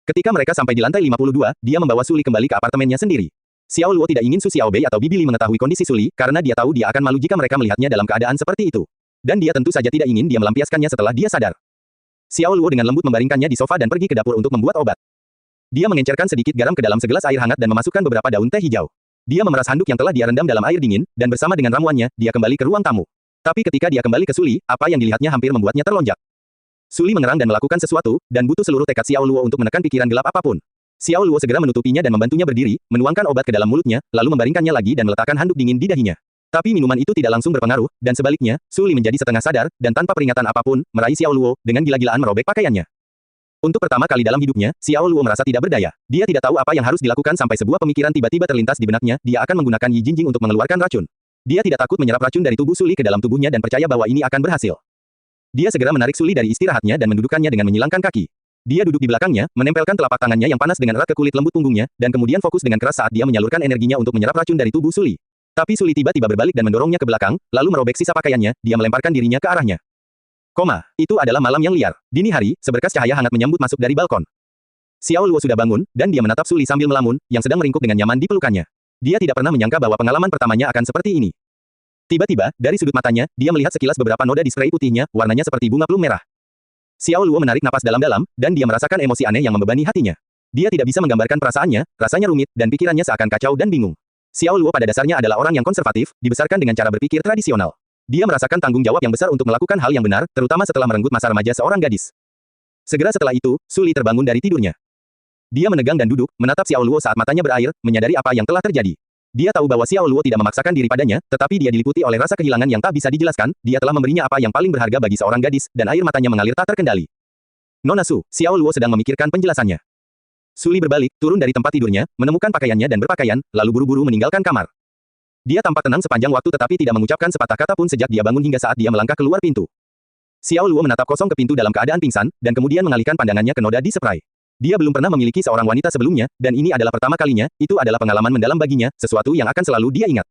Ketika mereka sampai di lantai 52, dia membawa Suli kembali ke apartemennya sendiri. Xiao Luo tidak ingin Su Xiaobei atau Bibi Li mengetahui kondisi Suli, karena dia tahu dia akan malu jika mereka melihatnya dalam keadaan seperti itu. Dan dia tentu saja tidak ingin dia melampiaskannya setelah dia sadar. Xiao Luo dengan lembut membaringkannya di sofa dan pergi ke dapur untuk membuat obat. Dia mengencerkan sedikit garam ke dalam segelas air hangat dan memasukkan beberapa daun teh hijau. Dia memeras handuk yang telah dia rendam dalam air dingin, dan bersama dengan ramuannya, dia kembali ke ruang tamu. Tapi ketika dia kembali ke Suli, apa yang dilihatnya hampir membuatnya terlonjak. Suli mengerang dan melakukan sesuatu, dan butuh seluruh tekad Xiao Luo untuk menekan pikiran gelap apapun. Xiao Luo segera menutupinya dan membantunya berdiri, menuangkan obat ke dalam mulutnya, lalu membaringkannya lagi dan meletakkan handuk dingin di dahinya. Tapi minuman itu tidak langsung berpengaruh, dan sebaliknya, Suli menjadi setengah sadar, dan tanpa peringatan apapun, meraih Xiao Luo, dengan gila-gilaan merobek pakaiannya. Untuk pertama kali dalam hidupnya, Xiao Luo merasa tidak berdaya. Dia tidak tahu apa yang harus dilakukan sampai sebuah pemikiran tiba-tiba terlintas di benaknya, dia akan menggunakan Yi Jinjing untuk mengeluarkan racun. Dia tidak takut menyerap racun dari tubuh Suli ke dalam tubuhnya dan percaya bahwa ini akan berhasil. Dia segera menarik Suli dari istirahatnya dan mendudukkannya dengan menyilangkan kaki. Dia duduk di belakangnya, menempelkan telapak tangannya yang panas dengan erat ke kulit lembut punggungnya, dan kemudian fokus dengan keras saat dia menyalurkan energinya untuk menyerap racun dari tubuh Suli. Tapi Suli tiba-tiba berbalik dan mendorongnya ke belakang, lalu merobek sisa pakaiannya, dia melemparkan dirinya ke arahnya. Itu adalah malam yang liar. Dini hari, seberkas cahaya hangat menyambut masuk dari balkon. Xiao Luo sudah bangun, dan dia menatap Suli sambil melamun, yang sedang meringkuk dengan nyaman di pelukannya. Dia tidak pernah menyangka bahwa pengalaman pertamanya akan seperti ini. Tiba-tiba, dari sudut matanya, dia melihat sekilas beberapa noda di spray putihnya, warnanya seperti bunga plum merah. Xiao Luo menarik napas dalam-dalam, dan dia merasakan emosi aneh yang membebani hatinya. Dia tidak bisa menggambarkan perasaannya, rasanya rumit, dan pikirannya seakan kacau dan bingung. Xiao Luo pada dasarnya adalah orang yang konservatif, dibesarkan dengan cara berpikir tradisional. Dia merasakan tanggung jawab yang besar untuk melakukan hal yang benar, terutama setelah merenggut masa remaja seorang gadis. Segera setelah itu, Suli terbangun dari tidurnya. Dia menegang dan duduk, menatap Xiao Luo saat matanya berair, menyadari apa yang telah terjadi. Dia tahu bahwa Xiao Luo tidak memaksakan diri padanya, tetapi dia diliputi oleh rasa kehilangan yang tak bisa dijelaskan, dia telah memberinya apa yang paling berharga bagi seorang gadis, dan air matanya mengalir tak terkendali. "Nona Su," Xiao Luo sedang memikirkan penjelasannya. Suli berbalik, turun dari tempat tidurnya, menemukan pakaiannya dan berpakaian, lalu buru-buru meninggalkan kamar. Dia tampak tenang sepanjang waktu tetapi tidak mengucapkan sepatah kata pun sejak dia bangun hingga saat dia melangkah keluar pintu. Xiao Luo menatap kosong ke pintu dalam keadaan pingsan, dan kemudian mengalihkan pandangannya ke noda di spray. Dia belum pernah memiliki seorang wanita sebelumnya, dan ini adalah pertama kalinya, itu adalah pengalaman mendalam baginya, sesuatu yang akan selalu dia ingat.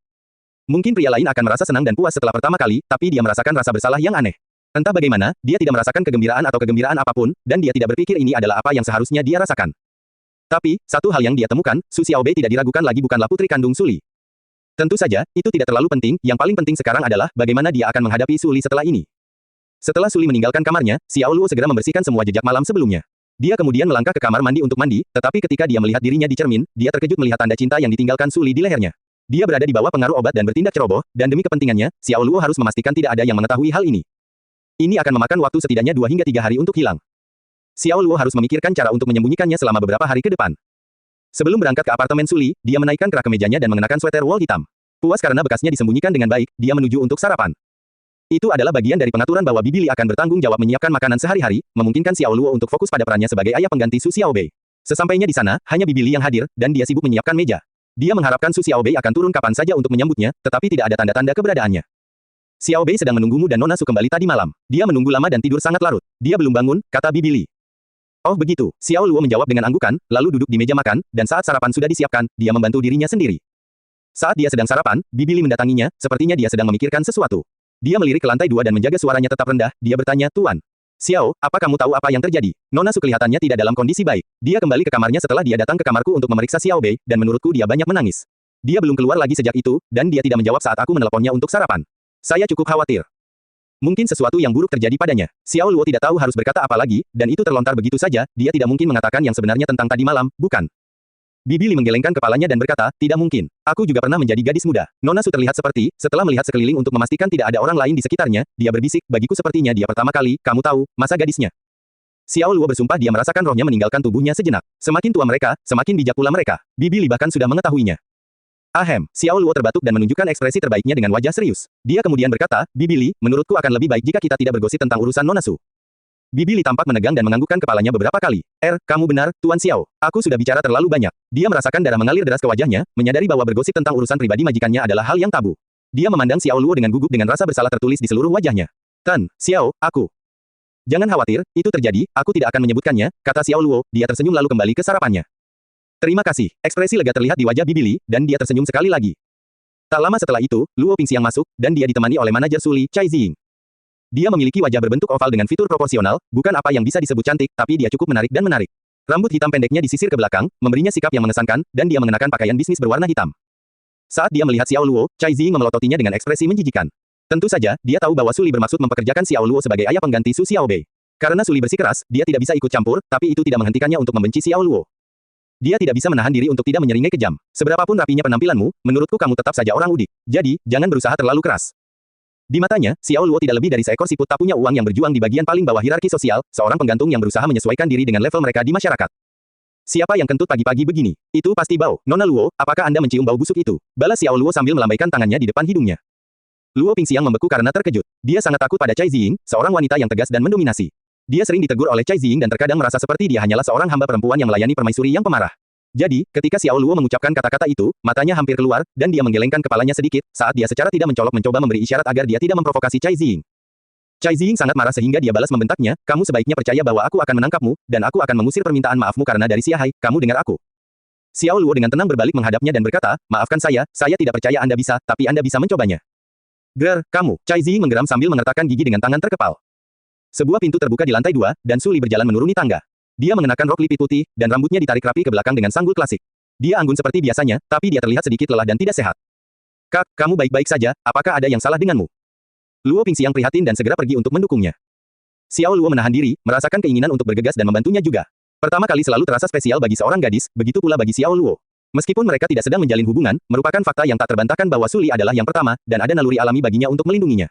Mungkin pria lain akan merasa senang dan puas setelah pertama kali, tapi dia merasakan rasa bersalah yang aneh. Entah bagaimana, dia tidak merasakan kegembiraan atau kegembiraan apapun, dan dia tidak berpikir ini adalah apa yang seharusnya dia rasakan. Tapi, satu hal yang dia temukan, Su Xiaobei tidak diragukan lagi bukanlah putri kandung Suli. Tentu saja, itu tidak terlalu penting, yang paling penting sekarang adalah bagaimana dia akan menghadapi Suli setelah ini. Setelah Suli meninggalkan kamarnya, Xiao Luo segera membersihkan semua jejak malam sebelumnya. Dia kemudian melangkah ke kamar mandi untuk mandi, tetapi ketika dia melihat dirinya di cermin, dia terkejut melihat tanda cinta yang ditinggalkan Suli di lehernya. Dia berada di bawah pengaruh obat dan bertindak ceroboh, dan demi kepentingannya, Xiao Luo harus memastikan tidak ada yang mengetahui hal ini. Ini akan memakan waktu setidaknya 2 hingga 3 hari untuk hilang. Xiao Luo harus memikirkan cara untuk menyembunyikannya selama beberapa hari ke depan. Sebelum berangkat ke apartemen Suli, dia menaikkan kerak kemejanya dan mengenakan sweater wol hitam. Puas karena bekasnya disembunyikan dengan baik, dia menuju untuk sarapan. Itu adalah bagian dari pengaturan bahwa Bibi Li akan bertanggung jawab menyiapkan makanan sehari-hari, memungkinkan Xiao Luo untuk fokus pada perannya sebagai ayah pengganti Su Xiaobei. Sesampainya di sana, hanya Bibi Li yang hadir, dan dia sibuk menyiapkan meja. Dia mengharapkan Su Xiaobei akan turun kapan saja untuk menyambutnya, tetapi tidak ada tanda-tanda keberadaannya. Xiaobei sedang menunggumu dan Nona Su kembali tadi malam. Dia menunggu lama dan tidur sangat larut. Dia belum bangun, kata Bibi Li. Oh begitu, Xiao Luo menjawab dengan anggukan, lalu duduk di meja makan, dan saat sarapan sudah disiapkan, dia membantu dirinya sendiri. Saat dia sedang sarapan, Bibi Li mendatanginya, sepertinya dia sedang memikirkan sesuatu. Dia melirik ke lantai 2 dan menjaga suaranya tetap rendah, dia bertanya, Tuan. Xiao, apa kamu tahu apa yang terjadi? Nona Su kelihatannya tidak dalam kondisi baik. Dia kembali ke kamarnya setelah dia datang ke kamarku untuk memeriksa Xiaobei, dan menurutku dia banyak menangis. Dia belum keluar lagi sejak itu, dan dia tidak menjawab saat aku meneleponnya untuk sarapan. Saya cukup khawatir. Mungkin sesuatu yang buruk terjadi padanya. Xiao Luo tidak tahu harus berkata apa lagi, dan itu terlontar begitu saja, dia tidak mungkin mengatakan yang sebenarnya tentang tadi malam, bukan? Bibi Li menggelengkan kepalanya dan berkata, tidak mungkin. Aku juga pernah menjadi gadis muda. Nona Su terlihat seperti, setelah melihat sekeliling untuk memastikan tidak ada orang lain di sekitarnya, dia berbisik, bagiku sepertinya dia pertama kali, kamu tahu, masa gadisnya. Xiao Luo bersumpah dia merasakan rohnya meninggalkan tubuhnya sejenak. Semakin tua mereka, semakin bijak pula mereka. Bibi Li bahkan sudah mengetahuinya. Ahem, Xiao Luo terbatuk dan menunjukkan ekspresi terbaiknya dengan wajah serius. Dia kemudian berkata, Bibi Li, menurutku akan lebih baik jika kita tidak bergosip tentang urusan Nona Su. Bibi Li tampak menegang dan menganggukkan kepalanya beberapa kali. Kamu benar, Tuan Xiao. Aku sudah bicara terlalu banyak. Dia merasakan darah mengalir deras ke wajahnya, menyadari bahwa bergosip tentang urusan pribadi majikannya adalah hal yang tabu. Dia memandang Xiao Luo dengan gugup dengan rasa bersalah tertulis di seluruh wajahnya. Tan, Xiao, aku. Jangan khawatir, itu terjadi, aku tidak akan menyebutkannya, kata Xiao Luo, dia tersenyum lalu kembali ke sarapannya. Terima kasih, ekspresi lega terlihat di wajah Bibi Li, dan dia tersenyum sekali lagi. Tak lama setelah itu, Luo Pingxiang masuk, dan dia ditemani oleh manajer Suli, Chai Ziying. Dia memiliki wajah berbentuk oval dengan fitur proporsional, bukan apa yang bisa disebut cantik, tapi dia cukup menarik dan menarik. Rambut hitam pendeknya disisir ke belakang, memberinya sikap yang mengesankan, dan dia mengenakan pakaian bisnis berwarna hitam. Saat dia melihat Xiao Luo, Chai Ziying memelototinya dengan ekspresi menjijikan. Tentu saja, dia tahu bahwa Suli bermaksud mempekerjakan Xiao Luo sebagai ayah pengganti Su Xiaobei. Karena Suli bersikeras, dia tidak bisa ikut campur, tapi itu tidak menghentikannya untuk membenci Xiao Luo. Dia tidak bisa menahan diri untuk tidak menyeringai kejam. Seberapapun rapinya penampilanmu, menurutku kamu tetap saja orang udik. Jadi, jangan berusaha terlalu keras. Di matanya, Xiao Luo tidak lebih dari seekor siput tak punya uang yang berjuang di bagian paling bawah hierarki sosial, seorang penggantung yang berusaha menyesuaikan diri dengan level mereka di masyarakat. Siapa yang kentut pagi-pagi begini? Itu pasti Bao. Nona Luo, apakah Anda mencium bau busuk itu? Balas Xiao Luo sambil melambaikan tangannya di depan hidungnya. Luo Pingxiang membeku karena terkejut. Dia sangat takut pada Chai Ziying, seorang wanita yang tegas dan mendominasi. Dia sering ditegur oleh Chai Ziying dan terkadang merasa seperti dia hanyalah seorang hamba perempuan yang melayani permaisuri yang pemarah. Jadi, ketika Xiao Luo mengucapkan kata-kata itu, matanya hampir keluar, dan dia menggelengkan kepalanya sedikit, saat dia secara tidak mencolok mencoba memberi isyarat agar dia tidak memprovokasi Chai Ziying. Chai Ziying sangat marah sehingga dia balas membentaknya, kamu sebaiknya percaya bahwa aku akan menangkapmu, dan aku akan mengusir permintaan maafmu karena dari Xiahai, kamu dengar aku. Xiao Luo dengan tenang berbalik menghadapnya dan berkata, maafkan saya tidak percaya Anda bisa, tapi Anda bisa mencobanya. Kamu, Chai Ziying menggeram sambil mengertakkan gigi dengan tangan terkepal. Sebuah pintu terbuka di lantai 2, dan Suli berjalan menuruni tangga. Dia mengenakan rok lipit putih, dan rambutnya ditarik rapi ke belakang dengan sanggul klasik. Dia anggun seperti biasanya, tapi dia terlihat sedikit lelah dan tidak sehat. Kak, kamu baik-baik saja, apakah ada yang salah denganmu? Luo Pingxiang prihatin dan segera pergi untuk mendukungnya. Xiao Luo menahan diri, merasakan keinginan untuk bergegas dan membantunya juga. Pertama kali selalu terasa spesial bagi seorang gadis, begitu pula bagi Xiao Luo. Meskipun mereka tidak sedang menjalin hubungan, merupakan fakta yang tak terbantahkan bahwa Suli adalah yang pertama, dan ada naluri alami baginya untuk melindunginya.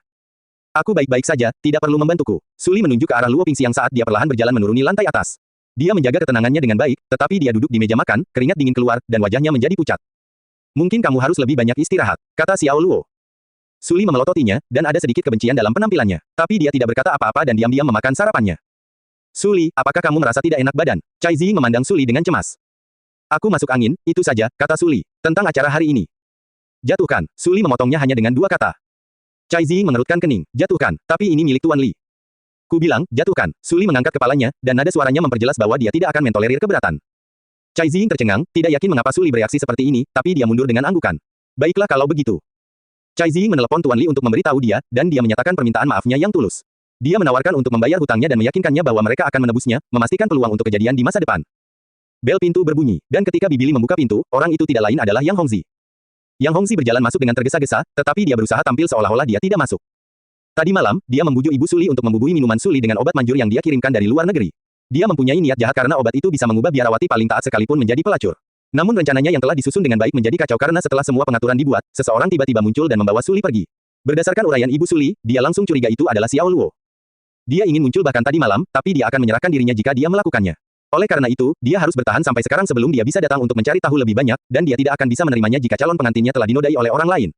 Aku baik-baik saja, tidak perlu membantuku. Suli menunjuk ke arah Luo Pingxiang saat dia perlahan berjalan menuruni lantai atas. Dia menjaga ketenangannya dengan baik, tetapi dia duduk di meja makan, keringat dingin keluar, dan wajahnya menjadi pucat. Mungkin kamu harus lebih banyak istirahat, kata Xiao Luo. Suli memelototinya, dan ada sedikit kebencian dalam penampilannya. Tapi dia tidak berkata apa-apa dan diam-diam memakan sarapannya. Suli, apakah kamu merasa tidak enak badan? Chai Ziying memandang Suli dengan cemas. Aku masuk angin, itu saja, kata Su Li, tentang acara hari ini. Jatuhkan, Su Li memotongnya hanya dengan dua kata. Cai Ziying mengerutkan kening, jatuhkan, tapi ini milik Tuan Li. Ku bilang, jatuhkan, Su Li mengangkat kepalanya, dan nada suaranya memperjelas bahwa dia tidak akan mentolerir keberatan. Cai Ziying tercengang, tidak yakin mengapa Su Li bereaksi seperti ini, tapi dia mundur dengan anggukan. Baiklah kalau begitu. Cai Ziying menelepon Tuan Li untuk memberitahu dia, dan dia menyatakan permintaan maafnya yang tulus. Dia menawarkan untuk membayar hutangnya dan meyakinkannya bahwa mereka akan menebusnya, memastikan peluang untuk kejadian di masa depan. Bel pintu berbunyi, dan ketika Bibi Li membuka pintu, orang itu tidak lain adalah Yang Hongzi. Yang Hongzi berjalan masuk dengan tergesa-gesa, tetapi dia berusaha tampil seolah-olah dia tidak masuk. Tadi malam, dia membujuk Ibu Su Li untuk membubui minuman Su Li dengan obat manjur yang dia kirimkan dari luar negeri. Dia mempunyai niat jahat karena obat itu bisa mengubah biarawati paling taat sekalipun menjadi pelacur. Namun rencananya yang telah disusun dengan baik menjadi kacau karena setelah semua pengaturan dibuat, seseorang tiba-tiba muncul dan membawa Su Li pergi. Berdasarkan uraian Ibu Su Li, dia langsung curiga itu adalah Xiao Luo. Dia ingin muncul bahkan tadi malam, tapi dia akan menyerahkan dirinya jika dia melakukannya. Oleh karena itu, dia harus bertahan sampai sekarang sebelum dia bisa datang untuk mencari tahu lebih banyak, dan dia tidak akan bisa menerimanya jika calon pengantinnya telah dinodai oleh orang lain.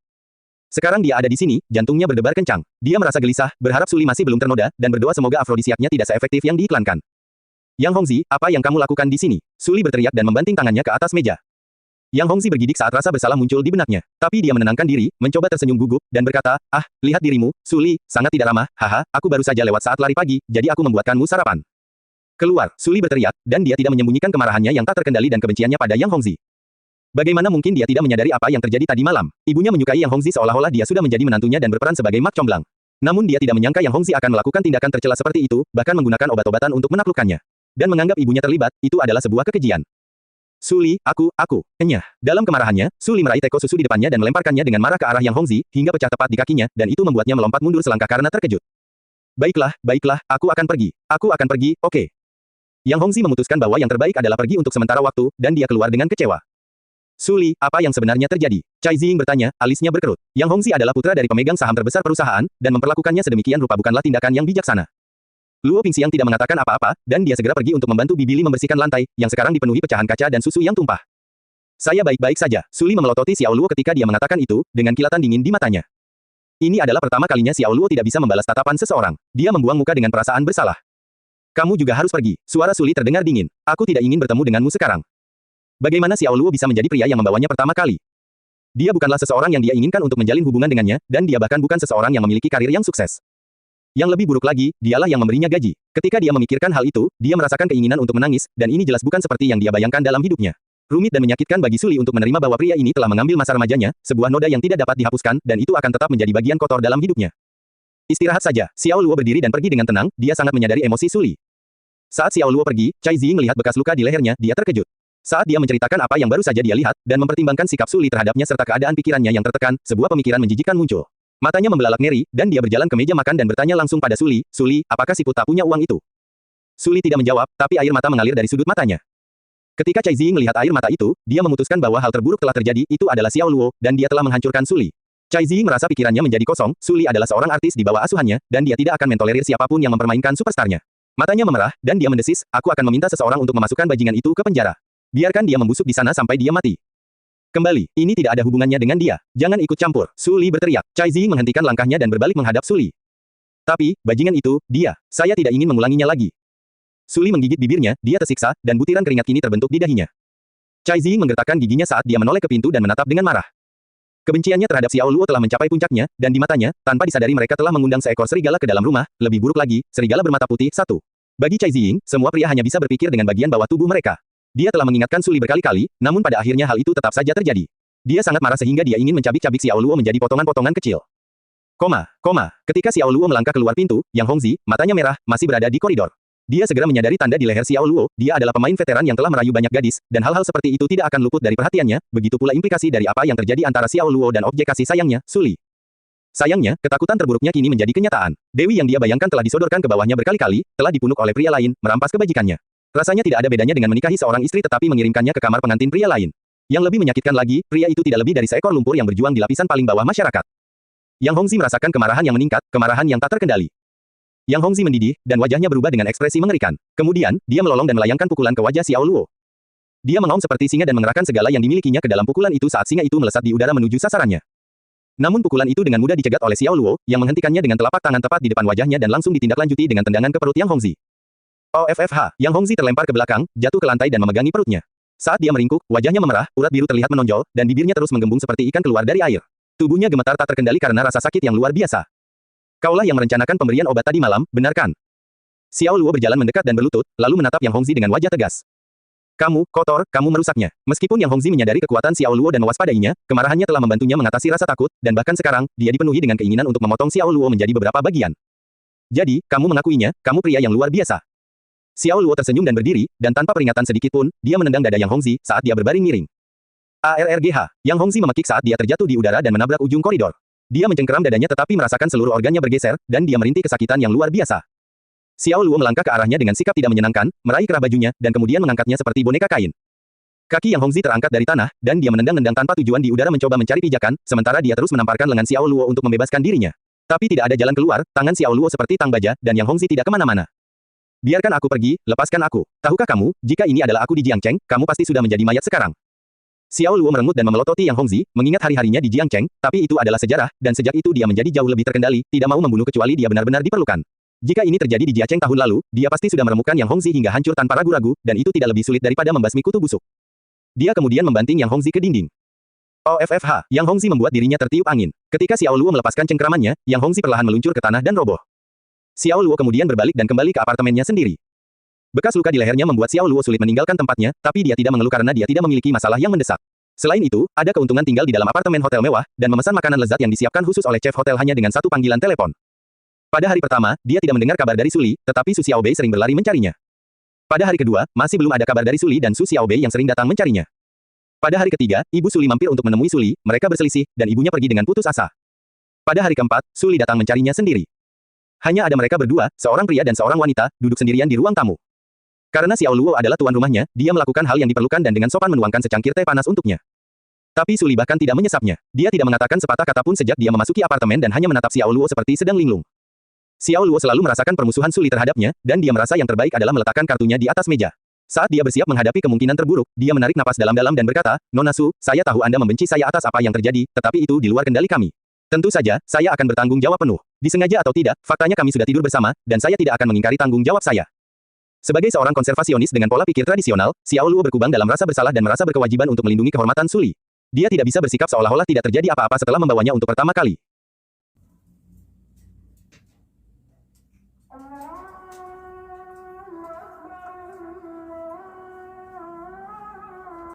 Sekarang dia ada di sini, jantungnya berdebar kencang. Dia merasa gelisah, berharap Su Li masih belum ternoda, dan berdoa semoga afrodisiaknya tidak seefektif yang diiklankan. Yang Hongzi, apa yang kamu lakukan di sini? Su Li berteriak dan membanting tangannya ke atas meja. Yang Hongzi bergidik saat rasa bersalah muncul di benaknya. Tapi dia menenangkan diri, mencoba tersenyum gugup, dan berkata, ah, lihat dirimu, Su Li, sangat tidak ramah, haha, aku baru saja lewat saat lari pagi, jadi aku membuatkanmu sarapan. Keluar, Su Li berteriak, dan dia tidak menyembunyikan kemarahannya yang tak terkendali dan kebenciannya pada Yang Hongzi. Bagaimana mungkin dia tidak menyadari apa yang terjadi tadi malam? Ibunya menyukai Yang Hongzi seolah-olah dia sudah menjadi menantunya dan berperan sebagai mak comblang. Namun dia tidak menyangka Yang Hongzi akan melakukan tindakan tercela seperti itu, bahkan menggunakan obat-obatan untuk menaklukkannya. Dan menganggap ibunya terlibat, itu adalah sebuah kekejian. Su Li, aku. Enyah. Dalam kemarahannya, Su Li meraih teko susu di depannya dan melemparkannya dengan marah ke arah Yang Hongzi, hingga pecah tepat di kakinya, dan itu membuatnya melompat mundur selangkah karena terkejut. Baiklah, aku akan pergi. Oke. Yang Hongzi memutuskan bahwa yang terbaik adalah pergi untuk sementara waktu, dan dia keluar dengan kecewa. Su Li, apa yang sebenarnya terjadi? Cai Ziying bertanya, alisnya berkerut. Yang Hongzi adalah putra dari pemegang saham terbesar perusahaan, dan memperlakukannya sedemikian rupa bukanlah tindakan yang bijaksana. Luo Pingxiang tidak mengatakan apa-apa, dan dia segera pergi untuk membantu Bibi Li membersihkan lantai, yang sekarang dipenuhi pecahan kaca dan susu yang tumpah. Saya baik-baik saja, Su Li memelototi Xiao Luo ketika dia mengatakan itu, dengan kilatan dingin di matanya. Ini adalah pertama kalinya Xiao Luo tidak bisa membalas tatapan seseorang. Dia membuang muka dengan perasaan bersalah. Kamu juga harus pergi, suara Su Li terdengar dingin. Aku tidak ingin bertemu denganmu sekarang. Bagaimana Xiao Luo bisa menjadi pria yang membawanya pertama kali? Dia bukanlah seseorang yang dia inginkan untuk menjalin hubungan dengannya, dan dia bahkan bukan seseorang yang memiliki karir yang sukses. Yang lebih buruk lagi, dialah yang memberinya gaji. Ketika dia memikirkan hal itu, dia merasakan keinginan untuk menangis, dan ini jelas bukan seperti yang dia bayangkan dalam hidupnya. Rumit dan menyakitkan bagi Su Li untuk menerima bahwa pria ini telah mengambil masa remajanya, sebuah noda yang tidak dapat dihapuskan, dan itu akan tetap menjadi bagian kotor dalam hidupnya. Istirahat saja, Xiao Luo berdiri dan pergi dengan tenang, dia sangat menyadari emosi Su Li. Saat Xiao Luo pergi, Cai Ziying melihat bekas luka di lehernya, dia terkejut. Saat dia menceritakan apa yang baru saja dia lihat, dan mempertimbangkan sikap Su Li terhadapnya serta keadaan pikirannya yang tertekan, sebuah pemikiran menjijikkan muncul. Matanya membelalak ngeri, dan dia berjalan ke meja makan dan bertanya langsung pada Su Li, apakah si Put tak punya uang itu? Su Li tidak menjawab, tapi air mata mengalir dari sudut matanya. Ketika Cai Ziying melihat air mata itu, dia memutuskan bahwa hal terburuk telah terjadi, itu adalah Xiao Luo, dan dia telah menghancurkan Su Li. Cai Ziying merasa pikirannya menjadi kosong, Su Li adalah seorang artis di bawah asuhannya, dan dia tidak akan mentolerir siapapun yang mempermainkan superstarnya. Matanya memerah, dan dia mendesis, aku akan meminta seseorang untuk memasukkan bajingan itu ke penjara. Biarkan dia membusuk di sana sampai dia mati. Kembali, ini tidak ada hubungannya dengan dia. Jangan ikut campur, Su Li berteriak. Cai Ziying menghentikan langkahnya dan berbalik menghadap Su Li. Tapi, bajingan itu, dia. Saya tidak ingin mengulanginya lagi. Su Li menggigit bibirnya, dia tersiksa, dan butiran keringat kini terbentuk di dahinya. Cai Ziying menggertakkan giginya saat dia menoleh ke pintu dan menatap dengan marah. Kebenciannya terhadap Xiao Luo telah mencapai puncaknya, dan di matanya, tanpa disadari mereka telah mengundang seekor serigala ke dalam rumah, lebih buruk lagi, serigala bermata putih, satu. Bagi Cai Ziying, semua pria hanya bisa berpikir dengan bagian bawah tubuh mereka. Dia telah mengingatkan Su Li berkali-kali, namun pada akhirnya hal itu tetap saja terjadi. Dia sangat marah sehingga dia ingin mencabik-cabik Xiao Luo menjadi potongan-potongan kecil. Ketika Xiao Luo melangkah keluar pintu, Yang Hongzi, matanya merah, masih berada di koridor. Dia segera menyadari tanda di leher Xiao Luo, dia adalah pemain veteran yang telah merayu banyak gadis, dan hal-hal seperti itu tidak akan luput dari perhatiannya, begitu pula implikasi dari apa yang terjadi antara Xiao Luo dan objek kasih sayangnya, Su Li. Sayangnya, ketakutan terburuknya kini menjadi kenyataan. Dewi yang dia bayangkan telah disodorkan ke bawahnya berkali-kali, telah dipunuk oleh pria lain, merampas kebajikannya. Rasanya tidak ada bedanya dengan menikahi seorang istri tetapi mengirimkannya ke kamar pengantin pria lain. Yang lebih menyakitkan lagi, pria itu tidak lebih dari seekor lumpur yang berjuang di lapisan paling bawah masyarakat. Yang Hongzi merasakan kemarahan yang meningkat, kemarahan yang tak terkendali. Yang Hongzi mendidih, dan wajahnya berubah dengan ekspresi mengerikan. Kemudian, dia melolong dan melayangkan pukulan ke wajah Xiao Luo. Dia mengaum seperti singa dan mengerahkan segala yang dimilikinya ke dalam pukulan itu saat singa itu melesat di udara menuju sasarannya. Namun pukulan itu dengan mudah dicegat oleh Xiao Luo, yang menghentikannya dengan telapak tangan tepat di depan wajahnya dan langsung ditindaklanjuti dengan tendangan ke perut Yang Hongzi. OFFH, Yang Hongzi terlempar ke belakang, jatuh ke lantai dan memegangi perutnya. Saat dia meringkuk, wajahnya memerah, urat biru terlihat menonjol, dan bibirnya terus menggembung seperti ikan keluar dari air. Tubuhnya gemetar tak terkendali karena rasa sakit yang luar biasa. Kaulah yang merencanakan pemberian obat tadi malam, benar kan? Xiao Luo berjalan mendekat dan berlutut, lalu menatap Yang Hongzi dengan wajah tegas. Kamu, kotor, kamu merusaknya. Meskipun Yang Hongzi menyadari kekuatan Xiao Luo dan mewaspadainya, kemarahannya telah membantunya mengatasi rasa takut, dan bahkan sekarang, dia dipenuhi dengan keinginan untuk memotong Xiao Luo menjadi beberapa bagian. Jadi, kamu mengakuinya, kamu pria yang luar biasa. Xiao Luo tersenyum dan berdiri, dan tanpa peringatan sedikit pun, dia menendang dada Yang Hongzi saat dia berbaring miring. ARRGH, Yang Hongzi memekik saat dia terjatuh di udara dan menabrak ujung koridor. Dia mencengkeram dadanya tetapi merasakan seluruh organnya bergeser, dan dia merintih kesakitan yang luar biasa. Xiao Luo melangkah ke arahnya dengan sikap tidak menyenangkan, meraih kerah bajunya, dan kemudian mengangkatnya seperti boneka kain. Kaki Yang Hongzi terangkat dari tanah, dan dia menendang-nendang tanpa tujuan di udara mencoba mencari pijakan, sementara dia terus menamparkan lengan Xiao Luo untuk membebaskan dirinya. Tapi tidak ada jalan keluar, tangan Xiao Luo seperti tang baja, dan Yang Hongzi tidak kemana-mana. Biarkan aku pergi, lepaskan aku. Tahukah kamu, jika ini adalah aku di Jiangcheng, kamu pasti sudah menjadi mayat sekarang. Xiao Luo merengut dan memelototi Yang Hongzi, mengingat hari-harinya di Jiangcheng, tapi itu adalah sejarah, dan sejak itu dia menjadi jauh lebih terkendali, tidak mau membunuh kecuali dia benar-benar diperlukan. Jika ini terjadi di Jiangcheng tahun lalu, dia pasti sudah meremukkan Yang Hongzi hingga hancur tanpa ragu-ragu, dan itu tidak lebih sulit daripada membasmi kutu busuk. Dia kemudian membanting Yang Hongzi ke dinding. OFFH, Yang Hongzi membuat dirinya tertiup angin. Ketika Xiao Luo melepaskan cengkeramannya, Yang Hongzi perlahan meluncur ke tanah dan roboh. Xiao Luo kemudian berbalik dan kembali ke apartemennya sendiri. Bekas luka di lehernya membuat Xiao Luo sulit meninggalkan tempatnya, tapi dia tidak mengeluh karena dia tidak memiliki masalah yang mendesak. Selain itu, ada keuntungan tinggal di dalam apartemen hotel mewah, dan memesan makanan lezat yang disiapkan khusus oleh chef hotel hanya dengan satu panggilan telepon. Pada hari pertama, dia tidak mendengar kabar dari Suli, tetapi Su Xiaobei sering berlari mencarinya. Pada hari kedua, masih belum ada kabar dari Suli dan Su Xiaobei yang sering datang mencarinya. Pada hari ketiga, ibu Suli mampir untuk menemui Suli, mereka berselisih, dan ibunya pergi dengan putus asa. Pada hari keempat, Suli datang mencarinya sendiri. Hanya ada mereka berdua, seorang pria dan seorang wanita, duduk sendirian di ruang tamu. Karena Xiao Luo adalah tuan rumahnya, dia melakukan hal yang diperlukan dan dengan sopan menuangkan secangkir teh panas untuknya. Tapi Suli bahkan tidak menyesapnya. Dia tidak mengatakan sepatah kata pun sejak dia memasuki apartemen dan hanya menatap Xiao Luo seperti sedang linglung. Xiao Luo selalu merasakan permusuhan Suli terhadapnya, dan dia merasa yang terbaik adalah meletakkan kartunya di atas meja. Saat dia bersiap menghadapi kemungkinan terburuk, dia menarik napas dalam-dalam dan berkata, Nona Su, saya tahu Anda membenci saya atas apa yang terjadi, tetapi itu di luar kendali kami. Tentu saja, saya akan bertanggung jawab penuh. Disengaja atau tidak, faktanya kami sudah tidur bersama, dan saya tidak akan mengingkari tanggung jawab saya. Sebagai seorang konservasionis dengan pola pikir tradisional, Xiao Luo berkubang dalam rasa bersalah dan merasa berkewajiban untuk melindungi kehormatan Suli. Dia tidak bisa bersikap seolah-olah tidak terjadi apa-apa setelah membawanya untuk pertama kali.